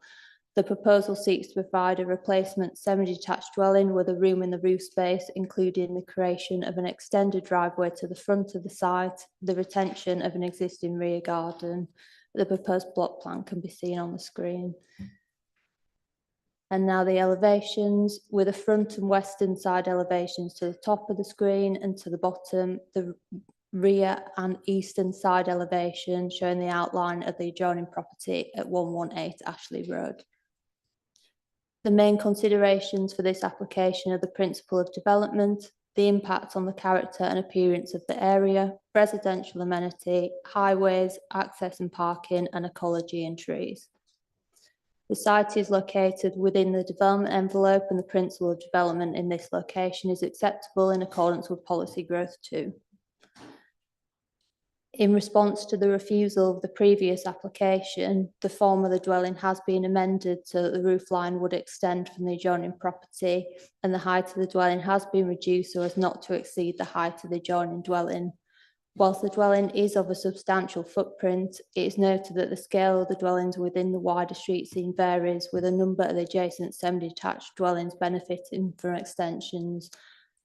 The proposal seeks to provide a replacement semi-detached dwelling with a room in the roof space, including the creation of an extended driveway to the front of the site, the retention of an existing rear garden. The proposed block plan can be seen on the screen. And now the elevations, with the front and western side elevations to the top of the screen and to the bottom, the rear and eastern side elevation showing the outline of the adjoining property at 118 Ashley Road. The main considerations for this application are the principle of development, the impact on the character and appearance of the area, residential amenity, highways, access and parking, and ecology and trees. The site is located within the development envelope, and the principle of development in this location is acceptable in accordance with Policy Growth 2. In response to the refusal of the previous application, the form of the dwelling has been amended so that the roof line would extend from the adjoining property, and the height of the dwelling has been reduced so as not to exceed the height of the adjoining dwelling. Whilst the dwelling is of a substantial footprint, it is noted that the scale of the dwellings within the wider street scene varies, with a number of the adjacent semi-detached dwellings benefiting from extensions.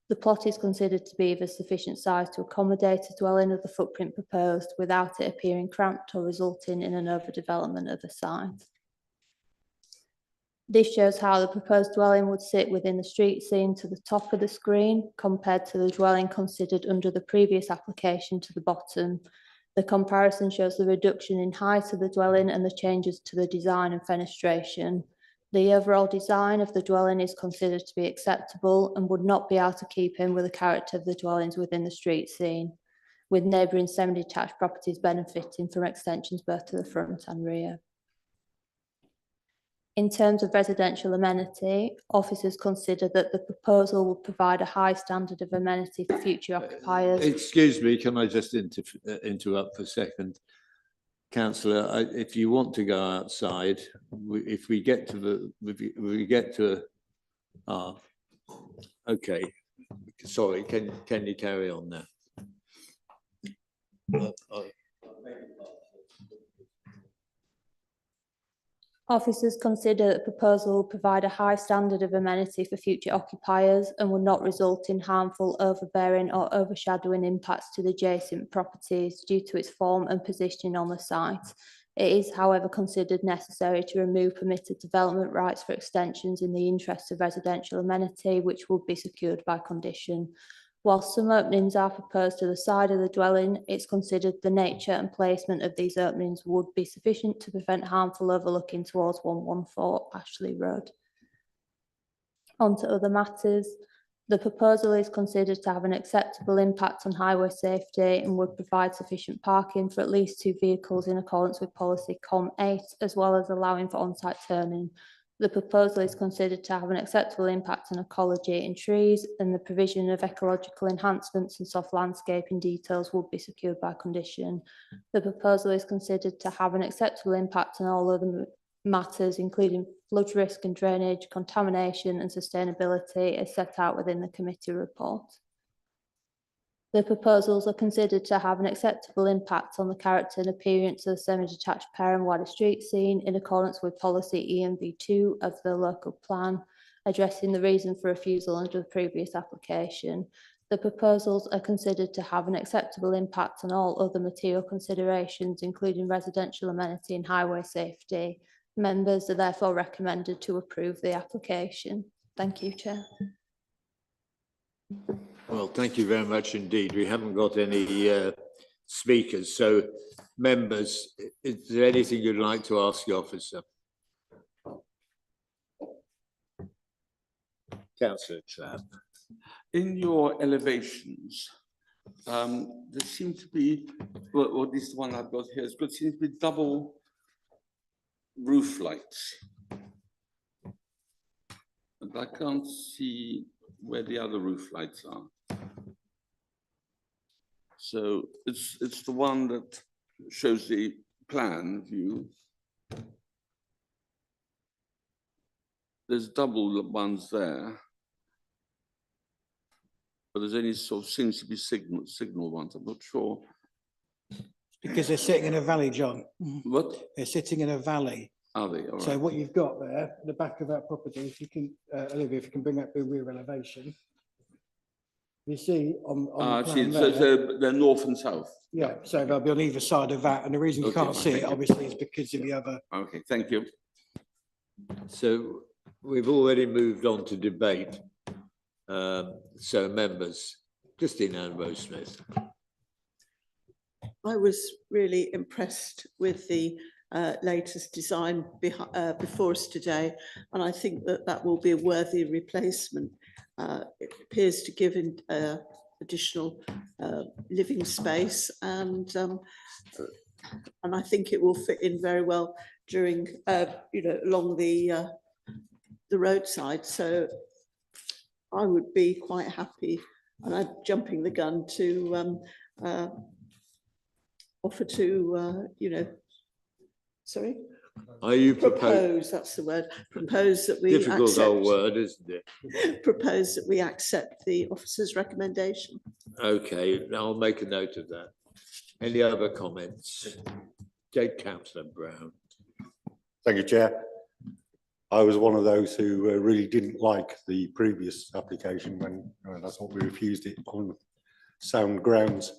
The plot is considered to be of a sufficient size to accommodate a dwelling of the footprint proposed without it appearing cramped or resulting in an overdevelopment of the site. This shows how the proposed dwelling would sit within the street scene to the top of the screen compared to the dwelling considered under the previous application to the bottom. The comparison shows the reduction in height of the dwelling and the changes to the design and fenestration. The overall design of the dwelling is considered to be acceptable and would not be out of keeping with the character of the dwellings within the street scene, with neighbouring semi-detached properties benefiting from extensions both to the front and rear. In terms of residential amenity, officers consider that the proposal will provide a high standard of amenity for future occupiers. Excuse me, can I just interrupt for a second? Councillor, if you want to go outside, if we get to okay, sorry, can you carry on now? Officers consider that the proposal will provide a high standard of amenity for future occupiers and will not result in harmful, overbearing or overshadowing impacts to the adjacent properties due to its form and positioning on the site. It is, however, considered necessary to remove permitted development rights for extensions in the interest of residential amenity, which would be secured by condition. While some openings are proposed to the side of the dwelling, it's considered the nature and placement of these openings would be sufficient to prevent harmful overlooking towards 114 Ashley Road. On to other matters. The proposal is considered to have an acceptable impact on highway safety and would provide sufficient parking for at least 2 vehicles in accordance with Policy COM 8, as well as allowing for on-site turning. The proposal is considered to have an acceptable impact on ecology and trees, and the provision of ecological enhancements and soft landscaping details would be secured by condition. The proposal is considered to have an acceptable impact on all other matters, including flood risk and drainage, contamination and sustainability, as set out within the committee report. The proposals are considered to have an acceptable impact on the character and appearance of the semi-detached pair and wider street scene in accordance with policy ENV2 of the local plan, addressing the reason for refusal under the previous application. The proposals are considered to have an acceptable impact on all other material considerations, including residential amenity and highway safety. Members are therefore recommended to approve the application. Thank you, Chair. Well, thank you very much indeed. We haven't got any speakers, so members, is there anything you'd like to ask the officer? Councillor Trapp. In your elevations, there seems to be, well, or at least the one I've got here is good, seems to be double roof lights. And I can't see where the other roof lights are. So it's the one that shows the plan view. There's double ones there. But there's only sort of seems to be signal ones. I'm not sure. Because they're sitting in a valley, John. What? They're sitting in a valley. Are they? All So right. what you've got there, the back of that property, if you can, Olivia, if you can bring up the rear elevation. You see on the See, plan so there, they're north and south. yeah, so they'll be on either side of that, and the reason you Okay, can't fine, see thank it you. obviously is because of the other. Okay, thank you. So we've already moved on to debate. So members, Christine Ambrose-Smith. I was really impressed with the latest design before us today, and I think that that will be a worthy replacement. It appears to give additional living space, and I think it will fit in very well during along the roadside. So I would be quite happy, and I'm jumping the gun to offer to sorry. Are you Propose, that's the word, propose that we difficult old accept, word, isn't it? propose that we accept the officer's recommendation. Okay, I'll make a note of that. Any other comments? Councillor Brown. Thank you, Chair. I was one of those who really didn't like the previous application when I thought we refused it on sound grounds.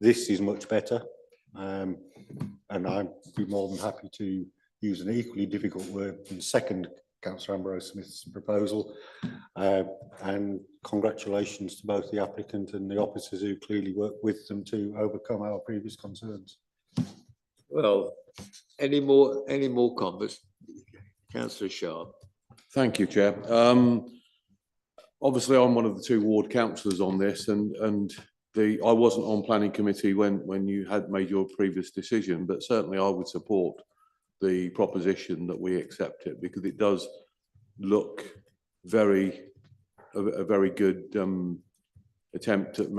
This is much better. And I'd be more than happy to use an equally difficult word and second Councillor Ambrose-Smith's proposal. And congratulations to both the applicant and the officers who clearly worked with them to overcome our previous concerns. Well, any more comments? Councillor Sharp. Thank you, Chair. Obviously, I'm one of the two ward councillors on this, and I wasn't on planning committee when you had made your previous decision, but certainly I would support the proposition that we accept it, because it does look a very good attempt at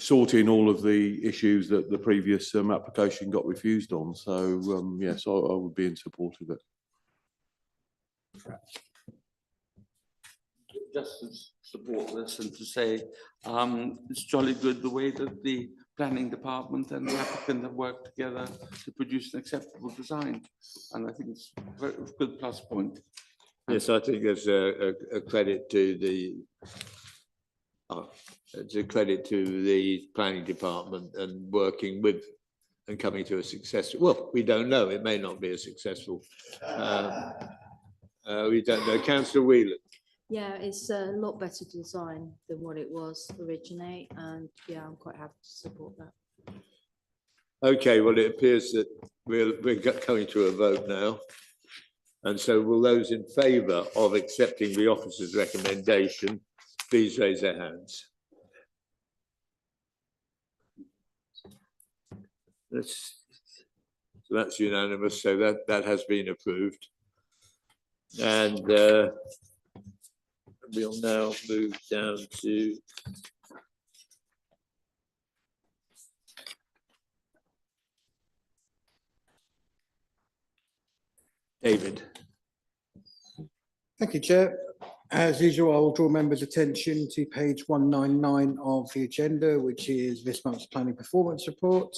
sorting all of the issues that the previous application got refused on. So yes, I would be in support of it. Just to support this and to say it's jolly good the way that the planning department and the applicant have worked together to produce an acceptable design, and I think it's a very good plus point. Yes, I think there's a credit to the planning department and working with and coming to a successful. Well, we don't know. It may not be a successful. We don't know. Councillor Whelan. Yeah, it's a lot better design than what it was originally, and yeah, I'm quite happy to support that. Okay, well, it appears that we're coming to a vote now. And so will those in favour of accepting the officer's recommendation, please raise their hands. So that's unanimous, so that has been approved. And we'll now move down to David. Thank you, Chair. As usual, I will draw members' attention to page 199 of the agenda, which is this month's planning performance report,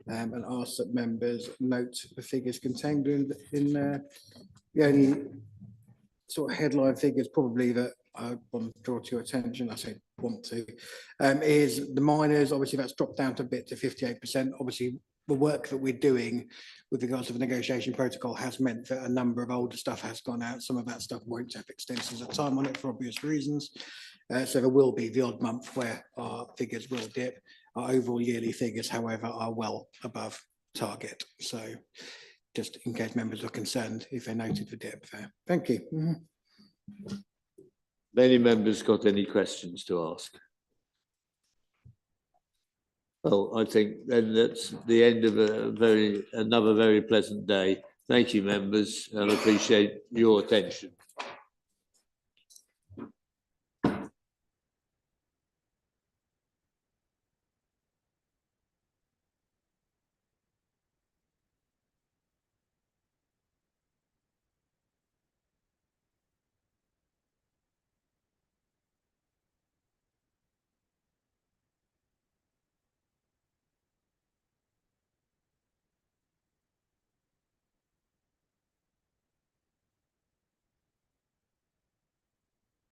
and ask that members note the figures contained in there. The only sort of headline figures probably that I want to draw to your attention, I say want to, is the minors. Obviously, that's dropped down to a bit to 58%. Obviously, the work that we're doing with regards to the negotiation protocol has meant that a number of older stuff has gone out. Some of that stuff won't have extensions of time on it for obvious reasons. So there will be the odd month where our figures will dip. Our overall yearly figures, however, are well above target. So just in case members are concerned if they noted the dip there. Thank you. Any members got any questions to ask? Well, I think then that's the end of another very pleasant day. Thank you, members, and I appreciate your attention.